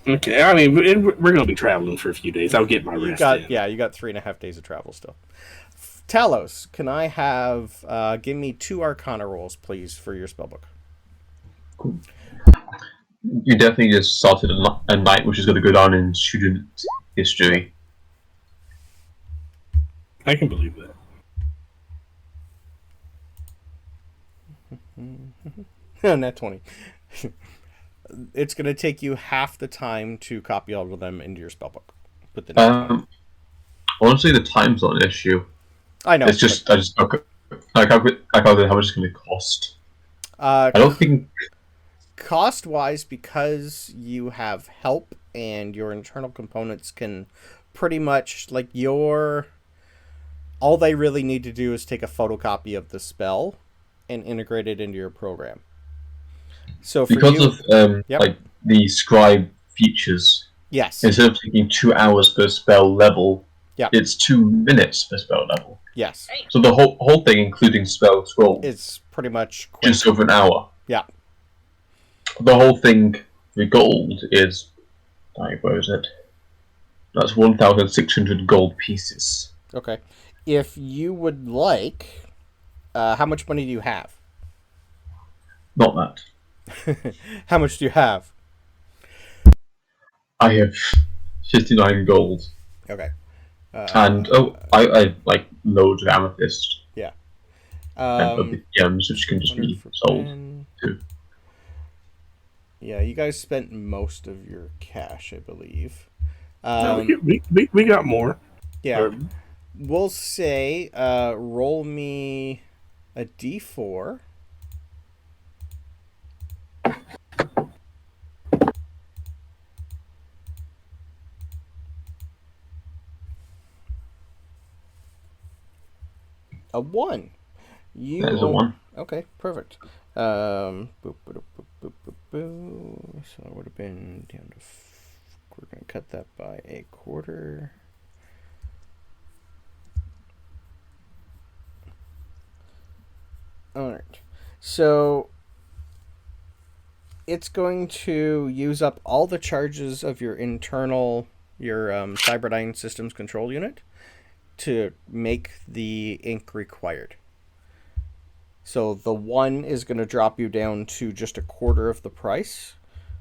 Okay, I mean, we're going to be traveling for a few days. I'll get my rest in. Yeah, you got 3.5 days of travel still. Talos, can I have... give me 2 Arcana rolls, please, for your spellbook. Cool. You definitely just started a night which is going to go down in student history. I can believe that. Nat 20. It's going to take you half the time to copy all of them into your spellbook. With the nat 20. Honestly, the time's not an issue. I know. It's just, I calculated how much it's going to cost. I don't think... Cost-wise, because you have help and your internal components can pretty much, like, all they really need to do is take a photocopy of the spell and integrate it into your program. So for because of like the Scribe features, yes, instead of taking 2 hours per spell level, it's 2 minutes per spell level. Yes. So the whole thing, including spell scroll, is pretty much quick. Just over an hour. Yeah. The whole thing, the gold is, where is it? That's 1,600 gold pieces. Okay. If you would like, how much money do you have? Not that. How much do you have? I have 59 gold. Okay. And I like loads of amethyst. Yeah. And other gems which can just be sold too. Yeah, you guys spent most of your cash, I believe. No, we got more. Yeah. We'll say, roll me a d4. A 1. That is a 1. Okay, perfect. So it would have been down to... We're going to cut that by a quarter. Alright. So it's going to use up all the charges of your internal, your Cyberdyne Systems Control Unit to make the ink required. So the 1 is going to drop you down to just a quarter of the price,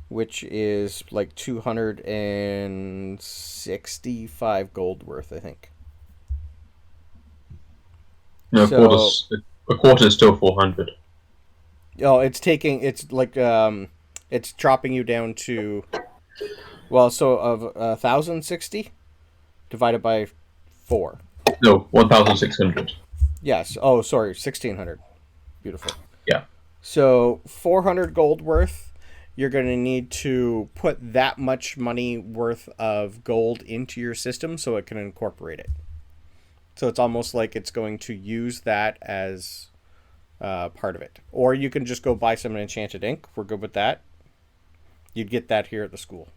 which is like 265 gold worth, I think. No, a quarter is still 400. Oh, it's dropping you down to, well, so of 1,060 divided by 4. No, 1,600. Yes. Oh, sorry, 1,600. Beautiful. Yeah. So 400 gold worth, you're going to need to put that much money worth of gold into your system so it can incorporate it. So it's almost like it's going to use that as part of it. Or you can just go buy some enchanted ink. We're good with that. You'd get that here at the school.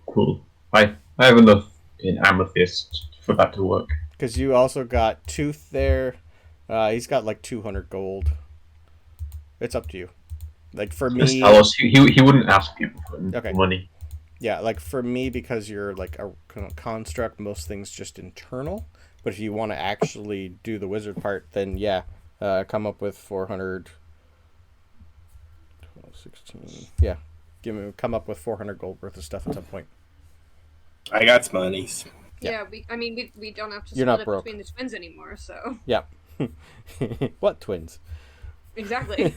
Cool. I have enough in amethyst for that to work. Because you also got Tooth there. He's got like 200 gold. It's up to you. Like for me, Talos, he wouldn't ask people for money. Yeah, like for me, because you're like a construct, most things just internal. But if you want to actually do the wizard part, then yeah, come up with 400. 12, 16. Yeah, come up with 400 gold worth of stuff at some point. I got some monies. Yeah, we don't have to You're split it broke. between the twins anymore, so. Yeah. What twins? Exactly.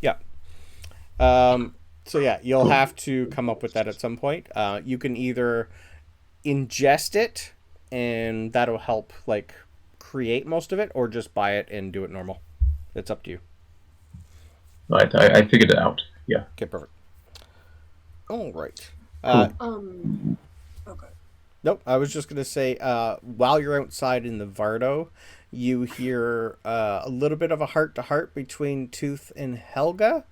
Yeah. So yeah, you'll have to come up with that at some point. You can either ingest it, and that'll help like create most of it, or just buy it and do it normal. It's up to you. Right, I figured it out. Yeah. Okay, perfect. All right. Okay. Nope, I was just going to say, while you're outside in the Vardo, you hear a little bit of a heart-to-heart between Tooth and Helga,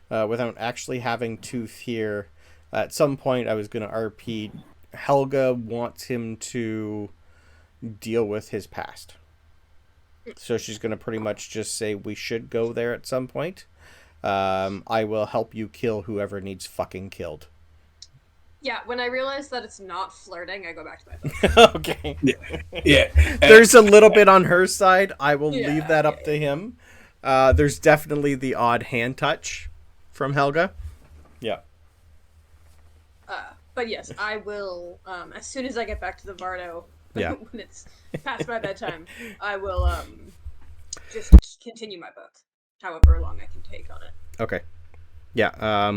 without actually having Tooth here. At some point, I was going to RP. Helga wants him to deal with his past. So she's going to pretty much just say we should go there at some point. I will help you kill whoever needs fucking killed. Yeah, when I realize that it's not flirting, I go back to my book. Okay. Yeah. There's a little bit on her side. I will leave that up to him. There's definitely the odd hand touch from Helga. Yeah. But yes, I will, as soon as I get back to the Vardo, when it's past my bedtime, I will just continue my book, however long I can take on it. Okay. Yeah,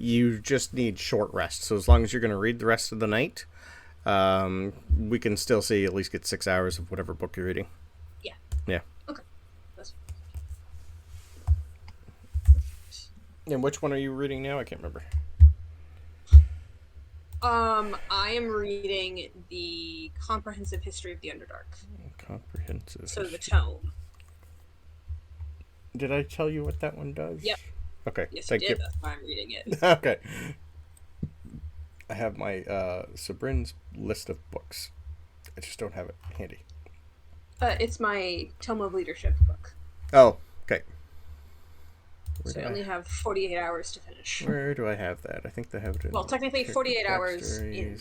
you just need short rest, so as long as you're going to read the rest of the night, we can still see at least get 6 hours of whatever book you're reading. Yeah. Yeah. Okay. That's... And which one are you reading now? I can't remember. I am reading the Comprehensive History of the Underdark. Comprehensive. So the tome. Did I tell you what that one does? Yep. Okay. Yes, thank you did. you. That's why I'm reading it. Okay. I have my Sabryn's list of books. I just don't have it handy. It's my Tome of Leadership book. Oh, okay. So I only have 48 hours to finish. Where do I have that? I think they have it in... Well, technically 48 hours in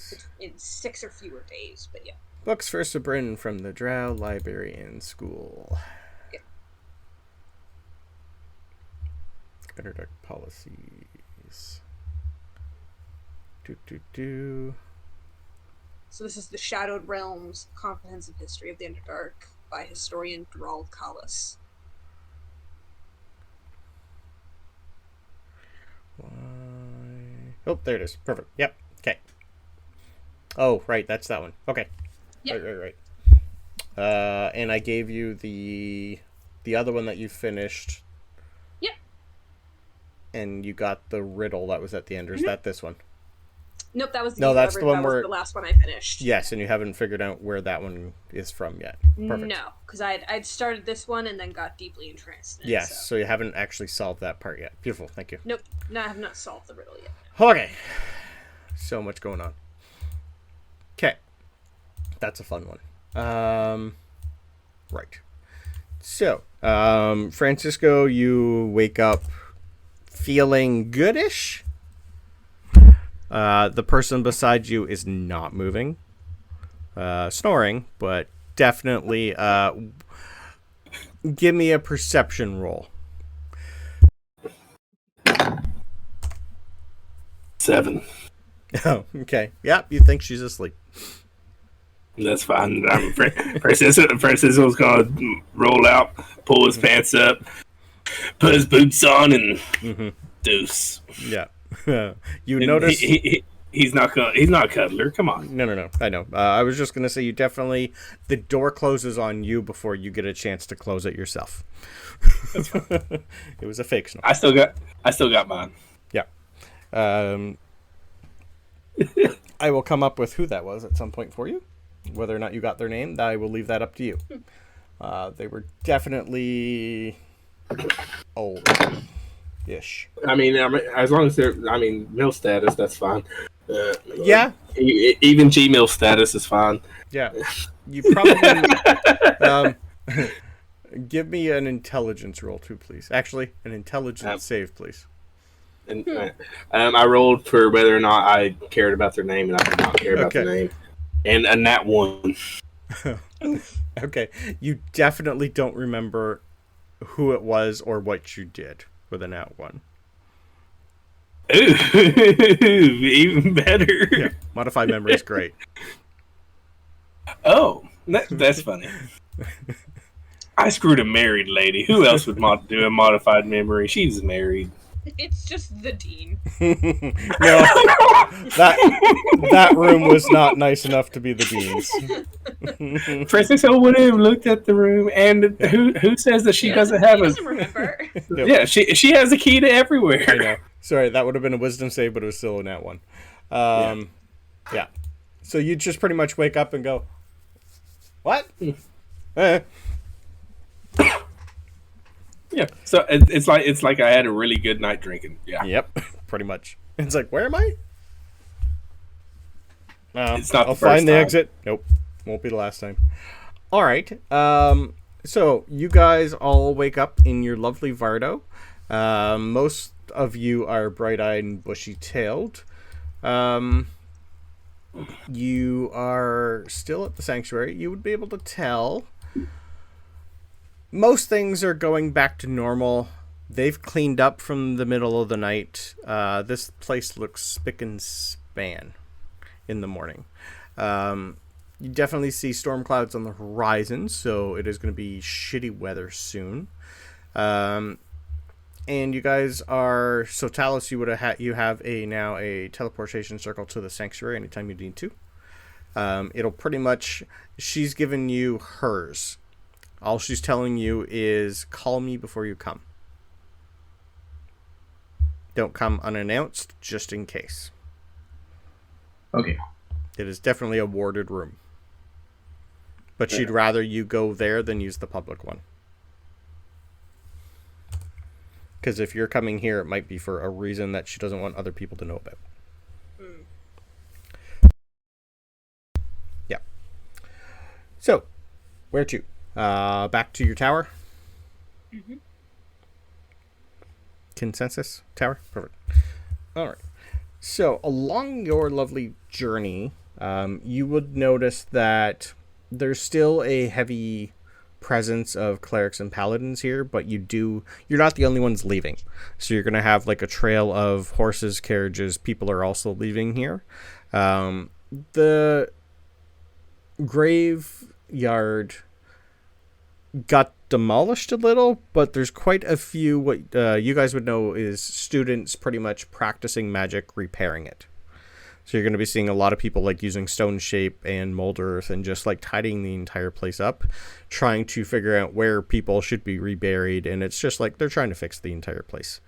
6 or fewer days, but yeah. Books for Sabryn from the Drow Library and School. Yeah. Underdark Policies. So this is the Shadowed Realms Comprehensive History of the Underdark by historian Talos. Oh, there it is. Perfect. Yep. Okay. Oh, right. That's that one. Okay. Yep. Right. And I gave you the other one that you finished. Yep. And you got the riddle that was at the end. Or is that this one? Nope, that was the that's the one where the last one I finished. Yes, and you haven't figured out where that one is from yet. Perfect. No, because I'd started this one and then got deeply entranced in it. Yes, so you haven't actually solved that part yet. Beautiful, thank you. Nope, no, I have not solved the riddle yet. Okay. So much going on. Okay. That's a fun one. Right. So, Francisco, you wake up feeling goodish. The person beside you is not moving. Snoring, but definitely give me a perception roll. 7. Oh, okay. Yep, you think she's asleep. That's fine. Francisco's gonna roll out, pull his pants up, put his boots on, and deuce. Yeah. You notice he's not a cuddler. Come on. No. I know. I was just gonna say you definitely the door closes on you before you get a chance to close it yourself. It was a fake snore. I still got mine. Yeah. I will come up with who that was at some point for you. Whether or not you got their name, I will leave that up to you. They were definitely old-ish. I mean, as long as they're, mill status, that's fine. Yeah. Even Gmail status is fine. Yeah. You probably... give me an intelligence roll, too, please. Actually, an intelligence save, please. And I rolled for whether or not I cared about their name, and I did not care about their name. And a nat 1. Okay. You definitely don't remember who it was or what you did with a nat 1. Ooh, even better. Yeah. Modified memory is great. Oh, that's funny. I screwed a married lady. Who else would do a modified memory? She's married. It's just the dean. No, that room was not nice enough to be the dean's. Francisco would have looked at the room, and who says that she doesn't have doesn't remember. Yep. Yeah, she has a key to everywhere. I know. Sorry, that would have been a wisdom save, but it was still a nat 1. Yeah. So you just pretty much wake up and go, what? Yeah, so it's like I had a really good night drinking. Yeah. Yep, pretty much. It's like, where am I? It's not. I'll find the exit. Nope, won't be the last time. All right. So you guys all wake up in your lovely Vardo. Most of you are bright-eyed and bushy-tailed. You are still at the sanctuary. You would be able to tell most things are going back to normal. They've cleaned up from the middle of the night. This place looks spick and span in the morning. You definitely see storm clouds on the horizon, so it is going to be shitty weather soon. And you guys are... So Talos, you have now a teleportation circle to the sanctuary anytime you need to. It'll pretty much... She's given you hers. All she's telling you is call me before you come. Don't come unannounced, just in case. Okay. It is definitely a warded room. But she'd rather you go there than use the public one. Because if you're coming here, it might be for a reason that she doesn't want other people to know about. Yeah. So, where to? Back to your tower? Mm-hmm. Consensus? Tower? Perfect. Alright. So, along your lovely journey, you would notice that there's still a heavy presence of clerics and paladins here, but you're not the only ones leaving. So you're going to have like a trail of horses, carriages. People are also leaving here. The graveyard got demolished a little, but there's quite a few what you guys would know is students pretty much practicing magic, repairing it. So you're going to be seeing a lot of people like using stone shape and mold earth and just like tidying the entire place up, trying to figure out where people should be reburied. And it's just like they're trying to fix the entire place.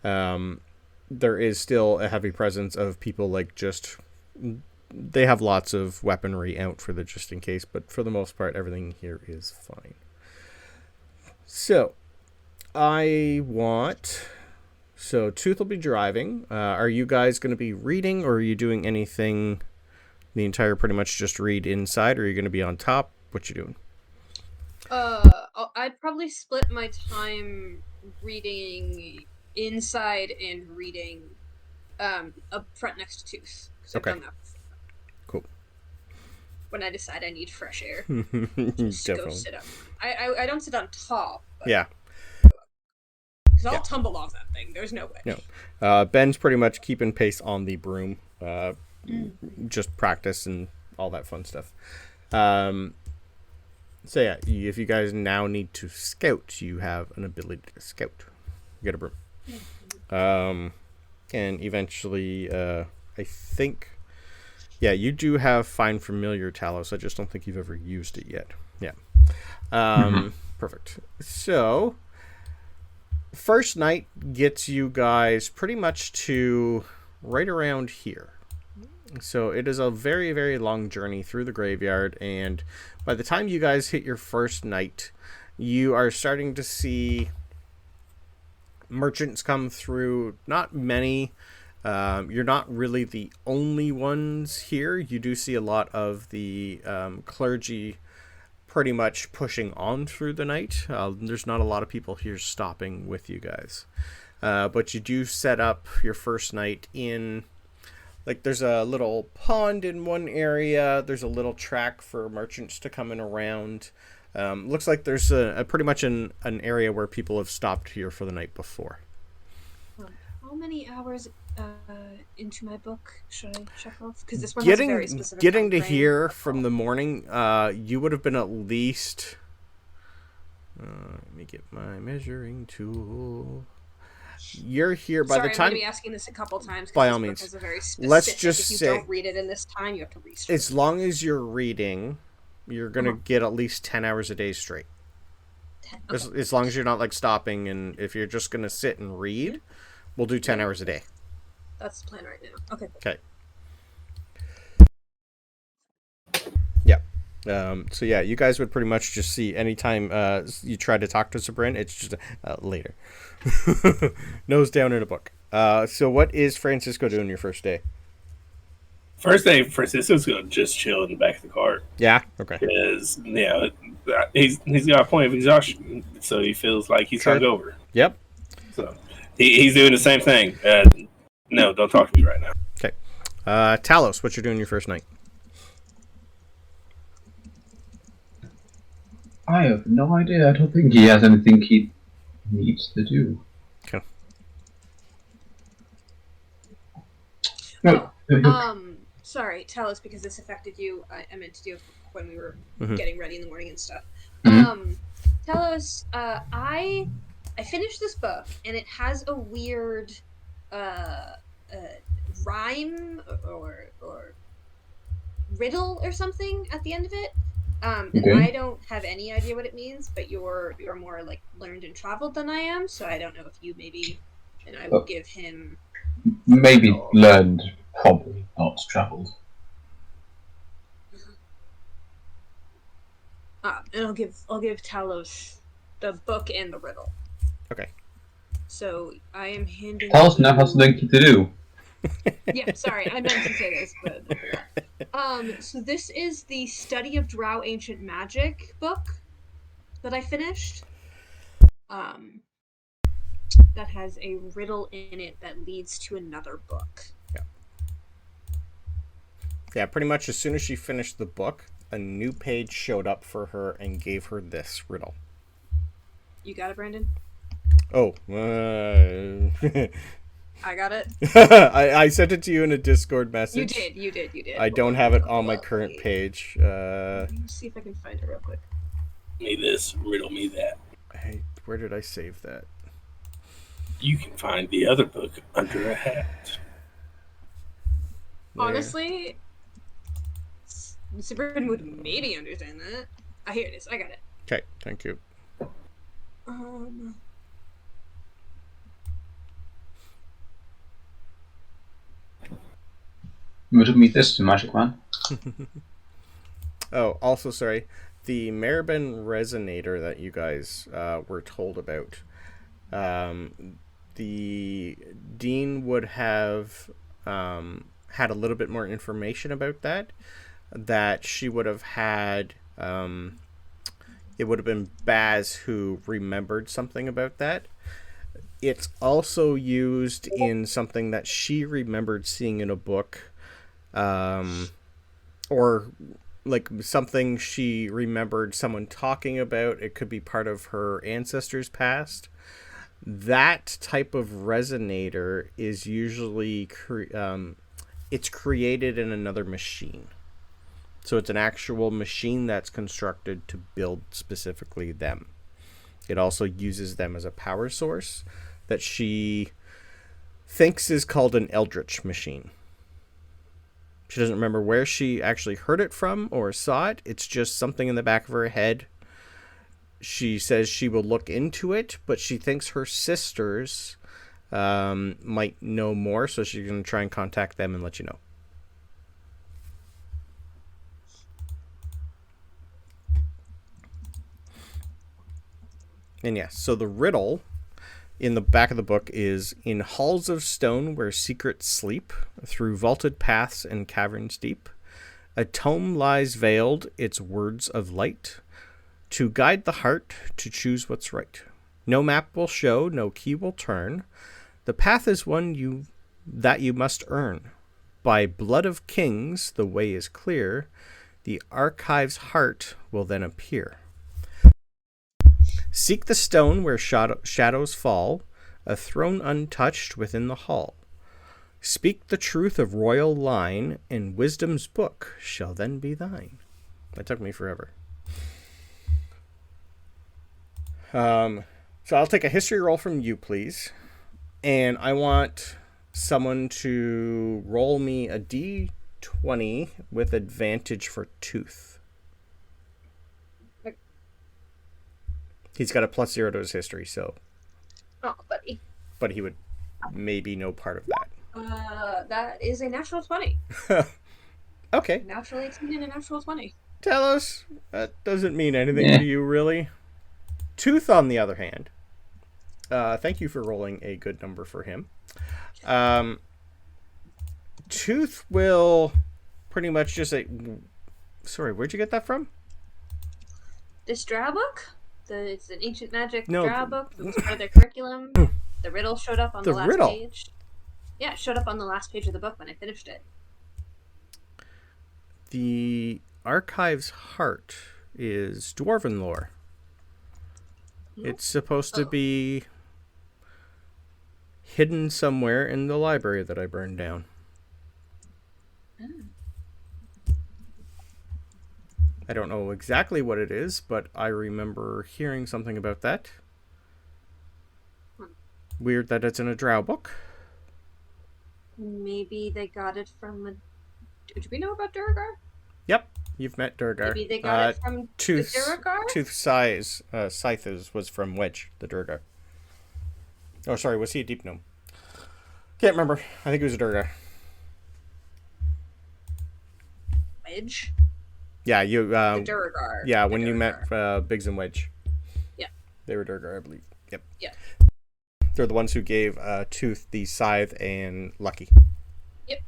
There is still a heavy presence of people like just... They have lots of weaponry out for the just in case, but for the most part, everything here is fine. So, So, Tooth will be driving. Are you guys going to be reading, or are you doing anything the entire pretty much just read inside, or are you going to be on top? What you doing? I'd probably split my time reading inside and reading up front next to Tooth. Okay. I've done that before. Cool. When I decide I need fresh air. Just Definitely. go sit up. I don't sit on top. But... Yeah. Because I'll tumble off that thing. There's no way. No. Ben's pretty much keeping pace on the broom. Just practice and all that fun stuff. So yeah, if you guys now need to scout, you have an ability to scout. You get a broom. And eventually, I think... Yeah, you do have Find Familiar, Talos. I just don't think you've ever used it yet. Yeah. Perfect. So... First night gets you guys pretty much to right around here. So it is a very, very long journey through the graveyard, and by the time you guys hit your first night, you are starting to see merchants come through. Not many. You're not really the only ones here. You do see a lot of the clergy pretty much pushing on through the night. There's not a lot of people here stopping with you guys. But you do set up your first night in... Like, there's a little pond in one area. There's a little track for merchants to come in around. Looks like there's a pretty much an area where people have stopped here for the night before. How many hours into my book should I check off? Because this one has a very specific getting to here from the morning, you would have been at least... let me get my measuring tool. You're here by the time... I'm going to be asking this a couple times. By all means. Has a very specific, let's just if say... you don't read it in this time, you have to research. As long as you're reading, you're going to get at least 10 hours a day straight. 10, okay. As long as you're not, like, stopping, and if you're just going to sit and read... We'll do 10 hours a day. That's the plan right now. Okay. Okay. Yeah. So yeah, you guys would pretty much just see anytime you try to talk to Sabryn, it's just later. Nose down in a book. So what is Francisco doing your first day? First day, Francisco's going to just chill in the back of the cart. Yeah? Okay. Because, yeah, he's got a point of exhaustion, so he feels like he's hungover. Yep. So He's doing the same thing. No, don't talk to me right now. Okay. Talos, what you're doing your first night? I have no idea. I don't think he has anything he needs to do. Okay. No. Sorry, tell us because this affected you. I meant to do it when we were Mm-hmm. getting ready in the morning and stuff. Mm-hmm. Tell us. I finished this book and it has a weird rhyme or riddle or something at the end of it. And Okay. I don't have any idea what it means, but you're more like learned and traveled than I am, so I don't know if you maybe, and I will give him Maybe learned, probably not travelled. And I'll give Talos the book and the riddle. Okay. So I am handing. Talos now has something to do. Yeah, sorry, I meant to say this, but I forgot. So this is the Study of Drow Ancient Magic book that I finished. That has a riddle in it that leads to another book. Yeah, pretty much as soon as she finished the book, a new page showed up for her and gave her this riddle. You got it, Brandon? Oh. I got it. I sent it to you in a Discord message. You did. I don't have it on my current page. Let me see if I can find it real quick. Me this, riddle me that. Hey, where did I save that? You can find the other book under a hat. There. Honestly, Sabryn would maybe understand that. Here it is. I got it. Okay, thank you. Would me this, the magic man? Oh, also, sorry. The Maribin Resonator that you guys were told about. The Dean would have had a little bit more information about that. That she would have had... it would have been Baz who remembered something about that. It's also used in something that she remembered seeing in a book. Or like something she remembered someone talking about. It could be part of her ancestors' past. That type of resonator is usually it's created in another machine. So it's an actual machine that's constructed to build specifically them. It also uses them as a power source that she thinks is called an Eldritch machine. She doesn't remember where she actually heard it from or saw it. It's just something in the back of her head. She says she will look into it, but she thinks her sisters might know more, so she's going to try and contact them and let you know. And yeah, so the riddle in the back of the book is, in halls of stone where secrets sleep, through vaulted paths and caverns deep, a tome lies veiled, its words of light, to guide the heart to choose what's right. No map will show, no key will turn. The path is one that you must earn. By blood of kings, the way is clear. The archive's heart will then appear. Seek the stone where shadows fall, a throne untouched within the hall. Speak the truth of royal line, and wisdom's book shall then be thine. That took me forever. So I'll take a history roll from you, please. And I want someone to roll me a d20 with advantage for tooth. He's got a +0 to his history, so... Oh, buddy. But he would maybe know part of that. That is a natural 20. Okay. Natural 18 and a natural 20. Talos, that doesn't mean anything to you, really. Tooth, on the other hand. Thank you for rolling a good number for him. Tooth will pretty much just say... Sorry, where'd you get that from? This Drow book? It's an ancient magic No. Drow book that was part of their curriculum. The riddle showed up on the last page. Yeah, it showed up on the last page of the book when I finished it. The Archive's heart is dwarven lore. It's supposed to be hidden somewhere in the library that I burned down. I don't know exactly what it is, but I remember hearing something about that. Weird that it's in a Drow book. Maybe they got it from a... Do we know about Duergar? Yep, you've met Duergar. Maybe they got it from Tooth, the Duergar? Tooth Scythes was from Wedge, the Duergar. Oh, sorry, was he a Deep Gnome? Can't remember. I think he was a Duergar. Wedge? Yeah, you... the Duergar. Yeah, the when Duergar. you met Biggs and Wedge. Yeah. They were Duergar, I believe. Yep. Yeah. They're the ones who gave Tooth the Scythe and Lucky. Yep.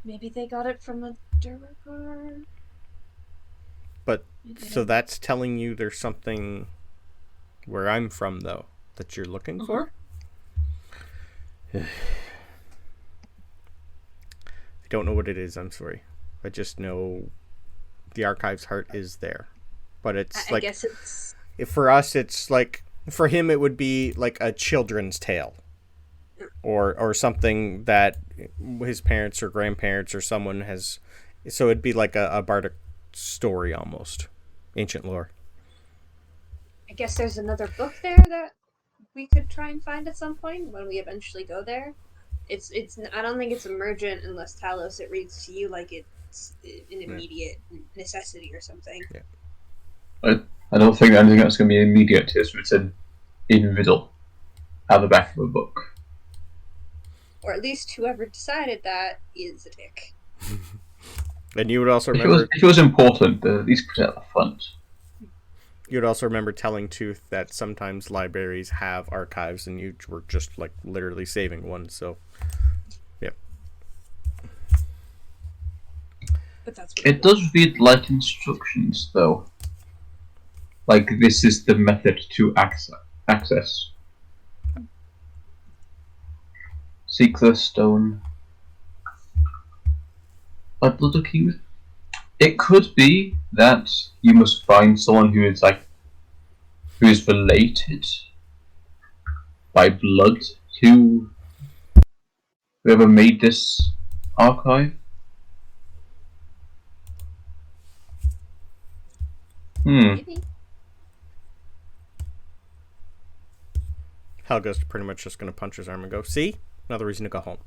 Maybe they got it from a Duergar. But, so that's telling you there's something where I'm from, though, that you're looking for? I don't know what it is, I'm sorry. I just know the Archive's heart is there. But it's I guess it's... For us, it's like... For him, it would be like a children's tale. Or something that his parents or grandparents or someone has... So it'd be like a bardic story, almost. Ancient lore. I guess there's another book there that we could try and find at some point when we eventually go there. It's. I don't think it's emergent unless Talos it reads to you like it's an immediate necessity or something. Yeah. I don't think anything that's going to be immediate is written in the middle at the back of a book. Or at least whoever decided that is a dick. And you would also remember... If it was important, at least put it at the front. You would also remember telling Tooth that sometimes libraries have archives and you were just like literally saving one, so... Yep. But that's what it does read like instructions, though. Like, this is the method to access. Seek the stone. Blood King. It could be that you must find someone who is related by blood to whoever made this archive. Maybe. Helga's pretty much just going to punch his arm and go, see? Another reason to go home.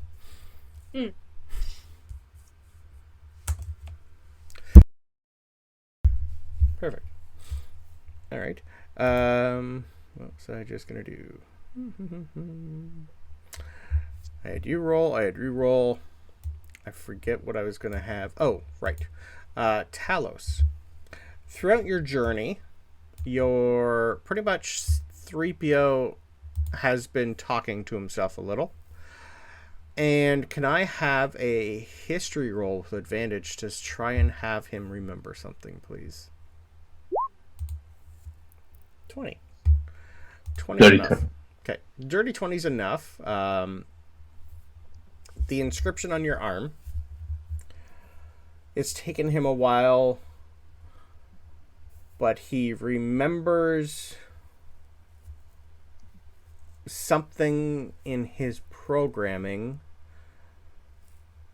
Perfect. Alright. What was I just going to do? I had you roll. I had re-roll. I forget what I was going to have. Oh, right. Talos. Throughout your journey, your pretty much 3PO has been talking to himself a little. And can I have a history roll with advantage to try and have him remember something, please? 20. 20 enough. Okay. Dirty 20 is enough. The inscription on your arm. It's taken him a while, but he remembers something in his programming,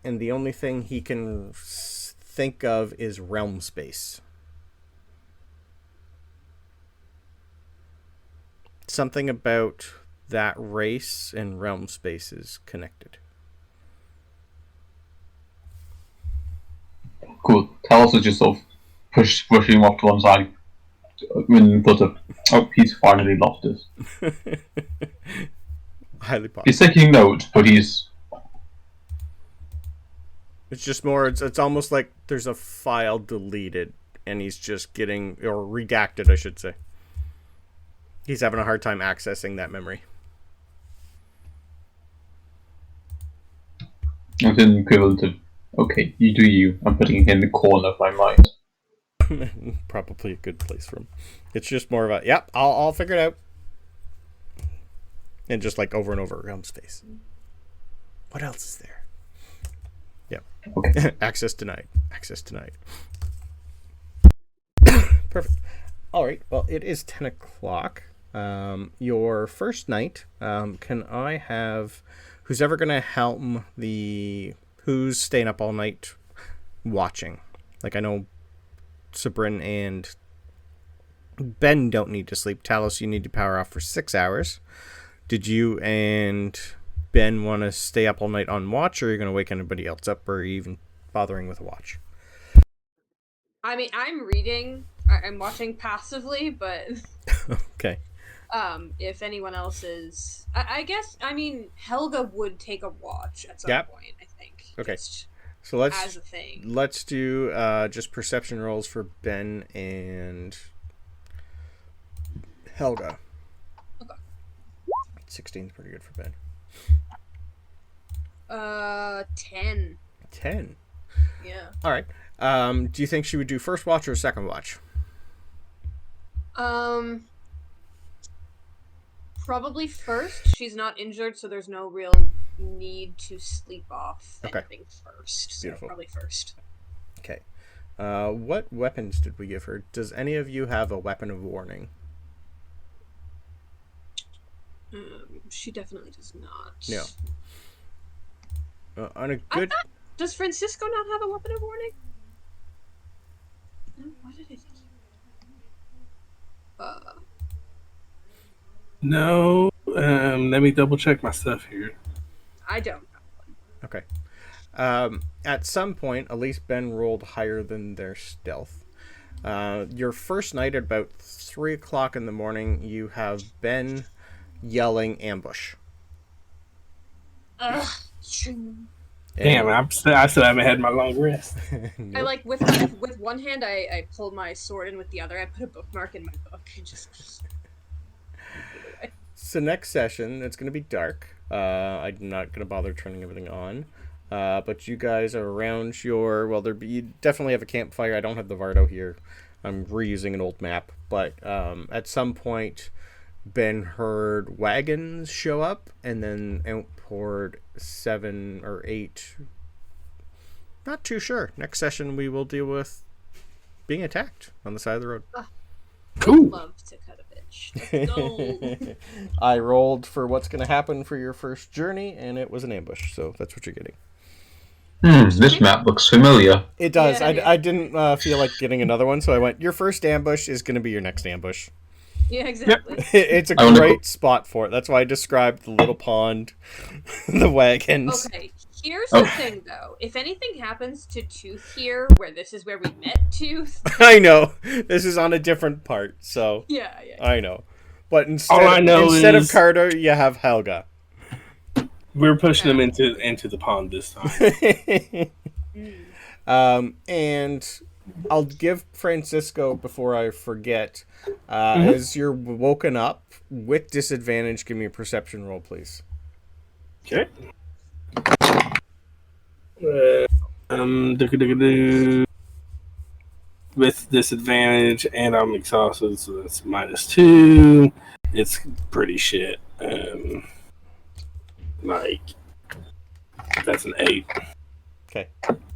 and the only thing he can think of is realm space. Something about that race and realm space is connected. Cool. Talos is just sort of pushing him off to one side when thought of, oh, he's finally lost it. Highly possible. He's taking note, but he's... It's just more, it's almost like there's a file deleted, and he's just getting, or redacted, I should say. He's having a hard time accessing that memory. It's an equivalent of, okay, you do you. I'm putting it in the corner of my mind. Probably a good place for him. It's just more of a, yep, I'll figure it out. And just like over and over, Realm's face. What else is there? Yep. Okay. Access denied. Access denied. Perfect. All right. Well, it is 10 o'clock. Your first night. Can I have who's ever going to helm who's staying up all night watching? Like, I know Sabryn and Ben don't need to sleep. Talos, you need to power off for 6 hours. Did you and Ben want to stay up all night on watch, or are you going to wake anybody else up, or are you even bothering with a watch? I mean, I'm reading. I'm watching passively, but okay. If anyone else is, I guess. I mean, Helga would take a watch at some point. I think. Okay. Just so let's as a thing. Let's do just perception rolls for Ben and Helga. Okay. 16 is pretty good for Ben. 10. 10. Yeah. All right. Do you think she would do first watch or second watch? Probably first. She's not injured, so there's no real need to sleep off anything first. So Beautiful. Probably first. Okay. What weapons did we give her? Does any of you have a weapon of warning? She definitely does not. No. On a good. Does Francisco not have a weapon of warning? No. What did it? No. Let me double check my stuff here. I don't have one. Okay. At some point, at least Ben rolled higher than their stealth. Your first night at about 3 o'clock in the morning, you have Ben yelling ambush. Damn, I still haven't had my long rest. Nope. I like with one hand I pull my sword, and with the other I put a bookmark in my book and just. So next session, it's going to be dark. I'm not going to bother turning everything on. But you guys are around you definitely have a campfire. I don't have the Vardo here. I'm reusing an old map. But at some point, Ben heard wagons show up and then outpoured 7 or 8. Not too sure. Next session, we will deal with being attacked on the side of the road. Cool. I'd love to cut a bitch. Let's go. I rolled for what's going to happen for your first journey, and it was an ambush. So that's what you're getting. This map looks familiar. It does. Yeah, I didn't feel like getting another one, so I went, your first ambush is going to be your next ambush. Yeah, exactly. It's a great spot for it. That's why I described the little pond, the wagons. Okay, here's the thing, though. If anything happens to Tooth here, where this is where we met Tooth... I know. This is on a different part, so... Yeah. I know. But All I know instead is... of Carter, you have Helga. We're pushing them into the pond this time. And I'll give Francisco, before I forget, as you're woken up with disadvantage, give me a perception roll, please. Okay. With disadvantage, and I'm exhausted, so that's -2. It's pretty shit. That's an 8. Okay.